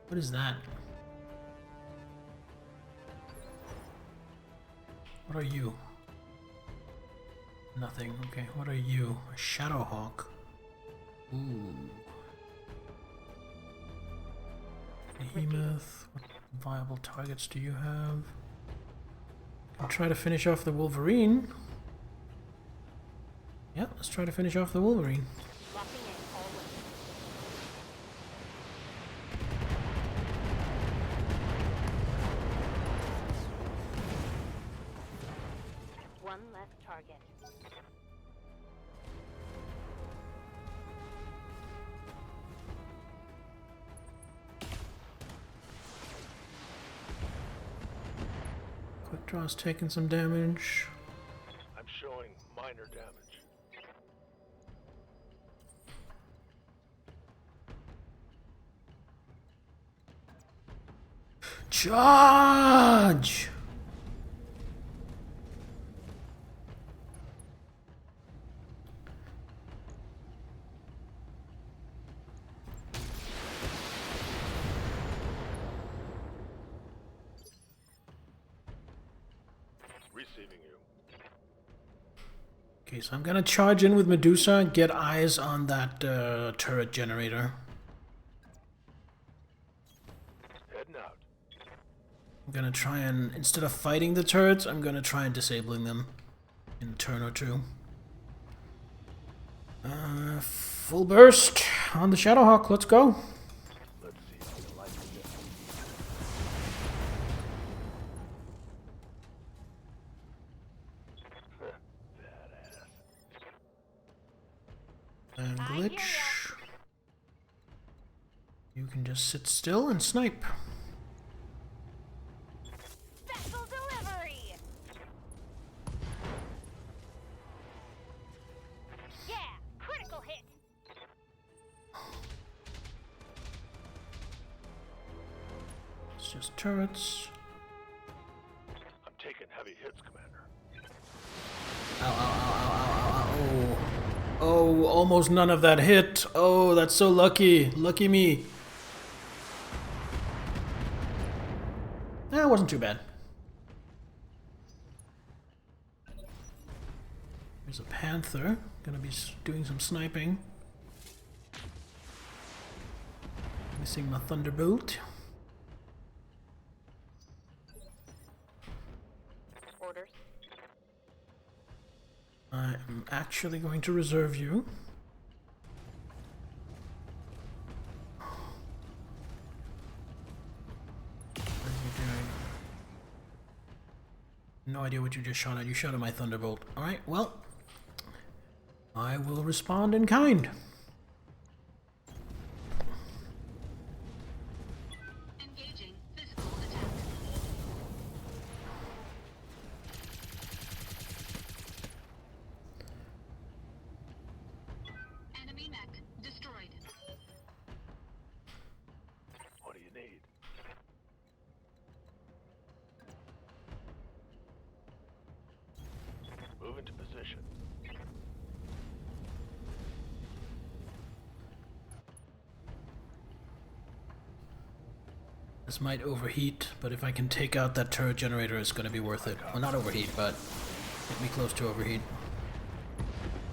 What is that? What are you? Nothing. Okay, what are you? A Shadowhawk. Ooh. Behemoth. What viable targets do you have? I'll try to finish off the Wolverine. Yeah, let's try to finish off the Wolverine. Locking in all weapons. One less target. Quick Draw's taking some damage. I'm showing minor damage. Charge! Receiving you. Okay, so I'm gonna charge in with Medusa and get eyes on that turret generator. Heading out. I'm gonna try and, instead of fighting the turrets, I'm gonna try and disabling them in a turn or two. Full burst on the Shadowhawk, let's go. Let's see if you like this. Badass. And I hear glitch. ya. You can just sit still and snipe. Special delivery. Yeah, critical hit. It's just turrets. I'm taking heavy hits, Commander. Ow, ow, ow, ow, ow, ow, ow. Oh, almost none of that hit. Oh, that's so lucky. Lucky me. That wasn't too bad. There's a panther. Gonna be doing some sniping. Missing my thunderbolt. Orders. I'm actually going to reserve you. What are you doing? No idea what you just shot at. You shot at my thunderbolt. Alright, well, I will respond in kind. Engaging physical attack. Enemy mech destroyed. What do you need? Move into position. This might overheat, but if I can take out that turret generator, it's going to be worth it. Well, not overheat, but get me close to overheat.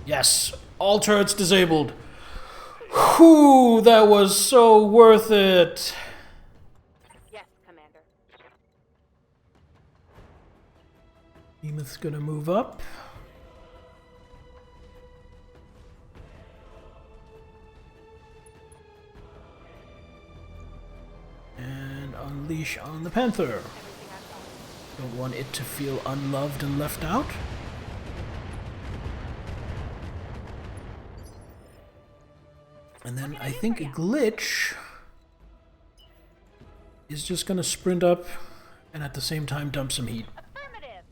Yes! All turrets disabled! Whew! That was so worth it! Yes, Commander. Behemoth's going to move up. And unleash on the panther. Don't want it to feel unloved and left out. And then I think a glitch is just gonna sprint up and at the same time dump some heat. Affirmative.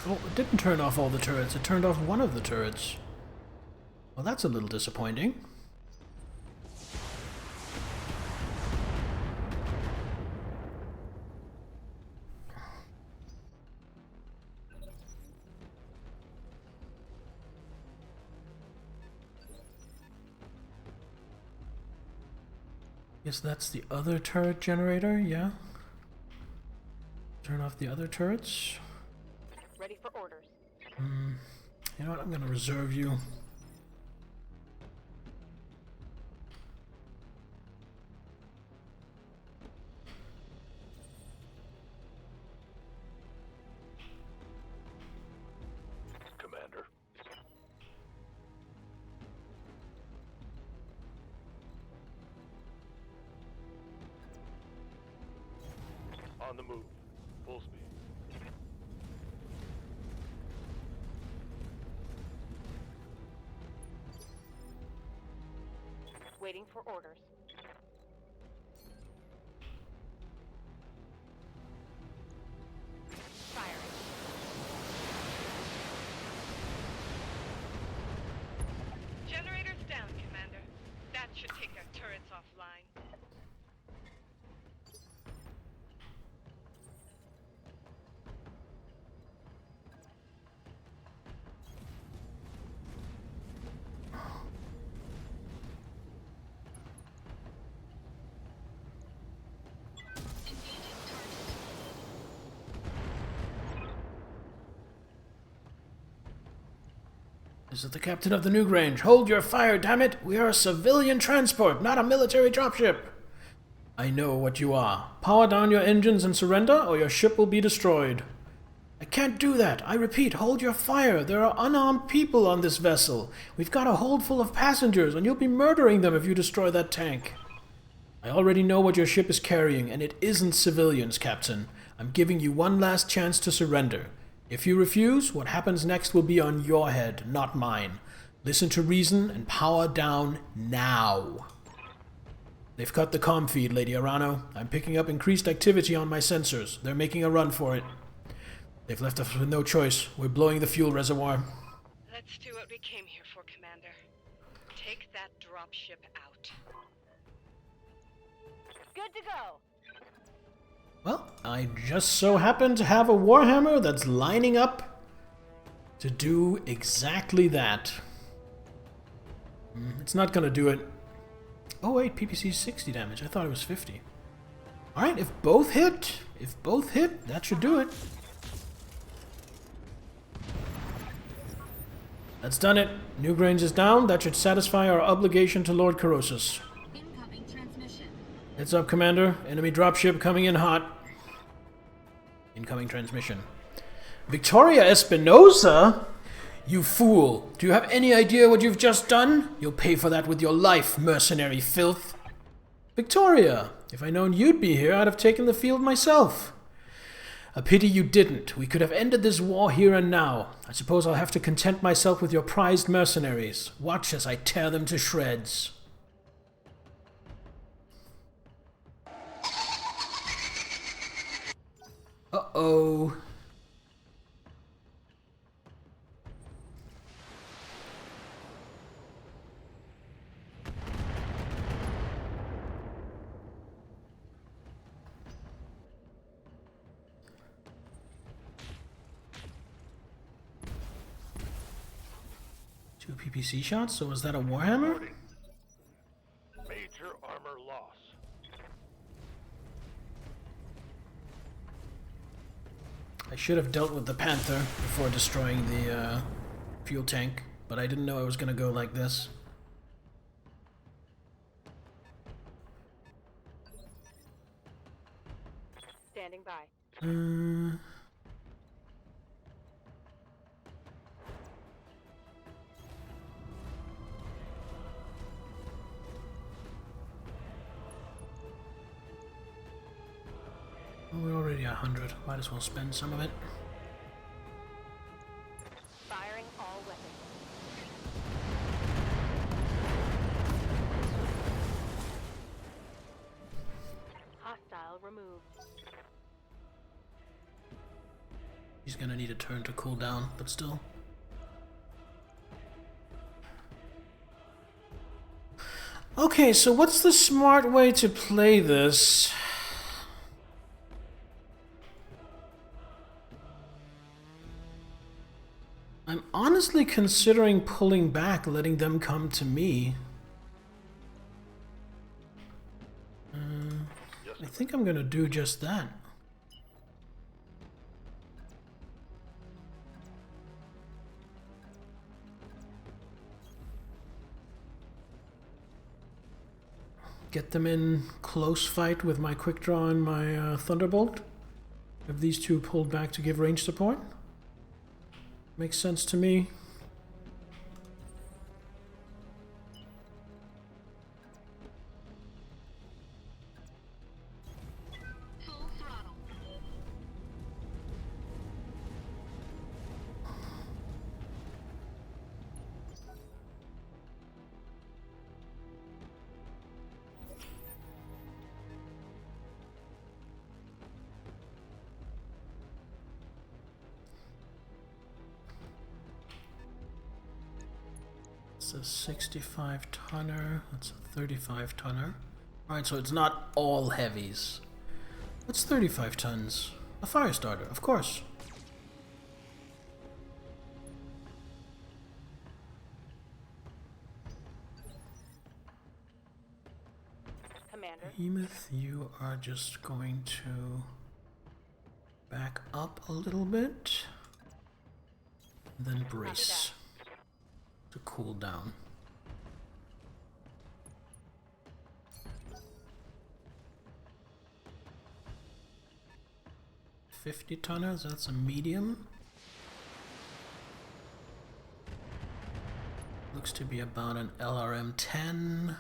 Oh, it didn't turn off all the turrets. It turned off one of the turrets. Well, that's a little disappointing. Guess that's the other turret generator, yeah? Turn off the other turrets. Ready for orders. You know what, I'm gonna reserve you. Commander. On the move. Full speed. Waiting for orders. Firing. Generators down, Commander. That should take our turrets offline. This is the captain of the Newgrange. Hold your fire, damn it! We are a civilian transport, not a military dropship. I know what you are. Power down your engines and surrender, or your ship will be destroyed. I can't do that. I repeat, hold your fire. There are unarmed people on this vessel. We've got a hold full of passengers, and you'll be murdering them if you destroy that tank. I already know what your ship is carrying, and it isn't civilians, Captain. I'm giving you one last chance to surrender. If you refuse, what happens next will be on your head, not mine. Listen to reason and power down now. They've cut the comm feed, Lady Arano. I'm picking up increased activity on my sensors. They're making a run for it. They've left us with no choice. We're blowing the fuel reservoir. Let's do what we came here for, Commander. Take that dropship out. Good to go. Well, I just so happen to have a Warhammer that's lining up to do exactly that. It's not gonna do it. Oh wait, PPC's 60 damage. I thought it was 50. Alright, if both hit, that should do it. That's done it. Newgrange is down. That should satisfy our obligation to Lord Corrosus. Incoming transmission. Heads up, Commander. Enemy dropship coming in hot. Incoming transmission. Victoria Espinosa? You fool. Do you have any idea what you've just done? You'll pay for that with your life, mercenary filth. Victoria, if I'd known you'd be here, I'd have taken the field myself. A pity you didn't. We could have ended this war here and now. I suppose I'll have to content myself with your prized mercenaries. Watch as I tear them to shreds. Uh-oh. Two PPC shots? So was that a Warhammer? Major armor loss. I should have dealt with the Panther before destroying the fuel tank, but I didn't know I was going to go like this. Standing by. Well, we're already 100. Might as well spend some of it. Firing all weapons. Hostile removed. He's gonna need a turn to cool down, but still. Okay, so what's the smart way to play this? I'm honestly considering pulling back, letting them come to me. I think I'm gonna do just that. Get them in close fight with my quick draw and my Thunderbolt. Have these two pulled back to give range support. Makes sense to me. Full throttle. It's a 65 tonner. That's a 35 tonner. Alright, so it's not all heavies. What's 35 tons? A fire starter, of course. Commander. Behemoth, you are just going to back up a little bit. Then brace. to cool down. $50-tonners, that's a medium. Looks to be about an LRM-10.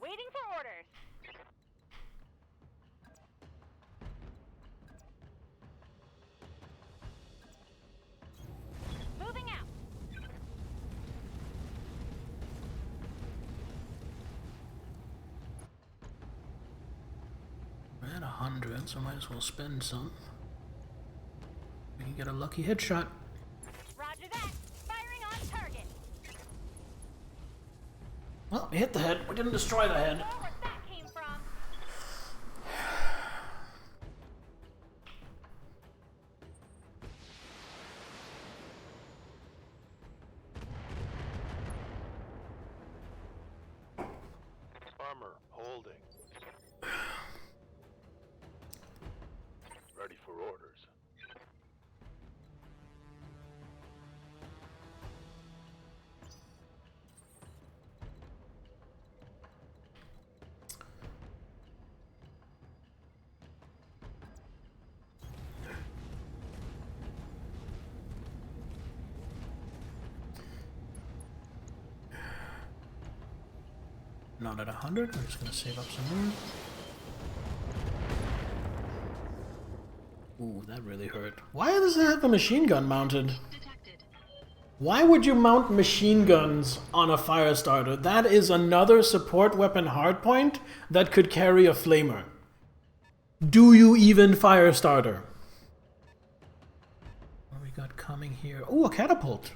Waiting for orders. Moving out. We're at 100, so might as well spend some. We can get a lucky headshot. Roger that. Firing on target. Well, we hit the head. We didn't destroy the head. Know where that came from. Armor holding. Ready for orders. Not at 100. I'm just gonna save up some more. Ooh, that really hurt. Why does it have a machine gun mounted? Detected. Why would you mount machine guns on a fire starter? That is another support weapon hardpoint that could carry a flamer. Do you even fire starter? What we got coming here? Ooh, a catapult.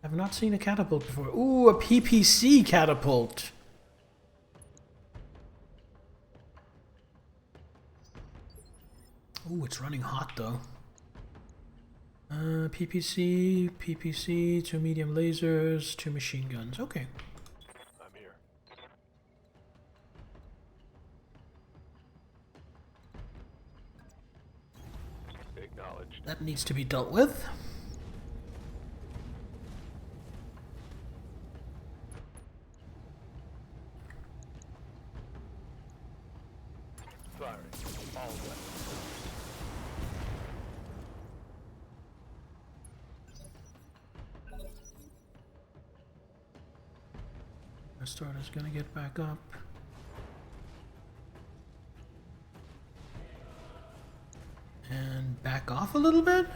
I've not seen a catapult before. Ooh, a PPC catapult. Ooh, it's running hot though. PPC, 2 medium lasers, 2 machine guns. Okay. I'm here. Acknowledged. That needs to be dealt with. Firing. All weapons. Our starter's gonna get back up. And back off a little bit?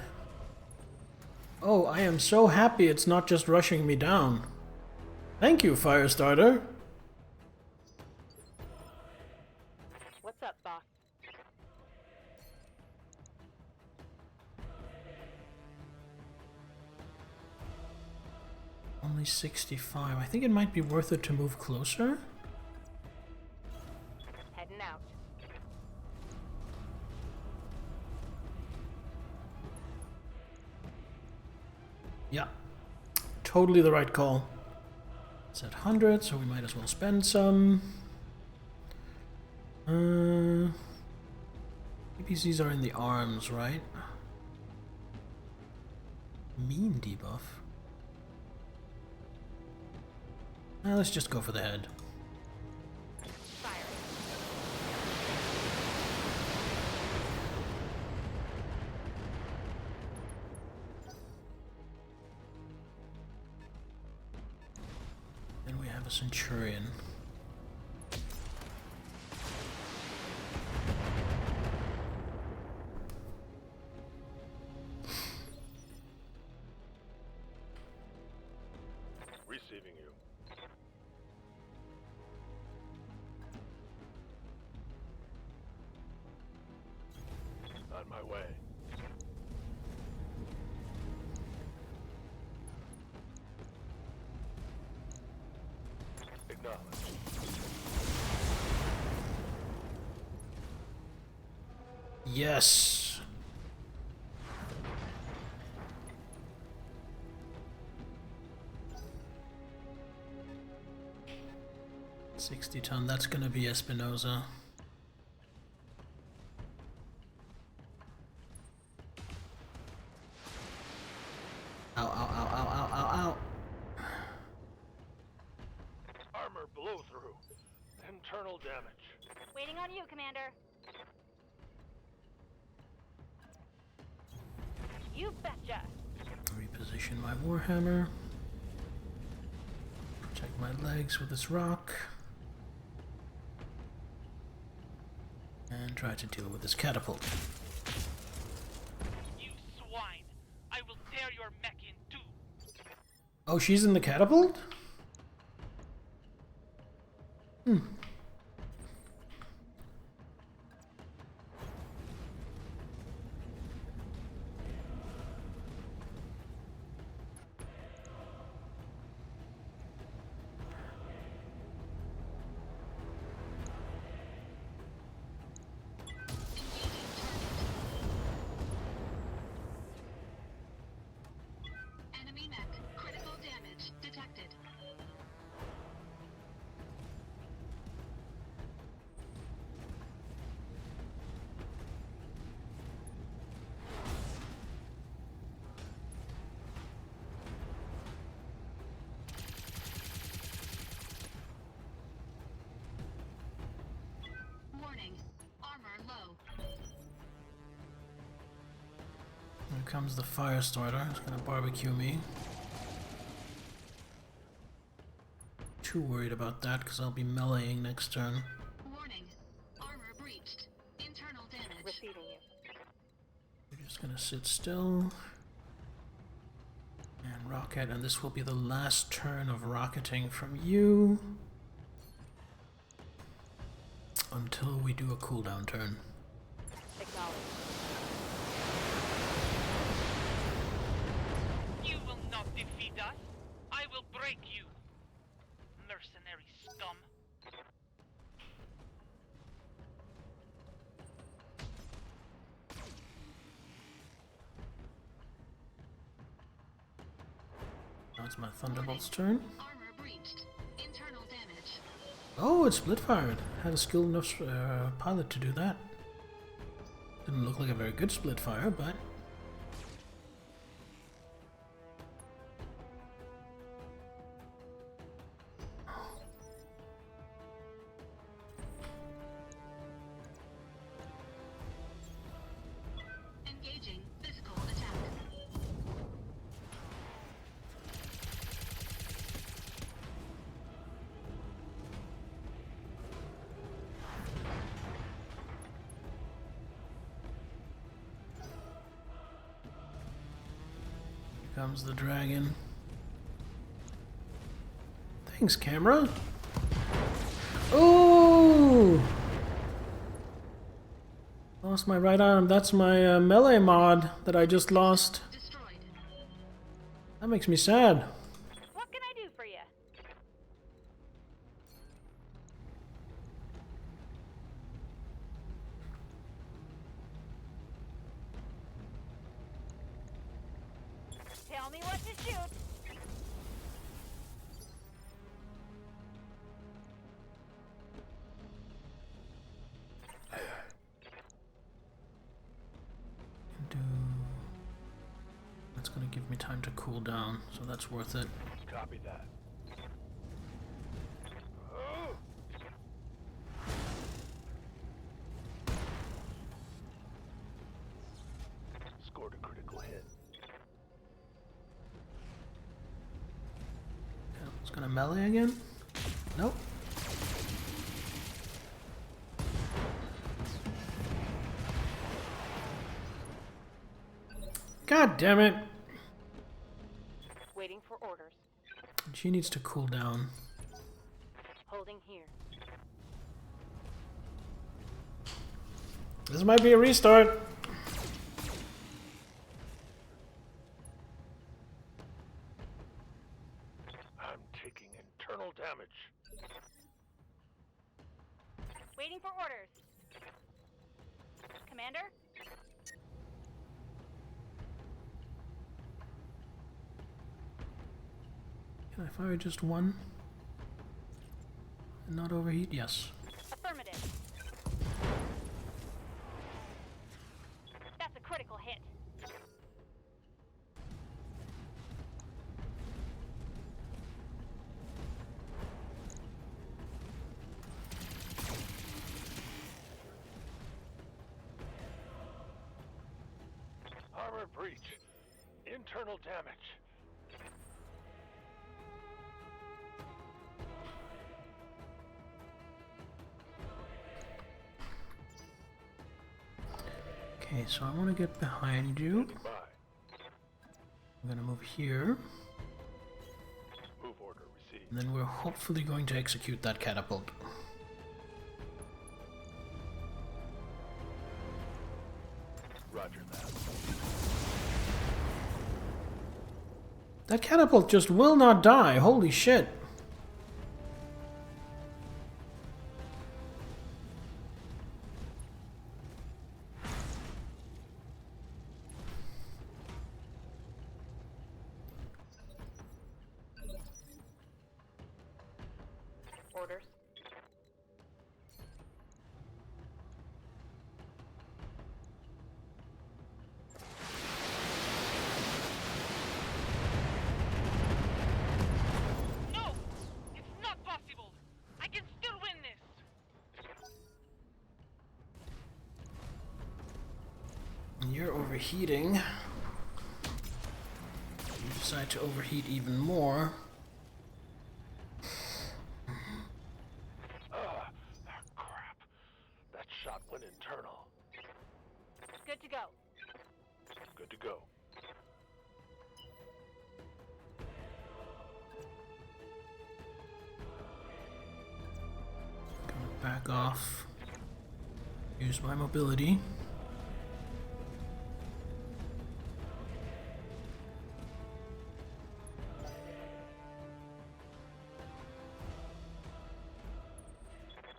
Oh, I am so happy it's not just rushing me down. Thank you, Firestarter. What's up, boss? Only 65. I think it might be worth it to move closer. Heading out. Yeah, totally the right call. It's at 100, so we might as well spend some. PPCs are in the arms, right? Mean debuff. Let's just go for the head. Firing. Then we have a Centurion. Receiving you. On my way. Acknowledged. Yes. $60-ton, that's gonna be Espinosa. damage. Waiting on you, Commander. You betcha. Reposition my Warhammer. Protect my legs with this rock. And try to deal with this catapult. You swine! I will tear your mech in two! Oh, she's in the catapult? Hmm. Enemy mech. Critical damage detected. Warning. Armor low. Here comes the Firestarter. He's gonna barbecue me. Too worried about that because I'll be meleeing next turn. Warning. Armor breached. Internal damage. Receiving you. We're just gonna sit still and rocket, and this will be the last turn of rocketing from you until we do a cooldown turn. Acknowledged. You will not defeat us! I will break you! Mercenary scum! Now it's my Thunderbolt's turn. Armor breached. Internal damage. Oh, it's split fired. Had a skilled enough pilot to do that. Didn't look like a very good split fire, but Engaging physical attack. here comes the dragon. Thanks, camera. Oh! Lost my right arm. That's my melee mod that I just lost. Destroyed. That makes me sad. What can I do for you? Tell me what to shoot. That's gonna give me time to cool down, so that's worth it. Copy that. Oh! Scored a critical hit. It's gonna melee again? Nope. God damn it! Waiting for orders. She needs to cool down. Holding here. This might be a restart. I'm taking internal damage. Waiting for orders. Commander? Can I fire just one? And not overheat? Yes. Affirmative. That's a critical hit. breach. Internal damage. Okay, so I want to get behind you. Standing by. I'm gonna move here, Move order received. and then we're hopefully going to execute that catapult. Roger that. That catapult just will not die. Holy shit. Orders. No! It's not possible! I can still win this! You're overheating. You decide to overheat even more. Crap. That shot went internal. Good to go. Good to go. Gonna back off. Use my mobility.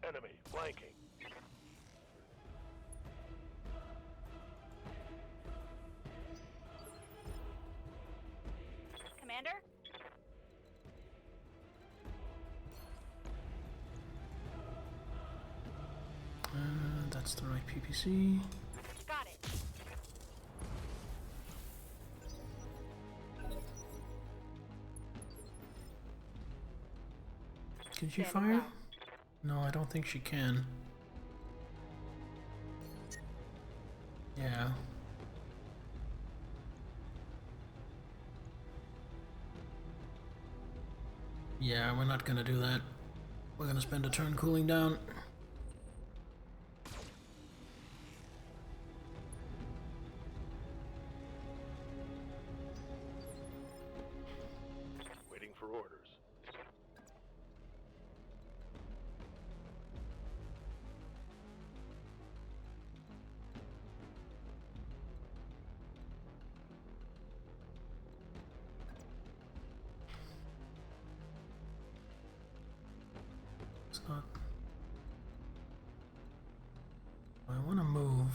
Enemy flanking. Commander? That's the right PPC. Got it. Can she Standing fire? by. No, I don't think she can. Yeah. Yeah, we're not gonna do that. We're gonna spend a turn cooling down. Waiting for orders. It's not. I want to move.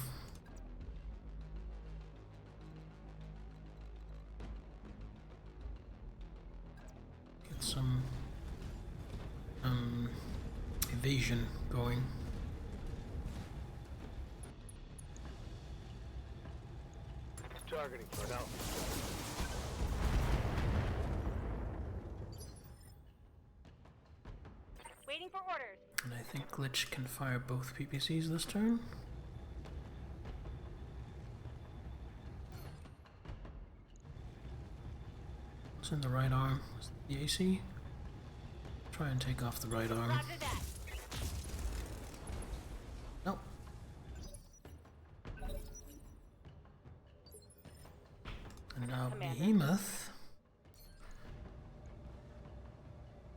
Get some evasion going. Targeting for now. Waiting for orders. And I think Glitch can fire both PPCs this turn. What's in the right arm? Is it the AC? Try and take off the right arm. Roger that. Nope. And now Commander. Behemoth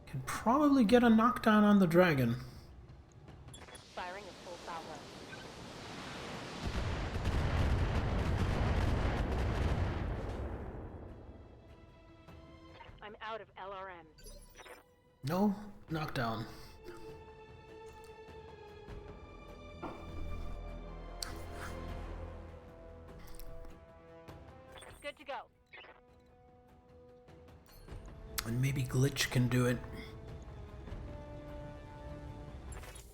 can probably get a knockdown on the dragon. Firing a full salvo. I'm out of LRM. No knockdown. Good to go. And maybe Glitch can do it.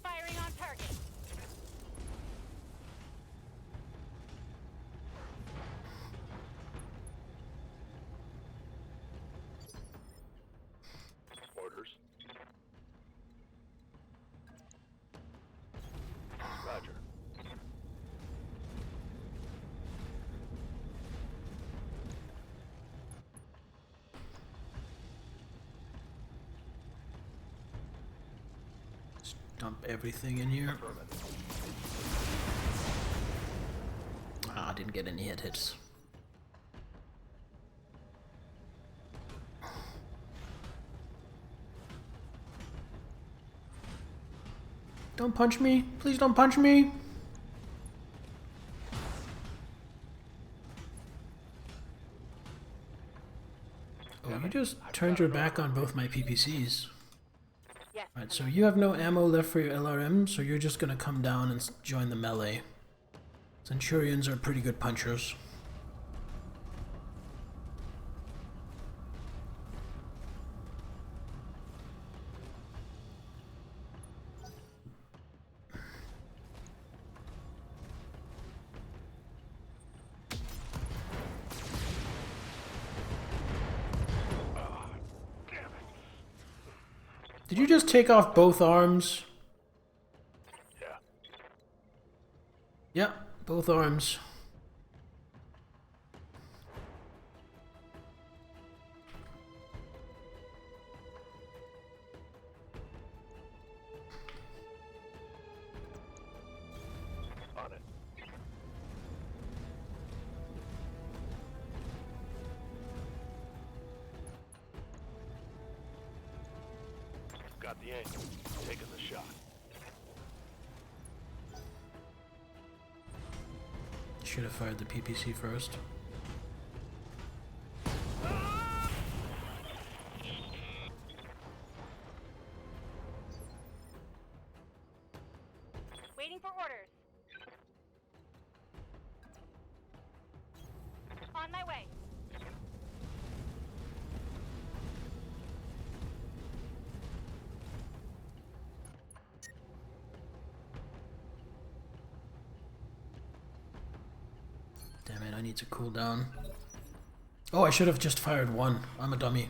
Firing on target. Orders. Roger. Dump everything in here. Ah, didn't get any hits. Don't punch me. Please don't punch me. Oh, you just turned your back on both my PPCs. Yes. Alright, so you have no ammo left for your LRM, so you're just gonna come down and join the melee. Centurions are pretty good punchers. Did you just take off both arms? Yeah. Yep, both arms. On it. Got the angle. Taking the shot. Should have fired the PPC first. Waiting for orders. On my way. Damn it, I need to cool down. Oh, I should have just fired one. I'm a dummy.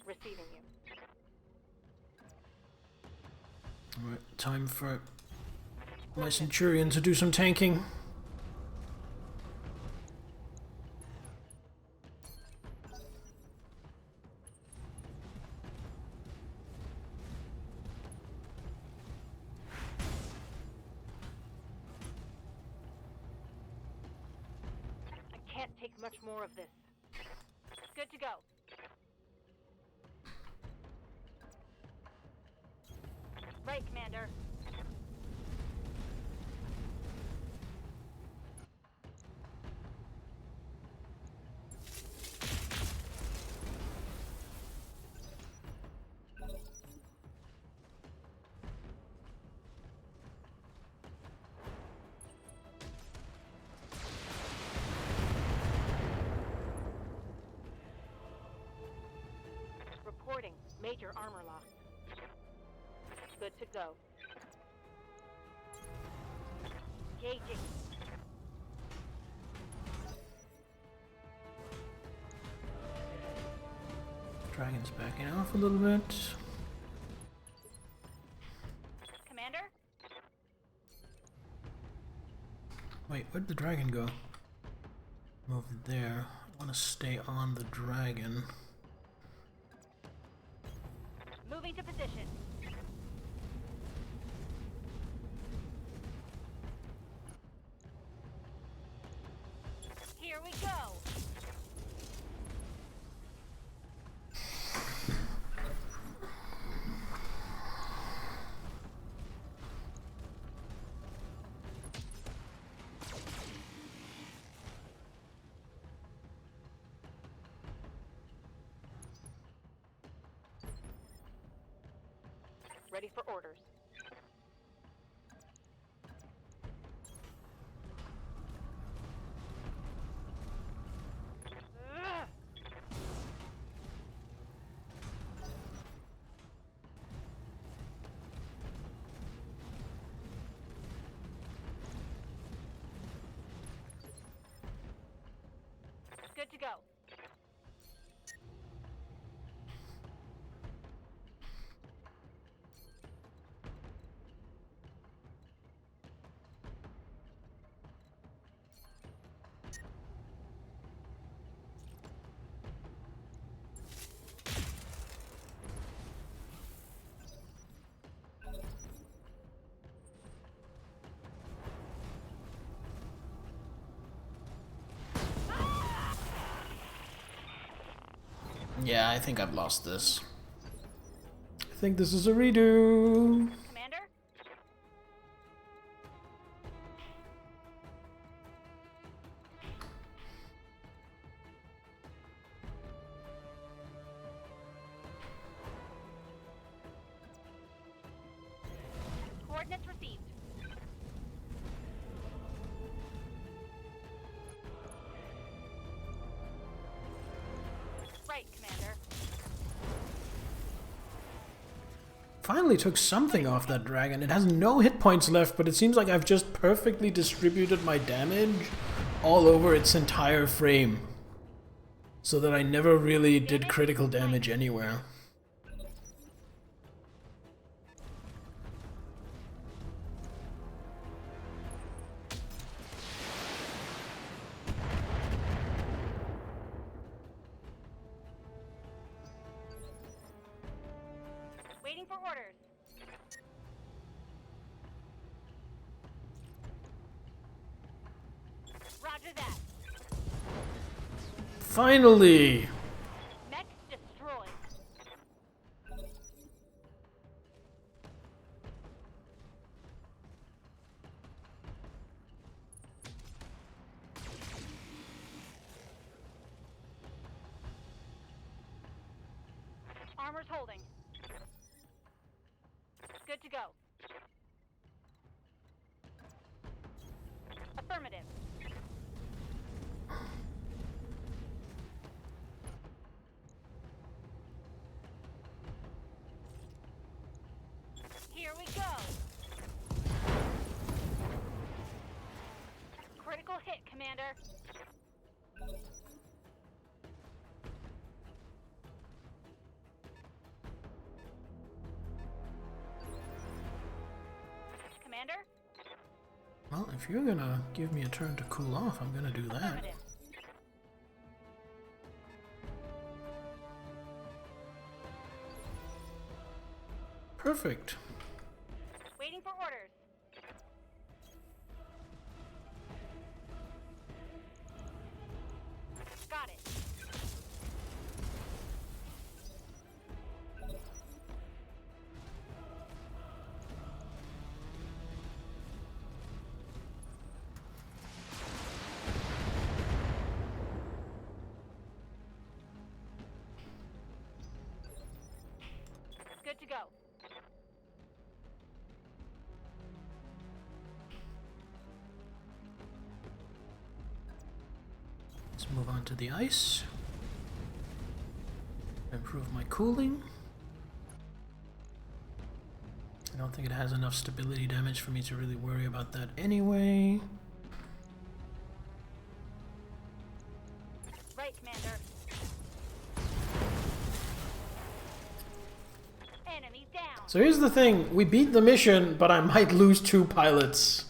Receiving you. Alright, time for my Centurion to do some tanking. I can't take much more of this. Good to go. Right, Commander. Reporting major armor loss. Good to go. Engaging. Dragon's backing off a little bit. Commander? Wait, where'd the dragon go? Move there. I want to stay on the dragon. Moving to position. Here we go. Ready for orders. Ugh. Good to go. Yeah, I think I've lost this. I think this is a redo. Commander? Coordinates received. Right, Commander. Finally took something off that dragon. It has no hit points left, but it seems like I've just perfectly distributed my damage all over its entire frame. So that I never really did critical damage anywhere. Waiting for orders. Roger that. Finally! Mech destroyed. Armor's holding. Good to go. Affirmative. Here we go. Critical hit, Commander. Commander? Well, if you're gonna give me a turn to cool off, I'm gonna do that. Affirmative. Perfect. Waiting for orders. Got it. Good to go. Let's move on to the ice. Improve my cooling. I don't think it has enough stability damage for me to really worry about that anyway. Right, Commander. Enemy down. So here's the thing, we beat the mission, but I might lose 2 pilots.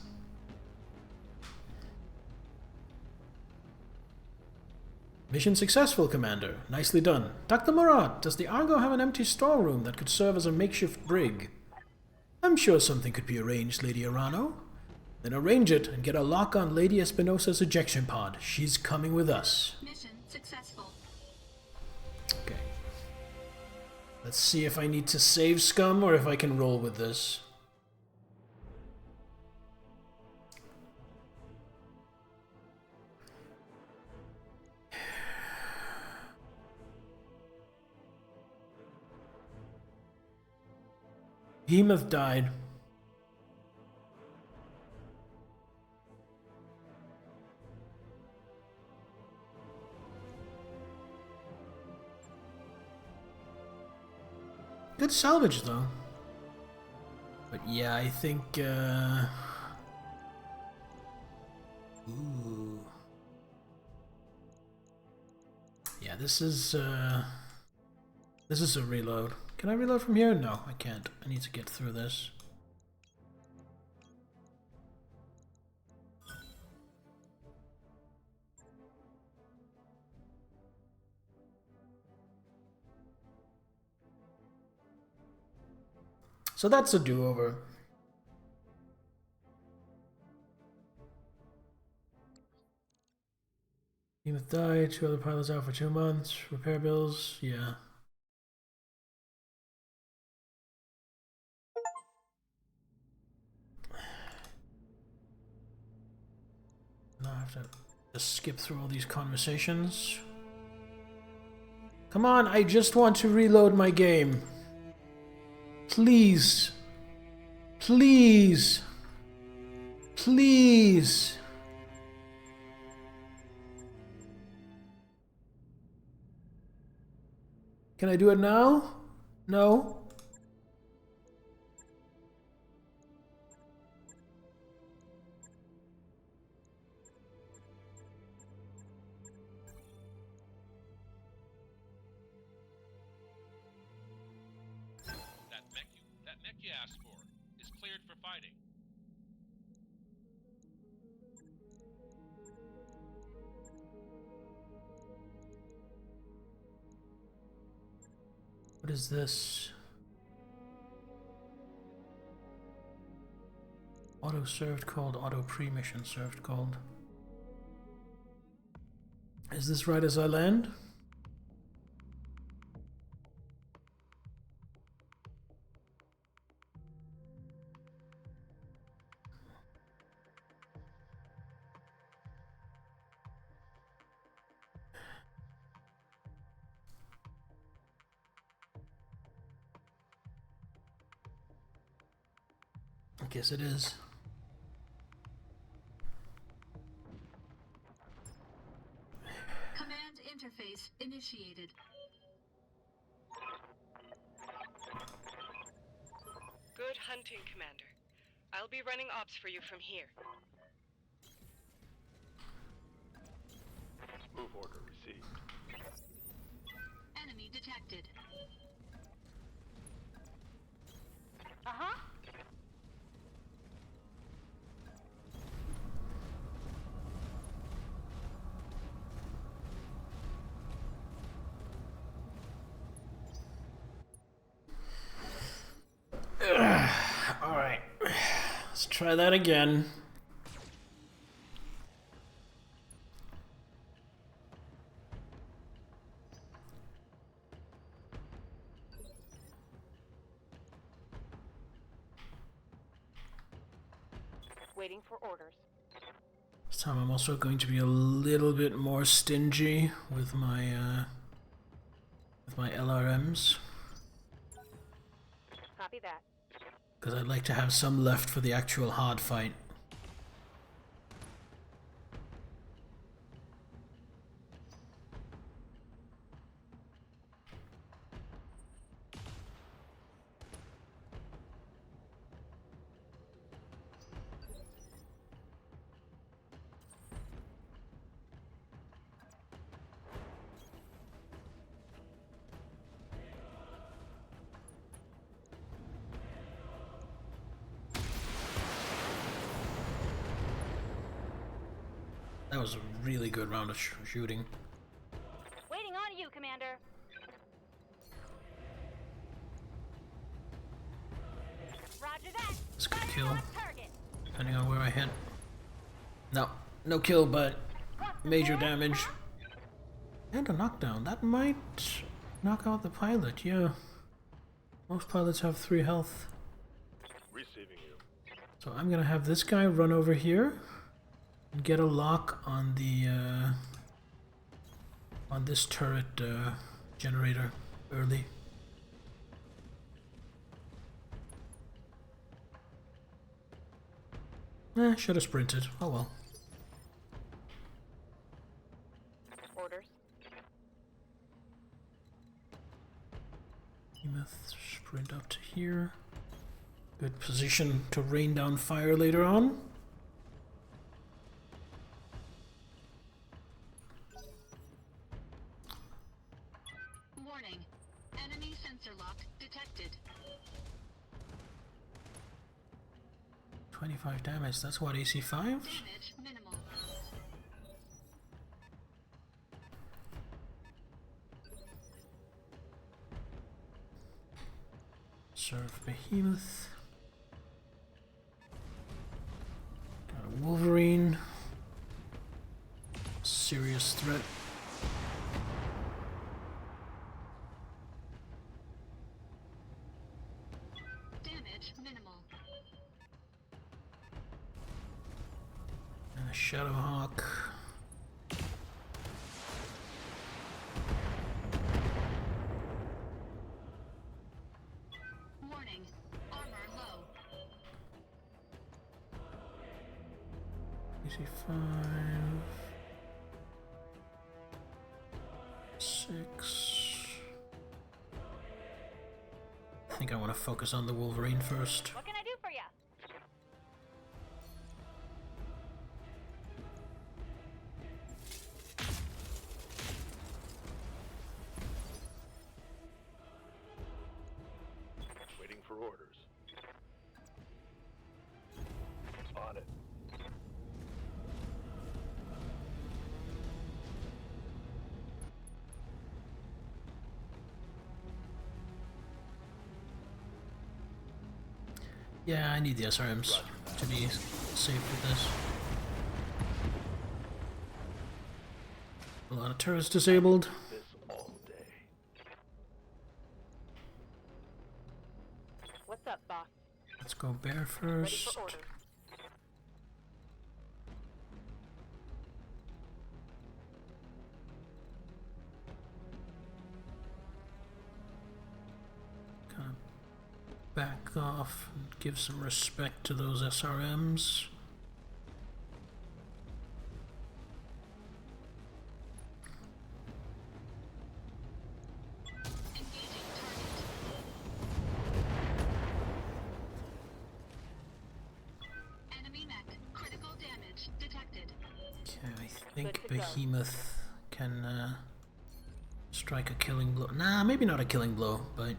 Mission successful, Commander. Nicely done. Dr. Murat, does the Argo have an empty storeroom that could serve as a makeshift brig? I'm sure something could be arranged, Lady Arano. Then arrange it and get a lock on Lady Espinosa's ejection pod. She's coming with us. Mission successful. Okay. Let's see if I need to save scum or if I can roll with this. Hemoth died. Good salvage, though. But yeah, I think, Ooh. Yeah, this is a reload. Can I reload from here? No, I can't. I need to get through this. So that's a do-over. Behemoth died, 2 other pilots out for 2 months. Repair bills, yeah. Now I have to just skip through all these conversations. Come on, I just want to reload my game. Please. Please. Please. Can I do it now? No. That mech you asked for is cleared for fighting. What is this? Auto served called, auto pre-mission served called. Is this right as I land? I guess it is. Command interface initiated. Good hunting, Commander. I'll be running ops for you from here. Move order received. Enemy detected. Uh-huh. Alright. Let's try that again. Waiting for orders. This time I'm also going to be a little bit more stingy with my LRMs. Copy that. Because I'd like to have some left for the actual hard fight. That was a really good round of shooting. Waiting on you, Commander. Roger that. That's a good Fire kill, on target. depending on where I hit. No, no kill, but major damage. And a knockdown. That might knock out the pilot, yeah. Most pilots have 3 health. Receiving you. So I'm gonna have this guy run over here and get a lock on the on this turret generator early. Should have sprinted. Oh well. Orders. Behemoth, sprint up to here. Good position to rain down fire later on. Warning. Enemy sensor lock detected. 25 damage, that's what, AC5s? Damage minimal. Serve Behemoth. Got a Wolverine. serious threat. Damage minimal. And a Shadowhawk. Warning. Armor low. Easy 5. 6. I think I want to focus on the Wolverine first. What can I do for you? Waiting for orders. On it. Yeah, I need the SRMs to be safe with this. A lot of turrets disabled. This all day. What's up, boss? Let's go bear Ready first. for orders. Kind of back off and give some respect to those SRMs. Engaging target. Enemy mech. Critical damage detected. Okay, I think Good to go. Behemoth can strike a killing blow. Nah, maybe not a killing blow, but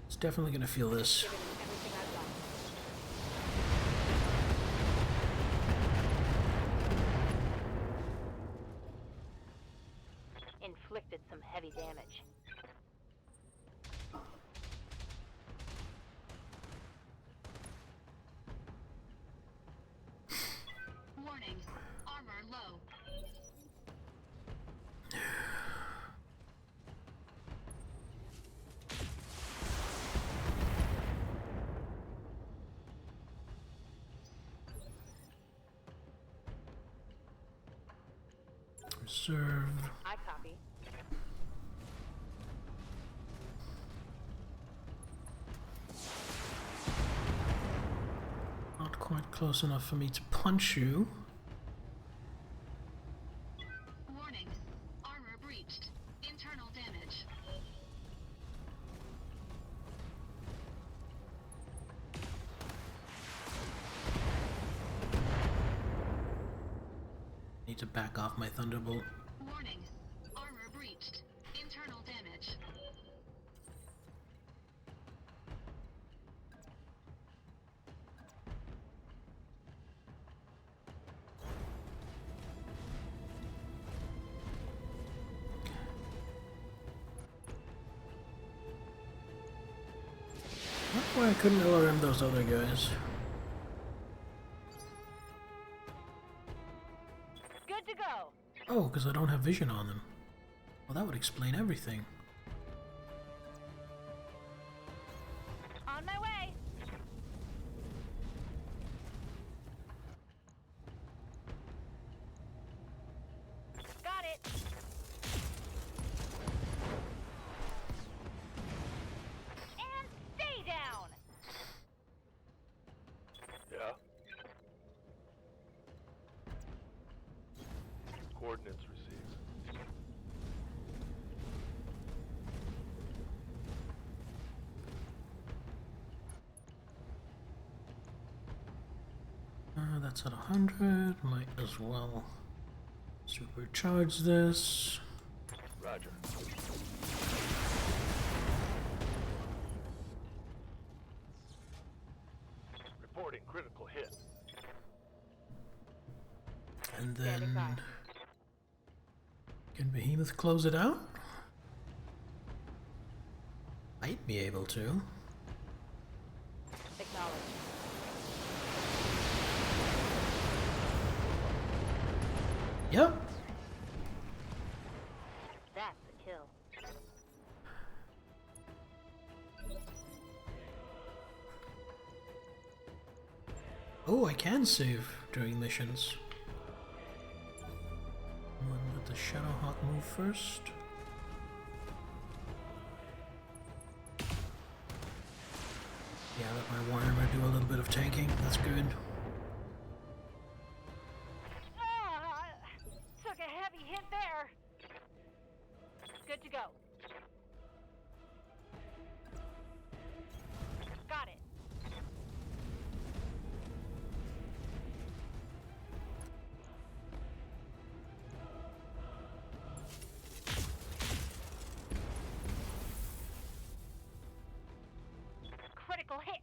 it's definitely gonna feel this. Giving him everything I've got. Inflicted some heavy damage. Warning. Armor low. Reserve. I copy. Not quite close enough for me to punch you. Warning. Armor breached. Internal damage. Need to back off my Thunderbolt. Warning. Armor breached. Internal damage. Not why I couldn't LRM those other guys. Good to go. Oh, because I don't have vision on them. Well, that would explain everything. On my way. Got it. And stay down. Yeah? Coordinates received. That's at 100. Might as well supercharge this. Roger. Reporting critical hit. And Standing by. then... Can Behemoth close it out? Might be able to. Acknowledged. Yep. That's a kill. Oh, I can save during missions. Let the Shadowhawk move first. Yeah, let my Warhammer do a little bit of tanking. That's good. Took a heavy hit there. Good to go. Got it. Critical hit.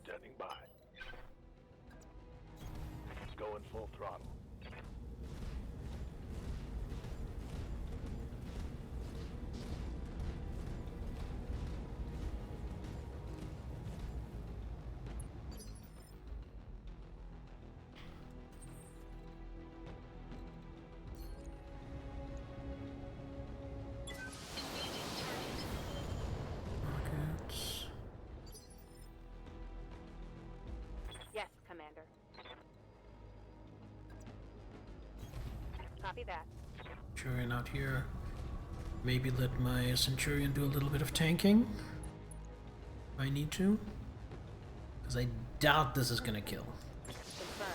Standing by. Going full throttle. Rockets. Yes, Commander. Copy that. Centurion out here. Maybe let my Centurion do a little bit of tanking. If I need to. Because I doubt this is gonna kill. Confirmed.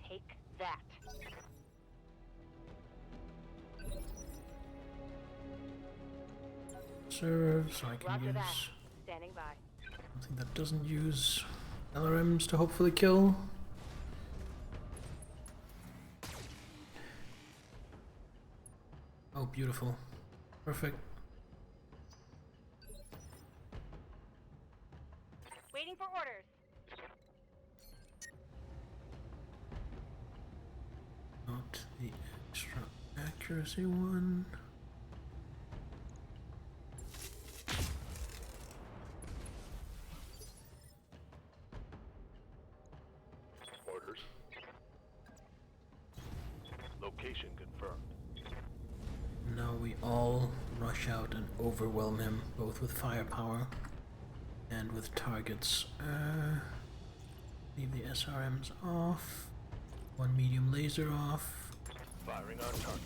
Take that. Serve, so I can Roger use that. Standing by. something that doesn't use LRMs to hopefully kill. Oh, beautiful. Perfect. Waiting for orders. Not the extra accuracy one. Orders. Location confirmed. Now we all rush out and overwhelm him, both with firepower and with targets. Leave the SRMs off. One medium laser off. Firing on target.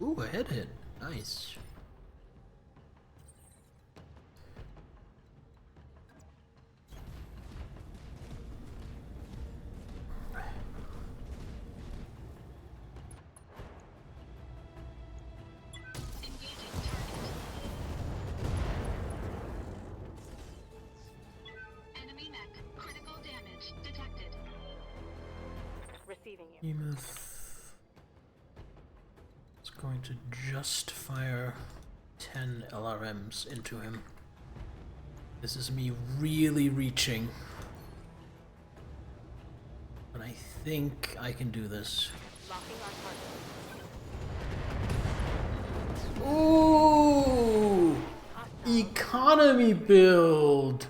Ooh, a head hit. Nice. Engaging target. Enemy mech. Critical damage detected. Receiving you. Behemoth is going to just fire 10 LRMs into him. This is me really reaching. But I think I can do this. Locking on target. Ooh! Economy build!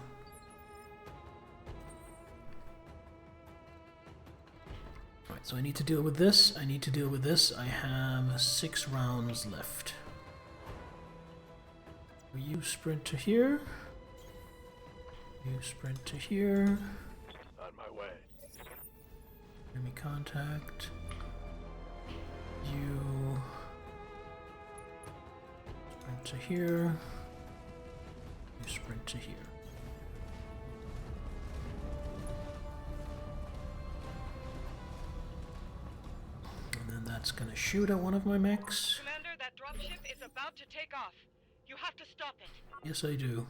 Alright, so I need to deal with this. I need to deal with this. I have 6 rounds left. You sprint to here. You sprint to here. On my way. Enemy contact. You sprint to here. You sprint to here. And then that's gonna shoot at one of my mechs. Commander, that dropship is about to take off. You have to stop it. Yes, I do.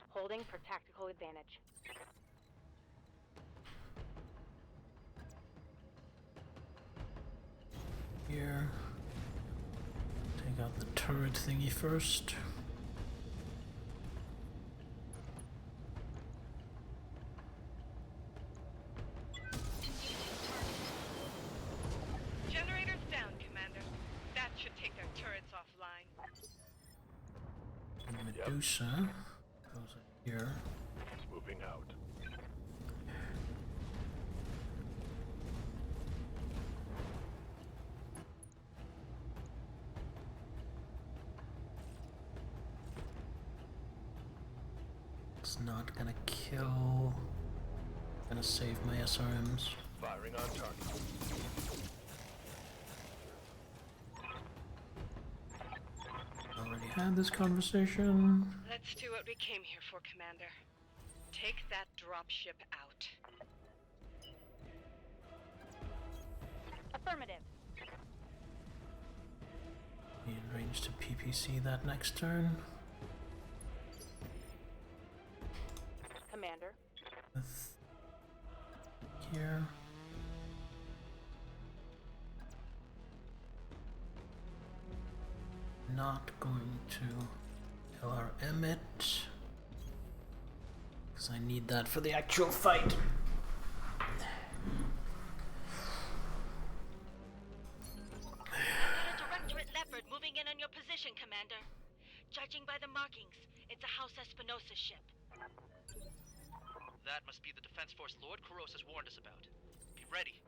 Holding for tactical advantage. Here. Take out the turret thingy first. Engaging Medusa goes in here. Moving out. It's not gonna kill. Gonna save my SRMs. Firing on target. Already had this conversation. Let's do what we came here for, Commander. Take that dropship out. Affirmative. Be in range to PPC that next turn. Commander. With here. Not going to LRM it because I need that for the actual fight. Directorate Leopard moving in on your position, Commander. Judging by the markings, it's a House Espinosa ship. That must be the Defense Force Lord Kuros has warned us about. Be ready.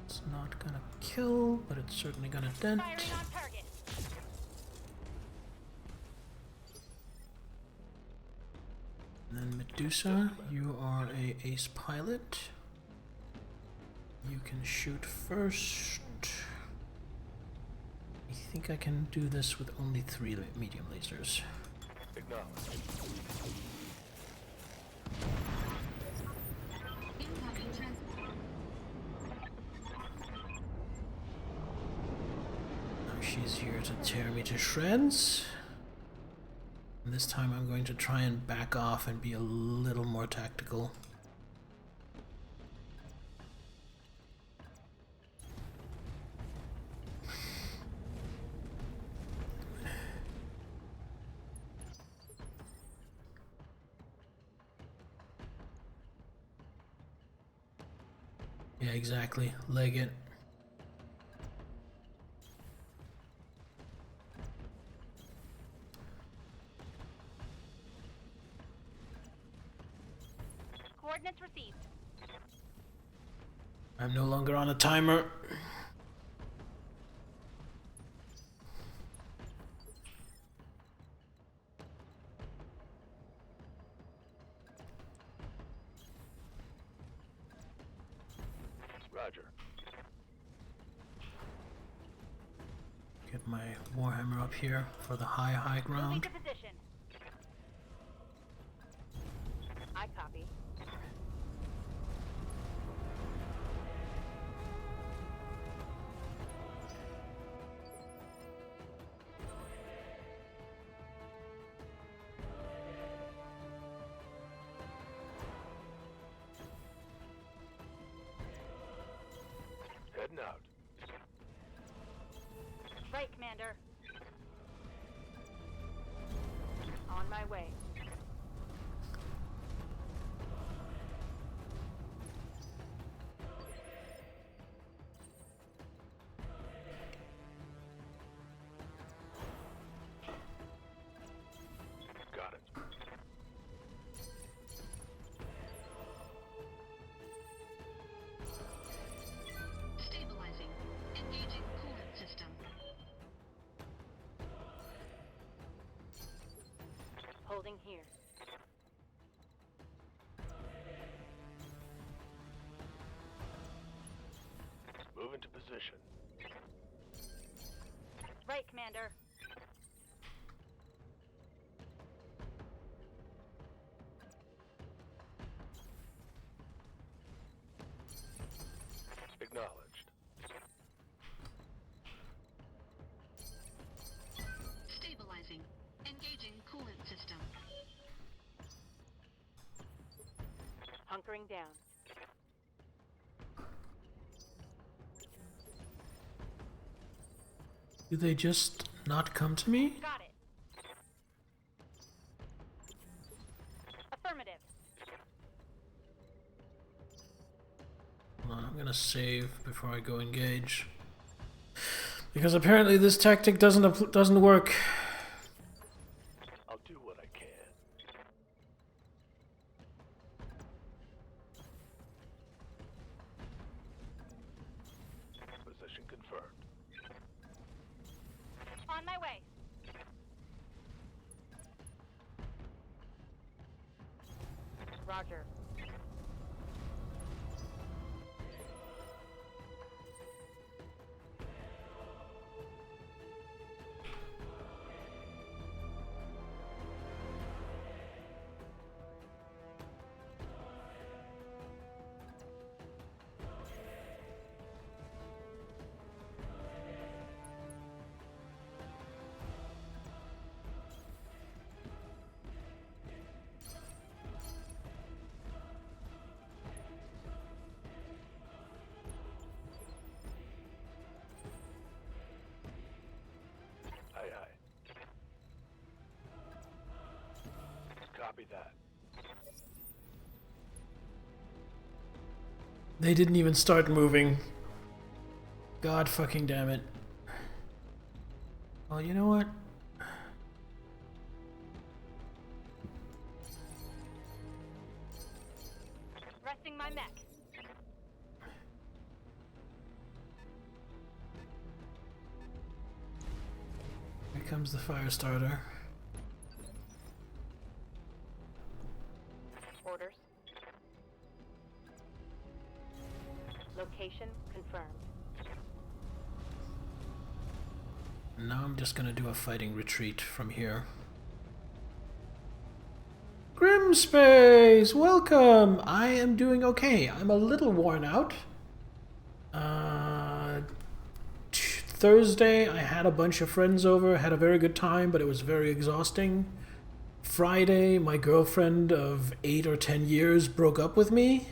It's not gonna kill, but it's certainly gonna dent. Firing on target. And then Medusa, you are a ace pilot. You can shoot first. I think I can do this with only 3 medium lasers. Acknowledged. Incoming transport. Now she's here to tear me to shreds. And this time I'm going to try and back off and be a little more tactical. Yeah, exactly. Leg it. Coordinates received. I'm no longer on a timer. Roger. Get my Warhammer up here for the high Moving ground. to position. I copy. Heading out. Right, Commander. On my way. Got it. Stabilizing. Engaging coolant system. Holding here. Move into position. Right, Commander. Acknowledged. Stabilizing. Engaging coolant system. Hunkering down. Do they just not come to me? Got it. Affirmative. Hold on, I'm gonna save before I go engage. Because apparently this tactic doesn't work. I'll do what I can. Position confirmed. On my way. Roger. Aye, aye. Copy that. They didn't even start moving. God fucking damn it. Well, you know what? Resting my mech. Here comes the fire starter. Orders. Location confirmed. Now I'm just gonna do a fighting retreat from here. Grimspace, welcome! I am doing okay. I'm a little worn out. Thursday, I had a bunch of friends over, had a very good time, but it was very exhausting. Friday, my girlfriend of 8 or 10 years broke up with me.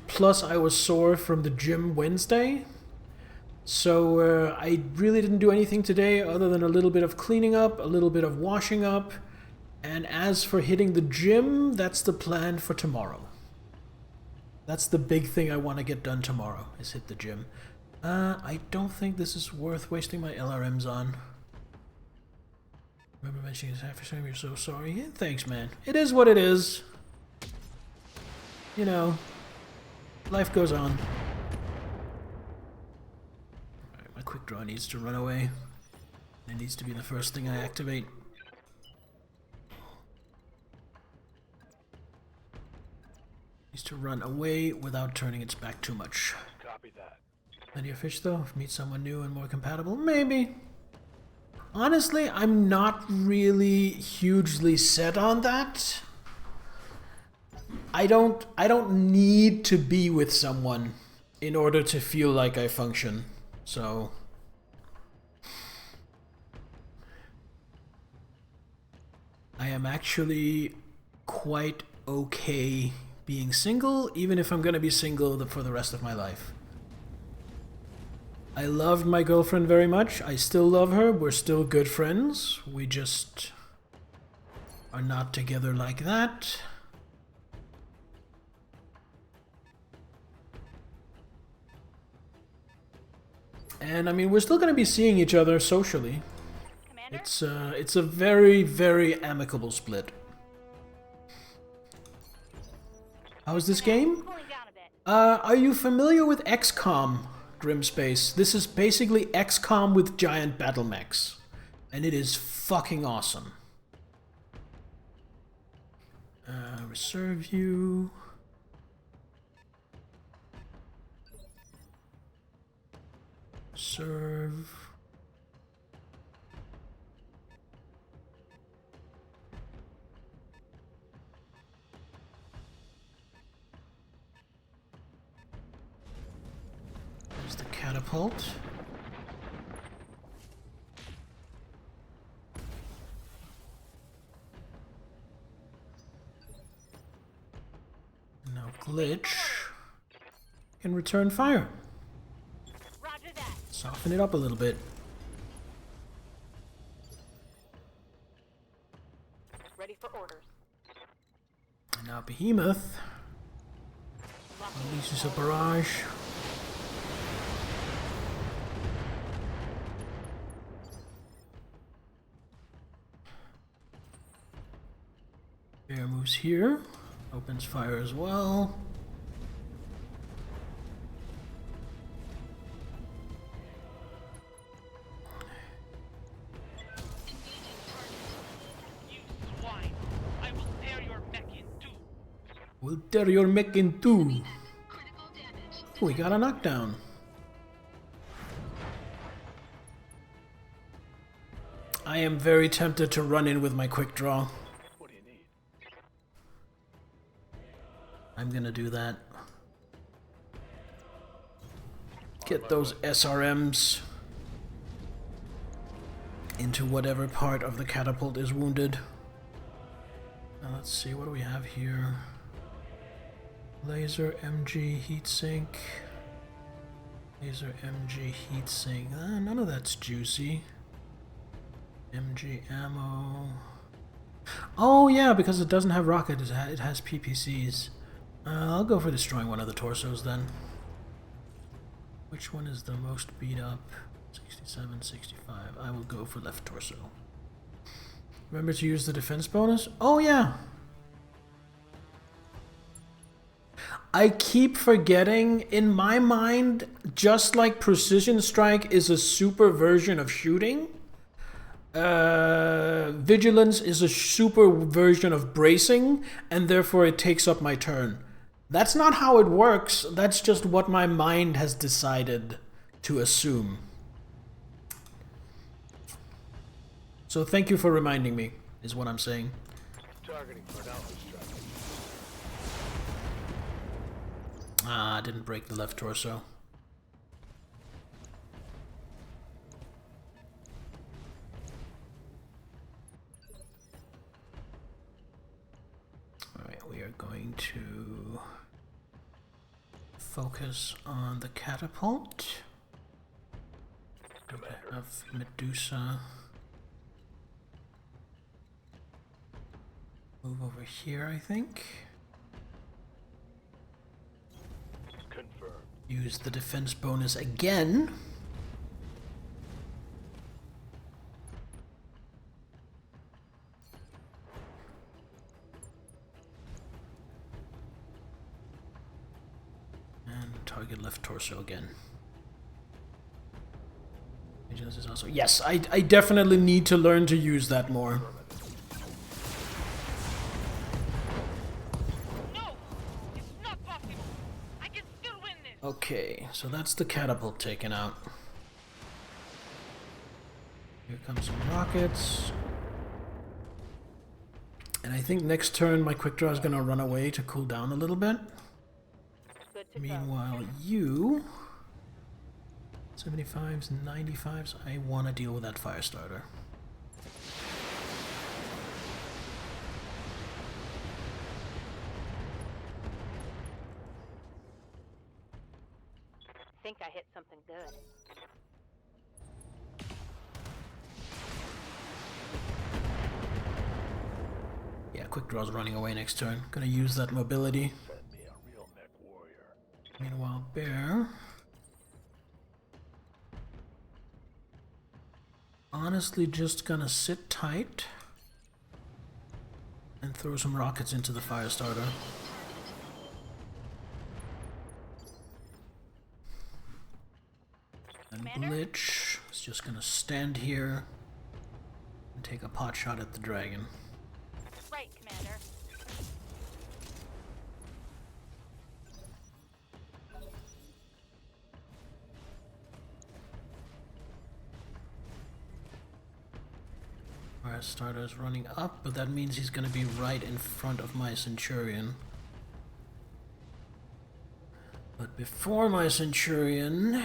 Plus I was sore from the gym Wednesday. So I really didn't do anything today other than a little bit of cleaning up, a little bit of washing up. And as for hitting the gym, that's the plan for tomorrow. That's the big thing I want to get done tomorrow, is hit the gym. I don't think this is worth wasting my LRMs on. Remember mentioning this after saying you're so sorry? Yeah, thanks, man. It is what it is. You know, life goes on. Alright, my quick draw needs to run away. It needs to be the first thing I activate. Needs to run away without turning its back too much. Copy that. Plenty of fish though? Meet someone new and more compatible? Maybe. Honestly, I'm not really hugely set on that. I don't need to be with someone in order to feel like I function. So I am actually quite okay being single, even if I'm gonna be single for the rest of my life. I loved my girlfriend very much. I still love her. We're still good friends. We just are not together like that. And I mean, we're still going to be seeing each other socially. Commander? It's a very, very amicable split. How is this game? Cooling down a bit. Are you familiar with XCOM, Grimspace? This is basically XCOM with giant battle mechs. And it is fucking awesome. Reserve view. Serve. There's the catapult. No glitch. Can return fire. Roger that. Soften it up a little bit. Ready for orders. And now Behemoth unleashes a barrage. Bear moves here. Opens fire as well. You swine! I will tear your mech in two! We'll tear your mech in two. Critical damage. We got a knockdown. I am very tempted to run in with my quick draw. What do you need? I'm gonna do that. Get those SRMs into whatever part of the catapult is wounded. Now let's see, what do we have here? Laser MG heatsink. Laser MG heatsink. None of that's juicy. MG ammo. Oh yeah, because it doesn't have rocket, it has PPCs. I'll go for destroying one of the torsos then. Which one is the most beat up? 67, 65. I will go for left torso. Remember to use the defense bonus? Oh yeah! I keep forgetting, in my mind, just like precision strike is a super version of shooting, vigilance is a super version of bracing, and therefore it takes up my turn. That's not how it works, that's just what my mind has decided to assume. So thank you for reminding me, is what I'm saying. Targeting for an outlet strike. Ah, I didn't break the left torso. Alright, we are going to focus on the catapult. We have Medusa. Move over here, I think. Confirmed. Use the defense bonus again. And target left torso again. Vigilance is also... Yes, I definitely need to learn to use that more. Okay, so that's the catapult taken out. Here comes some rockets. And I think next turn my quick draw is going to run away to cool down a little bit. Meanwhile, you... 75s, 95s, I want to deal with that fire starter. Think I hit something good. Yeah, quick draw's running away next turn. Gonna use that mobility. Send me a real mech warrior. Meanwhile, Bear... honestly just gonna sit tight and throw some rockets into the fire starter. And Glitch is just gonna stand here and take a pot shot at the dragon. Right, Commander. Fire starter is running up, but that means he's gonna be right in front of my Centurion. But before my Centurion,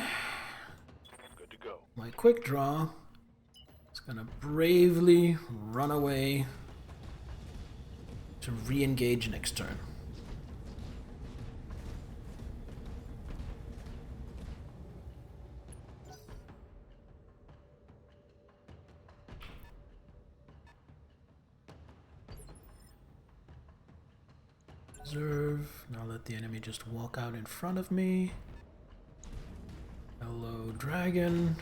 Good to go. my quick draw is gonna bravely run away to re-engage next turn. Observe. Now let the enemy just walk out in front of me. Hello, dragon.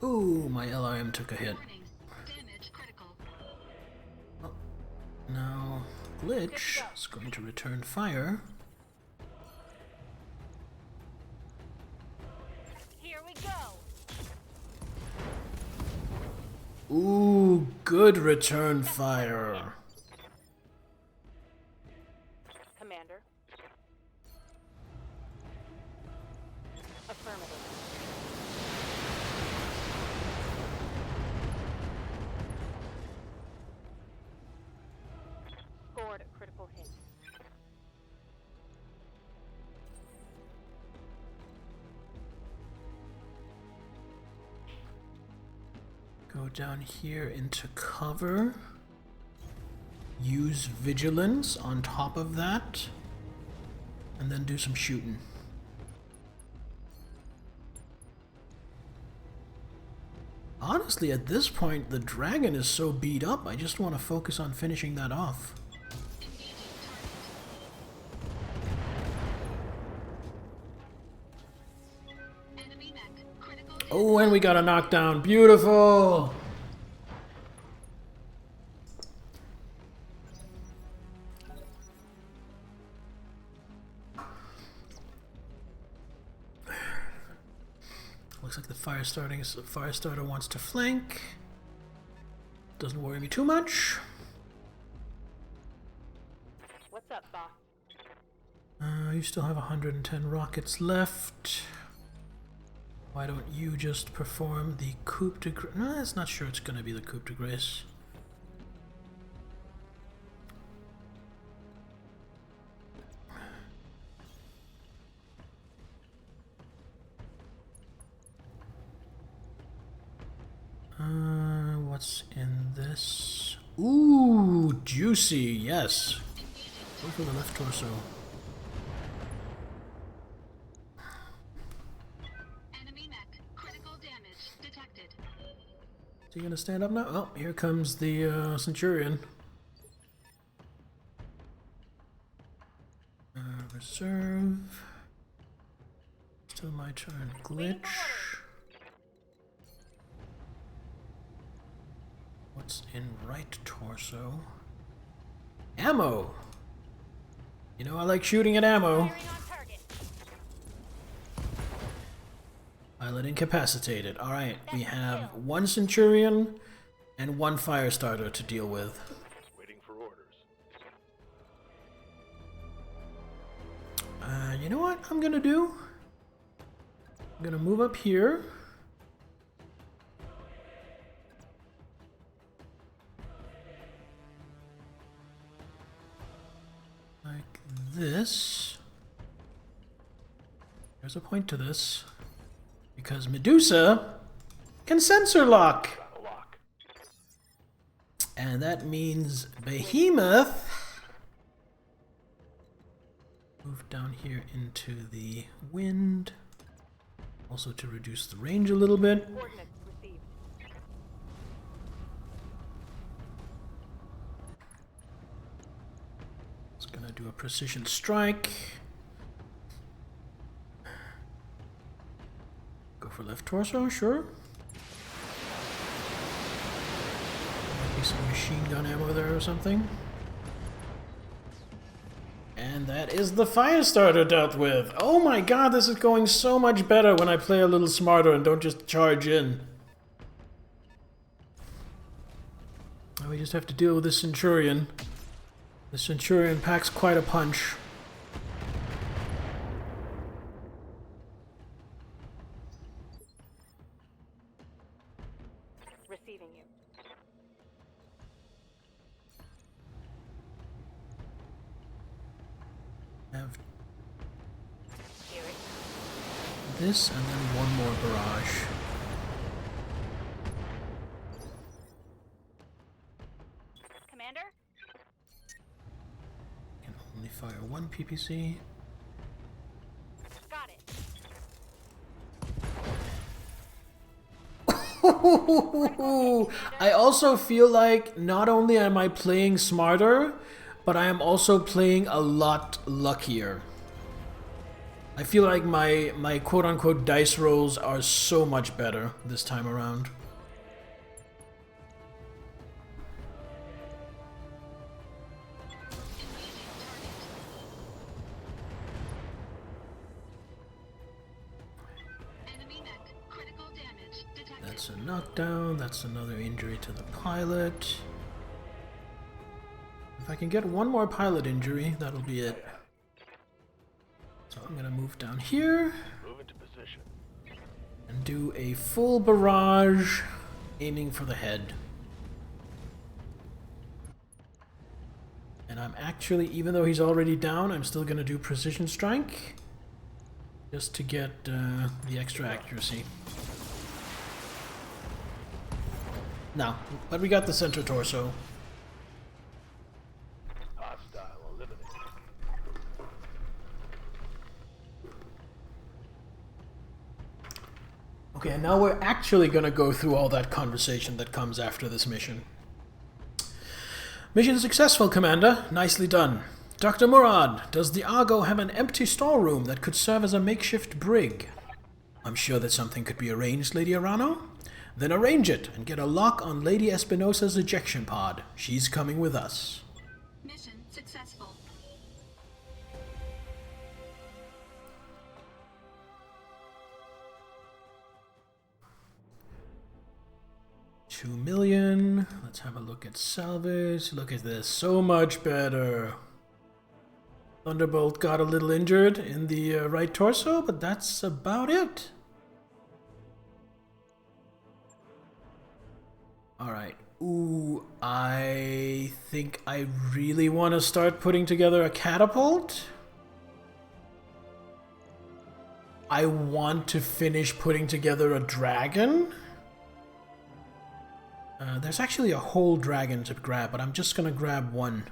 Ooh, my LRM took a hit. Warning. Damage critical. Now, Glitch is going to return fire. Here we go. Ooh, good return fire. Commander. Affirmative. Scored a critical hit. Go down here into cover. Use vigilance on top of that. And then do some shooting. Honestly, at this point, the dragon is so beat up, I just want to focus on finishing that off. Enemy mech. Critical. Oh, and we got a knockdown. Beautiful! Looks like the fire starter wants to flank. Doesn't worry me too much. What's up, boss? You still have 110 rockets left. Why don't you just perform the coup de grace? No, it's not sure it's gonna be the coup de grace. What's in this? Ooh, juicy, yes. Go for the left torso. Enemy mech. Critical damage detected. Is he gonna stand up now? Oh, here comes the Centurion. Reserve. Still my turn. Glitch. What's in right torso? Ammo! You know I like shooting at ammo. Firing on target. Pilot incapacitated. Alright, we have one Centurion and one fire starter to deal with. Waiting for orders. You know what I'm gonna do? I'm gonna move up here. Like this. There's a point to this. Because Medusa can sensor lock. Got a lock. And that means Behemoth. Move down here into the wind. Also to reduce the range a little bit. Coordinates received. It's gonna do a precision strike. Go for left torso, sure. Might be some machine gun ammo there or something. And that is the fire starter dealt with. Oh my god, this is going so much better when I play a little smarter and don't just charge in. Now we just have to deal with this Centurion. The Centurion packs quite a punch. Receiving you. Have Hear it. this and then one more barrage. Commander? Can only fire one PPC. Got it. I also feel like not only am I playing smarter, but I am also playing a lot luckier. I feel like my quote-unquote dice rolls are so much better this time around. Enemy mech. Critical damage detected. That's a knockdown, that's another injury to the pilot. If I can get one more pilot injury, that'll be it. So I'm gonna move down here Move into position. and do a full barrage, aiming for the head. And I'm actually, even though he's already down, I'm still gonna do precision strike, just to get the extra accuracy. Now, but we got the center torso. Hostile eliminated. Okay, and now we're actually gonna go through all that conversation that comes after this mission. Mission successful, Commander. Nicely done. Dr. Murad, does the Argo have an empty storeroom that could serve as a makeshift brig? I'm sure that something could be arranged, Lady Arano. Then arrange it and get a lock on Lady Espinosa's ejection pod. She's coming with us. Mission successful. $2 million. Let's have a look at salvage. Look at this. So much better. Thunderbolt got a little injured in the right torso, but that's about it. Alright. Ooh, I think I really want to start putting together a catapult. I want to finish putting together a dragon. There's actually a whole dragon to grab, but I'm just gonna grab one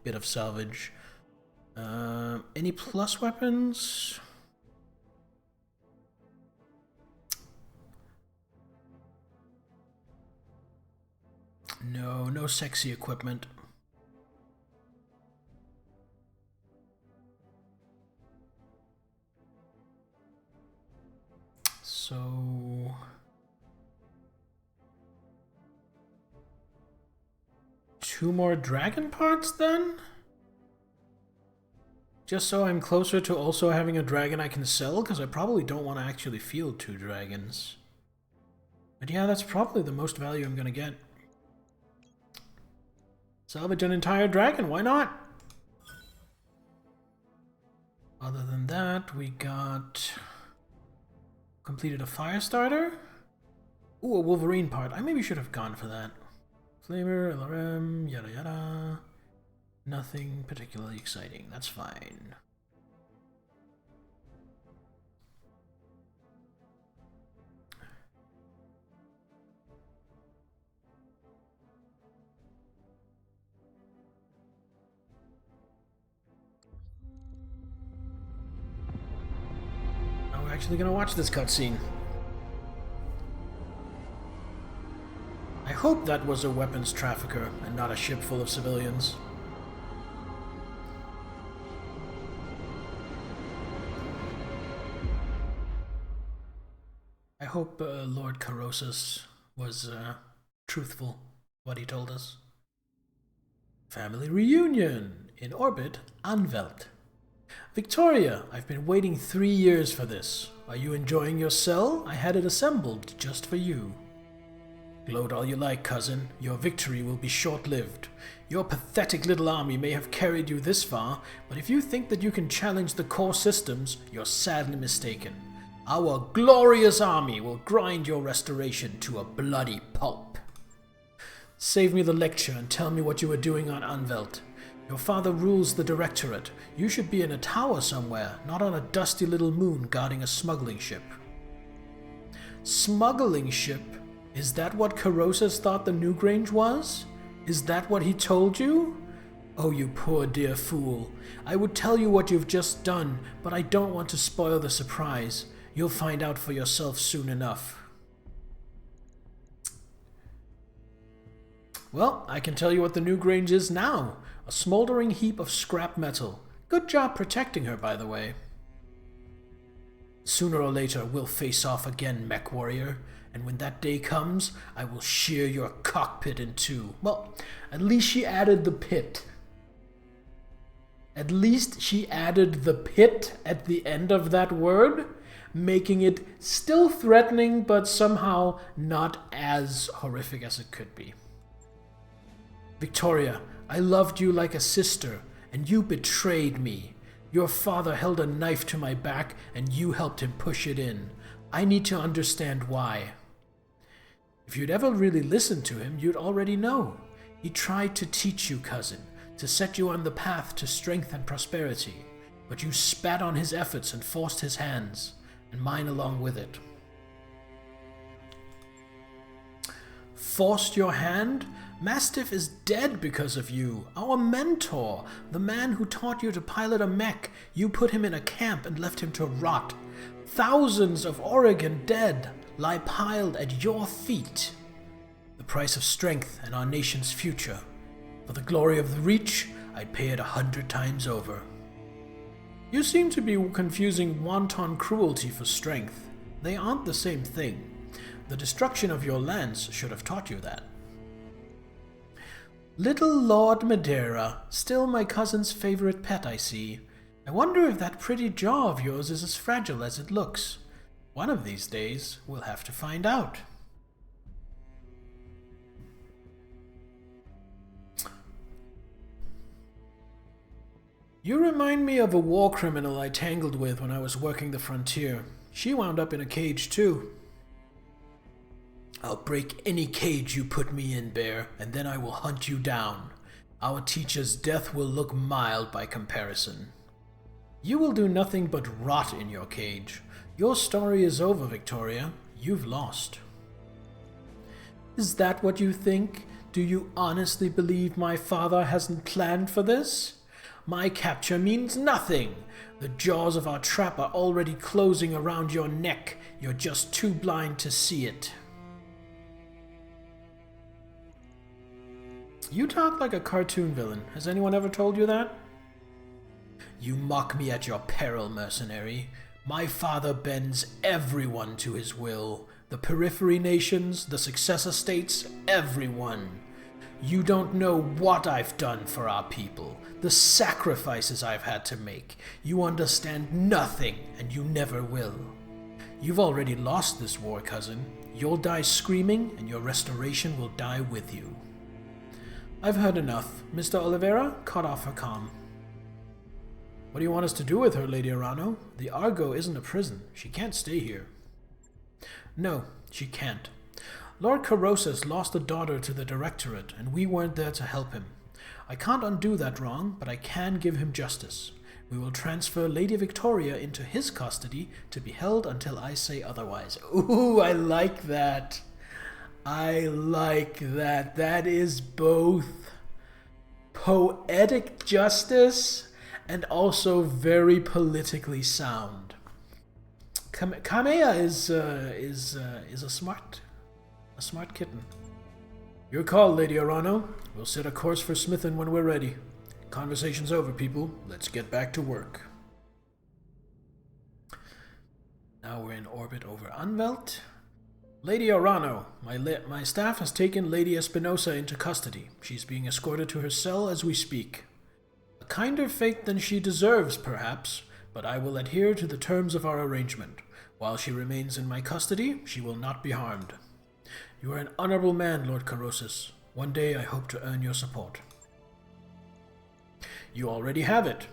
bit of salvage. Any plus weapons? No, no sexy equipment. So... two more dragon parts then? Just so I'm closer to also having a dragon I can sell, because I probably don't want to actually field 2 dragons. But yeah, that's probably the most value I'm going to get. Salvage an entire dragon, why not? Other than that, we got... completed a fire starter? Ooh, a Wolverine part. I maybe should have gone for that. Flamer, LRM, yada yada. Nothing particularly exciting. That's fine. Now we're actually gonna watch this cutscene. I hope that was a weapons trafficker and not a ship full of civilians. I hope Lord Carosus was truthful what he told us. Family reunion in orbit, Anvelt. Victoria, I've been waiting 3 years for this. Are you enjoying your cell? I had it assembled just for you. Gloat all you like, cousin. Your victory will be short-lived. Your pathetic little army may have carried you this far, but if you think that you can challenge the core systems, you're sadly mistaken. Our glorious army will grind your restoration to a bloody pulp. Save me the lecture and tell me what you are doing on Anvelt. Your father rules the Directorate. You should be in a tower somewhere, not on a dusty little moon guarding a smuggling ship. Smuggling ship? Is that what Carosus thought the Newgrange was? Is that what he told you? Oh, you poor dear fool. I would tell you what you've just done, but I don't want to spoil the surprise. You'll find out for yourself soon enough. Well, I can tell you what the Newgrange is now. A smoldering heap of scrap metal. Good job protecting her, by the way. Sooner or later, we'll face off again, mech warrior. And when that day comes, I will shear your cockpit in two. Well, at least she added the pit. At least she added the pit at the end of that word, making it still threatening, but somehow not as horrific as it could be. Victoria, I loved you like a sister, and you betrayed me. Your father held a knife to my back, and you helped him push it in. I need to understand why. If you'd ever really listened to him, you'd already know. He tried to teach you, cousin, to set you on the path to strength and prosperity, but you spat on his efforts and forced his hands, and mine along with it. Forced your hand? Mastiff is dead because of you, our mentor, the man who taught you to pilot a mech. You put him in a camp and left him to rot. Thousands of Oregon dead lie piled at your feet. The price of strength and our nation's future. For the glory of the Reach, I'd pay it 100 times over. You seem to be confusing wanton cruelty for strength. They aren't the same thing. The destruction of your lands should have taught you that. Little Lord Madeira, still my cousin's favorite pet, I see. I wonder if that pretty jaw of yours is as fragile as it looks. One of these days, we'll have to find out. You remind me of a war criminal I tangled with when I was working the frontier. She wound up in a cage too. I'll break any cage you put me in, Bear, and then I will hunt you down. Our teacher's death will look mild by comparison. You will do nothing but rot in your cage. Your story is over, Victoria. You've lost. Is that what you think? Do you honestly believe my father hasn't planned for this? My capture means nothing. The jaws of our trap are already closing around your neck. You're just too blind to see it. You talk like a cartoon villain. Has anyone ever told you that? You mock me at your peril, mercenary. My father bends everyone to his will. The periphery nations, the successor states, everyone. You don't know what I've done for our people, the sacrifices I've had to make. You understand nothing, and you never will. You've already lost this war, cousin. You'll die screaming, and your restoration will die with you. I've heard enough. Mr. Oliveira, cut off her comm. What do you want us to do with her, Lady Arano? The Argo isn't a prison. She can't stay here. No, she can't. Lord Corrosas lost a daughter to the Directorate, and we weren't there to help him. I can't undo that wrong, but I can give him justice. We will transfer Lady Victoria into his custody to be held until I say otherwise. Ooh, I like that. I like that. That is both poetic justice and also very politically sound. Kamea is a smart kitten. Your call, Lady Arano. We'll set a course for Smithin when we're ready. Conversation's over, people. Let's get back to work. Now we're in orbit over Anvelt. Lady Arano, my staff has taken Lady Espinosa into custody. She's being escorted to her cell as we speak. A kinder fate than she deserves, perhaps, but I will adhere to the terms of our arrangement. While she remains in my custody, she will not be harmed. You are an honorable man, Lord Corrosas. One day I hope to earn your support. You already have it.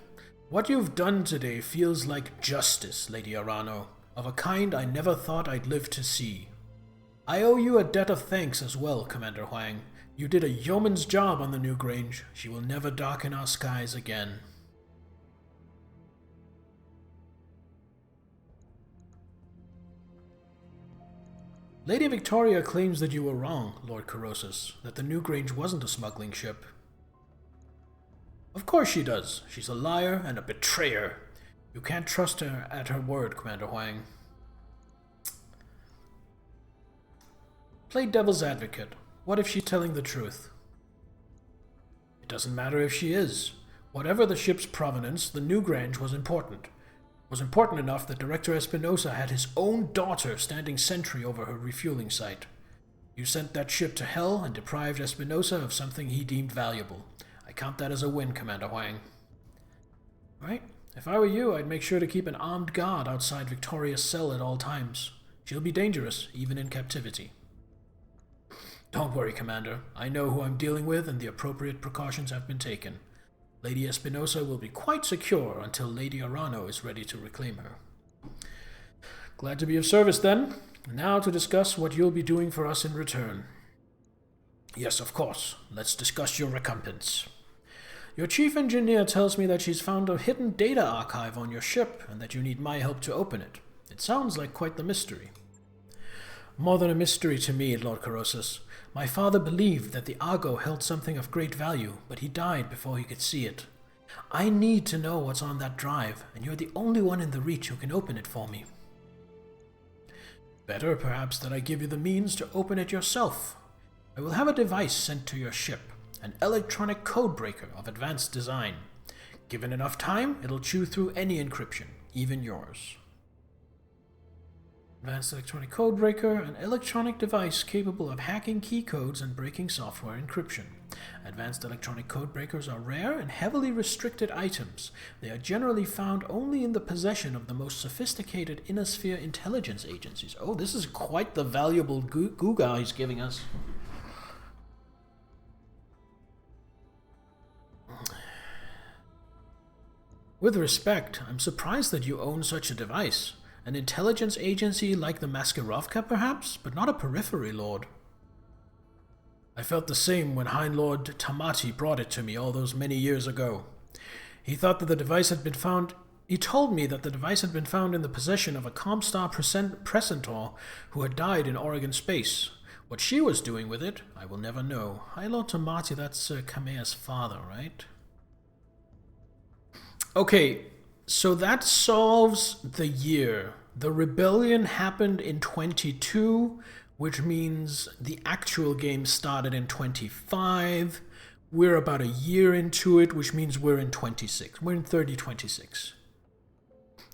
What you've done today feels like justice, Lady Arano, of a kind I never thought I'd live to see. I owe you a debt of thanks as well, Commander Huang. You did a yeoman's job on the new Grange. She will never darken our skies again. Lady Victoria claims that you were wrong, Lord Corrosas, that the new Grange wasn't a smuggling ship. Of course she does. She's a liar and a betrayer. You can't trust her at her word, Commander Huang. Play devil's advocate. What if she's telling the truth? It doesn't matter if she is. Whatever the ship's provenance, the new Grange was important. was important enough that Director Espinosa had his own daughter standing sentry over her refueling site. You sent that ship to hell and deprived Espinosa of something he deemed valuable. I count that as a win, Commander Huang. Right? If I were you, I'd make sure to keep an armed guard outside Victoria's cell at all times. She'll be dangerous, even in captivity. Don't worry, Commander. I know who I'm dealing with, and the appropriate precautions have been taken. Lady Espinosa will be quite secure until Lady Arano is ready to reclaim her. Glad to be of service, then. Now to discuss what you'll be doing for us in return. Yes, of course. Let's discuss your recompense. Your chief engineer tells me that she's found a hidden data archive on your ship, and that you need my help to open it. It sounds like quite the mystery. More than a mystery to me, Lord Corrosus. My father believed that the Argo held something of great value, but he died before he could see it. I need to know what's on that drive, and you're the only one in the Reach who can open it for me. Better, perhaps, that I give you the means to open it yourself. I will have a device sent to your ship, an electronic codebreaker of advanced design. Given enough time, it'll chew through any encryption, even yours. Advanced electronic codebreaker, an electronic device capable of hacking key codes and breaking software encryption. Advanced electronic codebreakers are rare and heavily restricted items. They are generally found only in the possession of the most sophisticated inner sphere intelligence agencies. Oh, this is quite the valuable Guga he's giving us. With respect, I'm surprised that you own such a device. An intelligence agency like the Maskirovka, perhaps, but not a periphery lord. I felt the same when High Lord Tamati brought it to me all those many years ago. He thought that the device had been found... He told me that the device had been found in the possession of a Comstar precentor who had died in Oregon space. What she was doing with it, I will never know. High Lord Tamati, that's Kamea's father, right? Okay, so that solves the year. The rebellion happened in 22, which means the actual game started in 25. We're about a year into it, which means we're in 26. We're in 3026.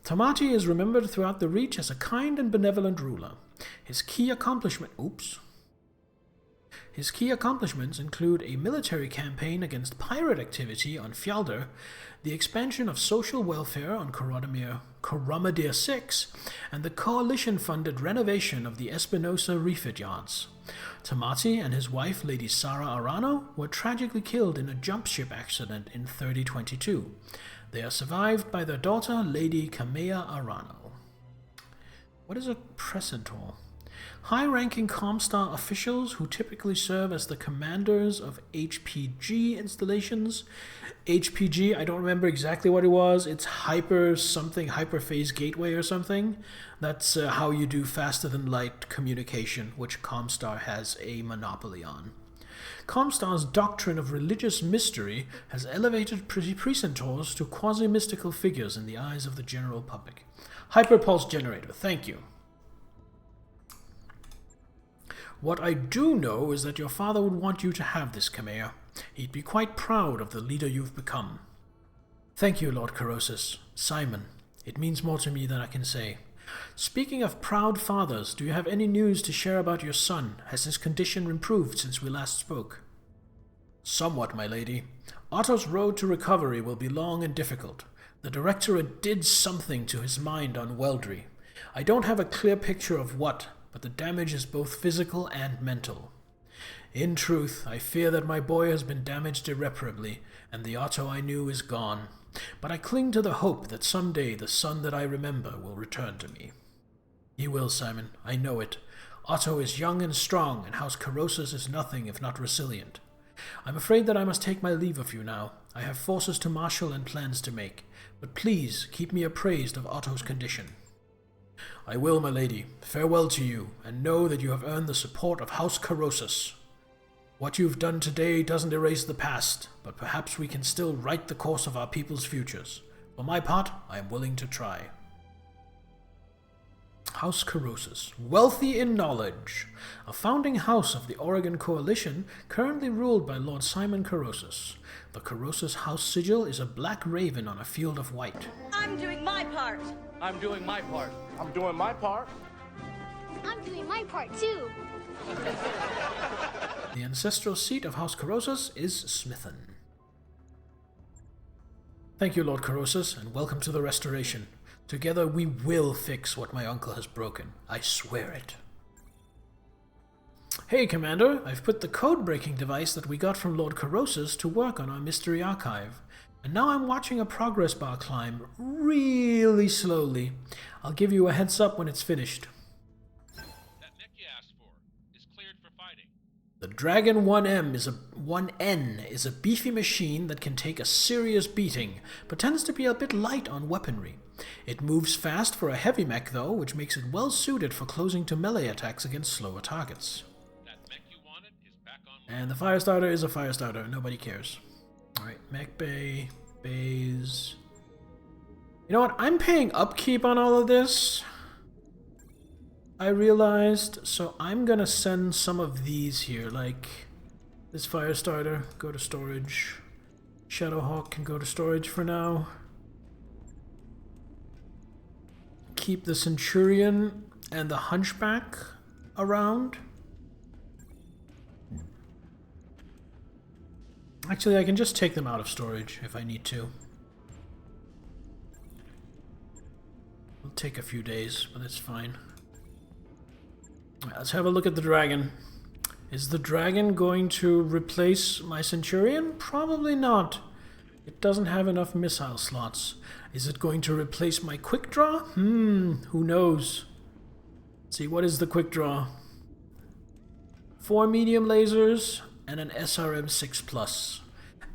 Tamati is remembered throughout the Reach as a kind and benevolent ruler. His key accomplishments include a military campaign against pirate activity on Fjaldr, the expansion of social welfare on Coromir 6, and the coalition-funded renovation of the Espinosa refit yards. Tamati and his wife, Lady Sara Arano, were tragically killed in a jump ship accident in 3022. They are survived by their daughter, Lady Kamea Arano. What is a precentor? High-ranking Comstar officials who typically serve as the commanders of HPG installations. HPG, I don't remember exactly what it was. It's hyperphase gateway or something. That's how you do faster-than-light communication, which Comstar has a monopoly on. Comstar's doctrine of religious mystery has elevated precentors to quasi-mystical figures in the eyes of the general public. Hyperpulse generator, thank you. What I do know is that your father would want you to have this, Kamea. He'd be quite proud of the leader you've become. Thank you, Lord Corrosus. Simon, it means more to me than I can say. Speaking of proud fathers, do you have any news to share about your son? Has his condition improved since we last spoke? Somewhat, my lady. Otto's road to recovery will be long and difficult. The Directorate did something to his mind on Weldry. I don't have a clear picture of what, but the damage is both physical and mental. In truth, I fear that my boy has been damaged irreparably, and the Otto I knew is gone. But I cling to the hope that someday the son that I remember will return to me. He will, Simon. I know it. Otto is young and strong, and House Corrosus is nothing if not resilient. I'm afraid that I must take my leave of you now. I have forces to marshal and plans to make, but please keep me appraised of Otto's condition. I will, my lady. Farewell to you, and know that you have earned the support of House Corrosus. What you've done today doesn't erase the past, but perhaps we can still right the course of our people's futures. For my part, I am willing to try. House Corrosus, wealthy in knowledge, a founding house of the Oregon Coalition, currently ruled by Lord Simon Corrosus. The Corrosus house sigil is a black raven on a field of white. I'm doing my part. I'm doing my part. I'm doing my part. I'm doing my part too. The ancestral seat of House Corrosus is Smithen. Thank you, Lord Corrosus, and welcome to the Restoration. Together we will fix what my uncle has broken. I swear it. Hey, Commander, I've put the code-breaking device that we got from Lord Corrosus to work on our mystery archive. And now I'm watching a progress bar climb really slowly. I'll give you a heads up when it's finished. That mech you asked for is cleared for fighting. The Dragon 1N is a beefy machine that can take a serious beating, but tends to be a bit light on weaponry. It moves fast for a heavy mech though, which makes it well suited for closing to melee attacks against slower targets. That mech you wanted is back on. And the Firestarter is a Firestarter, nobody cares. Alright, mech bay, bays. You know what, I'm paying upkeep on all of this, I realized, so I'm gonna send some of these here, like this Firestarter, go to storage. Shadowhawk can go to storage for now. Keep the Centurion and the Hunchback around. Actually, I can just take them out of storage if I need to. It'll take a few days, but it's fine. Let's have a look at the dragon. Is the dragon going to replace my Centurion? Probably not. It doesn't have enough missile slots. Is it going to replace my quick draw? Who knows? Let's see, what is the quick draw? 4 medium lasers and an SRM 6+.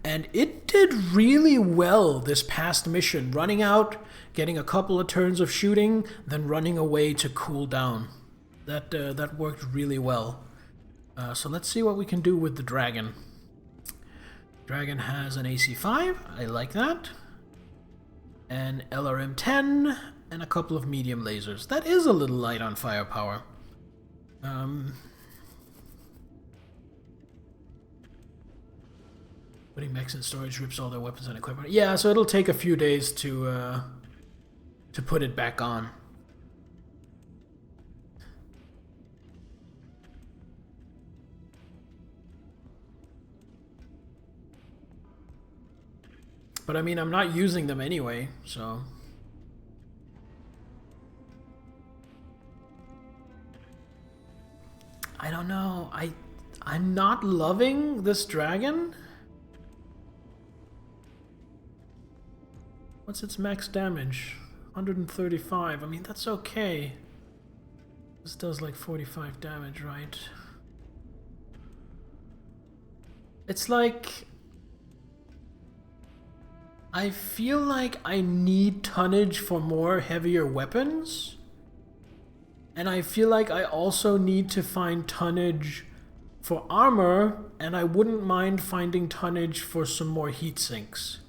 And it did really well this past mission, running out, getting a couple of turns of shooting, then running away to cool down. That worked really well. So let's see what we can do with the dragon. Dragon has an AC5, I like that. An LRM-10, and a couple of medium lasers. That is a little light on firepower. Putting mechs in storage rips all their weapons and equipment. Yeah, so it'll take a few days to put it back on. But I mean, I'm not using them anyway, so... I don't know. I'm not loving this dragon. What's its max damage? 135. I mean, that's okay. This does like 45 damage, right? It's like... I feel like I need tonnage for more heavier weapons. And I feel like I also need to find tonnage for armor, and I wouldn't mind finding tonnage for some more heat sinks.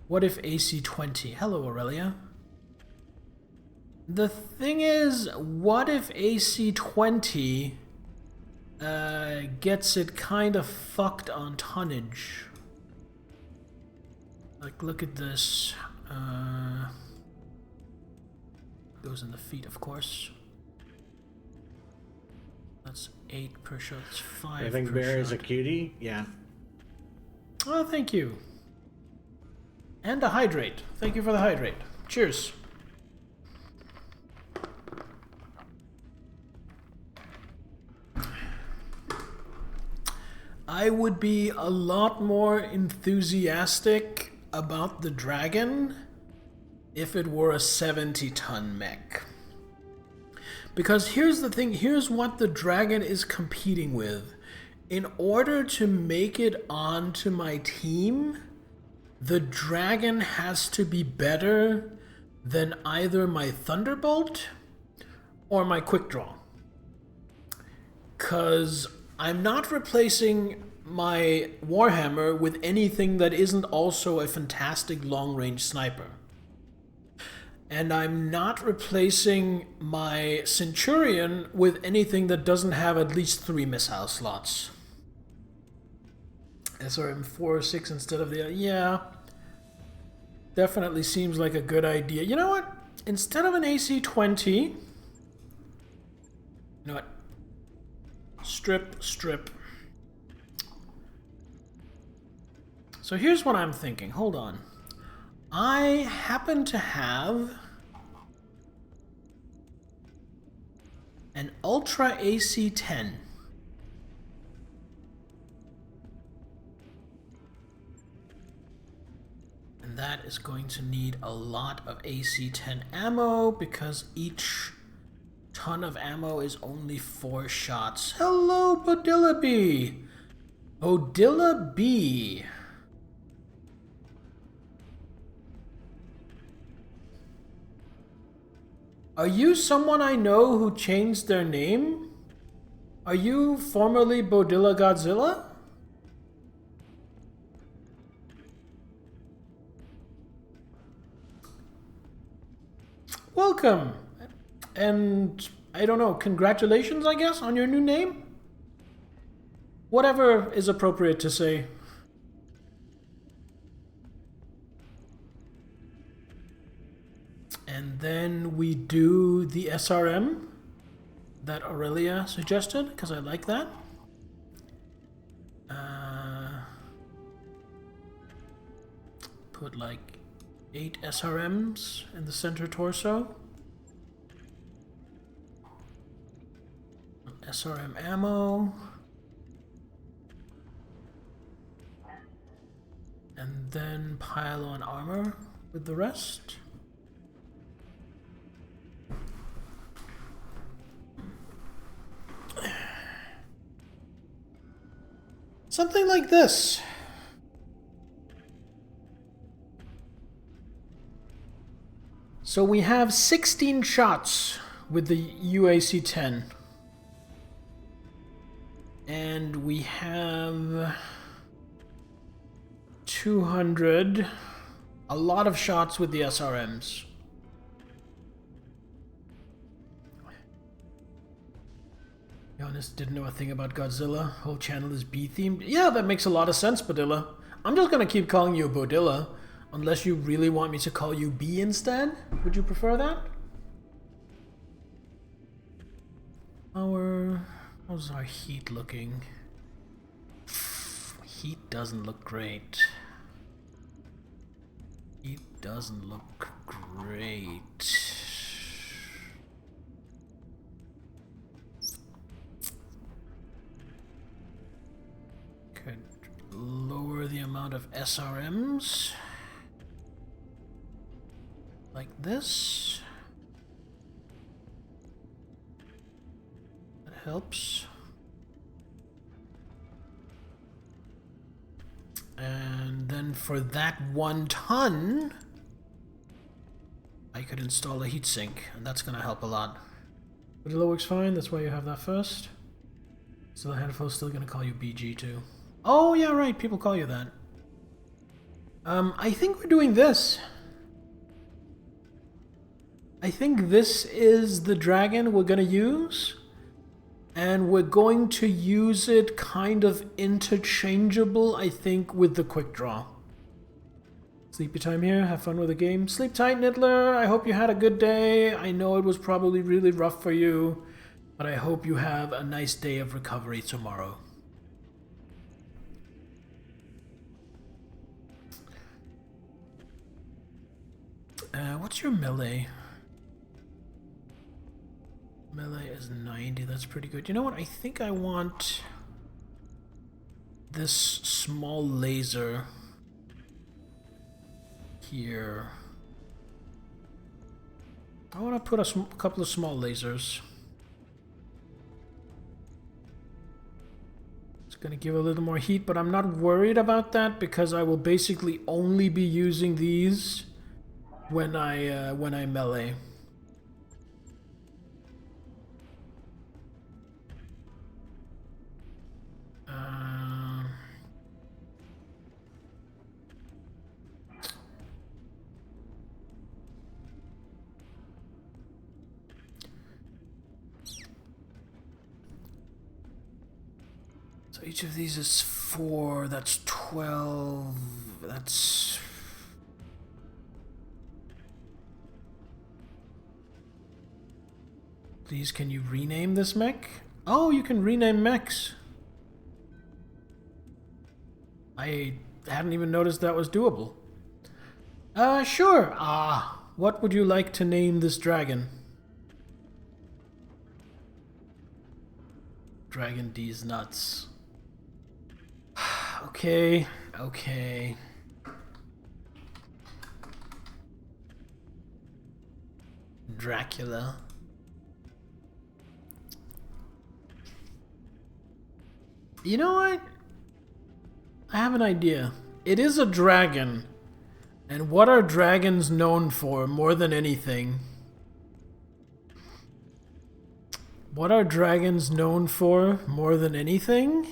What if AC-20? Hello, Aurelia. The thing is, what if AC-20 gets it kind of fucked on tonnage? Like, look at this. Goes in the feet, of course. That's 8 per shot. That's 5 I think per Bear shot. is a cutie. Yeah. Oh, thank you. And a hydrate. Thank you for the hydrate. Cheers. I would be a lot more enthusiastic about the dragon if it were a 70-ton mech. Because here's the thing, here's what the dragon is competing with. In order to make it onto my team, the dragon has to be better than either my Thunderbolt or my Quick Draw. 'Cause I'm not replacing my Warhammer with anything that isn't also a fantastic long-range sniper. And I'm not replacing my Centurion with anything that doesn't have at least 3 missile slots. SRM 4 or 6 instead of the... Yeah. Definitely seems like a good idea. You know what? Instead of an AC-20... You know what? Strip. So here's what I'm thinking. Hold on. I happen to have an Ultra AC-10. And that is going to need a lot of AC-10 ammo because each ton of ammo is only 4 shots. Hello, Bodilla B! Bodilla B! Are you someone I know who changed their name? Are you formerly Bodilla Godzilla? Welcome! And, I don't know, congratulations, I guess, on your new name? Whatever is appropriate to say. And then we do the SRM that Aurelia suggested, because I like that. Put like 8 SRMs in the center torso. SRM ammo. And then pile on armor with the rest. Something like this. So we have 16 shots with the UAC-10. And we have 200, a lot of shots with the SRMs. Be honest, didn't know a thing about Godzilla. Whole channel is B-themed. Yeah, that makes a lot of sense, Bodilla. I'm just gonna keep calling you Bodilla, unless you really want me to call you B instead. Would you prefer that? How's our heat looking? Heat doesn't look great. Heat doesn't look great. Could lower the amount of SRMs. Like this. That helps. And then for that 1 ton, I could install a heatsink, and that's gonna help a lot. But it works fine, that's why you have that first. So the handful's still gonna call you BG too. Oh yeah, right, people call you that. I think we're doing this. I think this is the dragon we're gonna use. And we're going to use it kind of interchangeable, I think, with the quick draw. Sleepy time here, have fun with the game. Sleep tight, Niddler. I hope you had a good day. I know it was probably really rough for you, but I hope you have a nice day of recovery tomorrow. What's your melee? Melee is 90, that's pretty good. You know what, I think I want this small laser here. I want to put a couple of small lasers. It's going to give a little more heat, but I'm not worried about that because I will basically only be using these when I melee. So each of these is 4, that's 12, that's... Please, can you rename this mech? Oh, you can rename mechs. I hadn't even noticed that was doable. Sure. What would you like to name this dragon? Dragon D's nuts. Okay, okay. Dracula. You know what? I have an idea. It is a dragon. And what are dragons known for more than anything? What are dragons known for more than anything?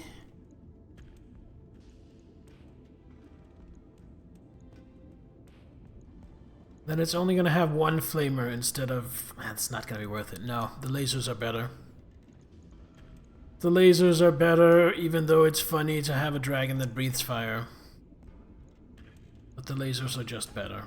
Then it's only going to have one flamer instead of... It's not going to be worth it. No, the lasers are better. The lasers are better, even though it's funny to have a dragon that breathes fire. But the lasers are just better.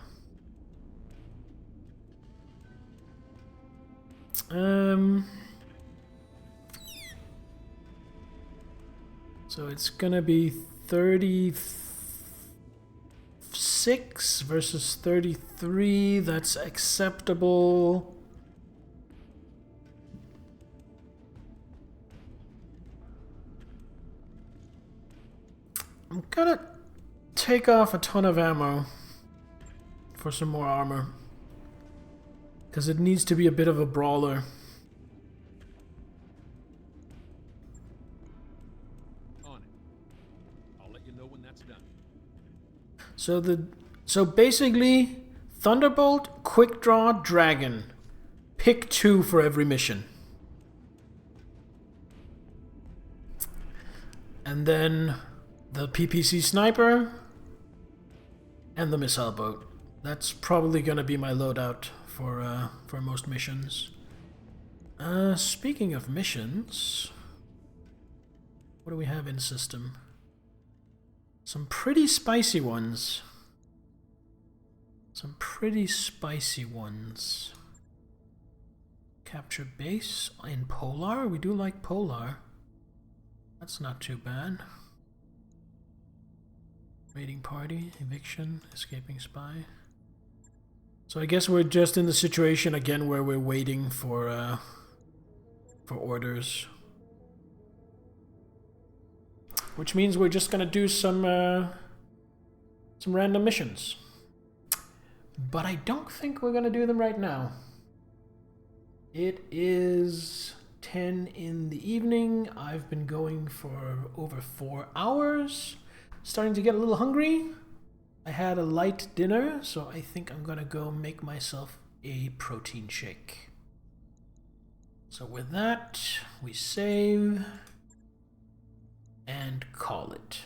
So it's gonna be 36 versus 33. That's acceptable. I'm gonna take off a ton of ammo for some more armor. Because it needs to be a bit of a brawler. On it. I'll let you know when that's done. So basically, Thunderbolt, Quick Draw, Dragon. Pick 2 for every mission. And then the PPC Sniper and the Missile Boat. That's probably gonna be my loadout for most missions. Speaking of missions, what do we have in system? Some pretty spicy ones. Some pretty spicy ones. Capture base in Polar. We do like Polar. That's not too bad. Raiding party, eviction, escaping spy. So I guess we're just in the situation again where we're waiting for orders. Which means we're just gonna do some random missions. But I don't think we're gonna do them right now. It is 10 in the evening. I've been going for over 4 hours. Starting to get a little hungry. I had a light dinner, so I think I'm gonna go make myself a protein shake. So with that, we save and call it.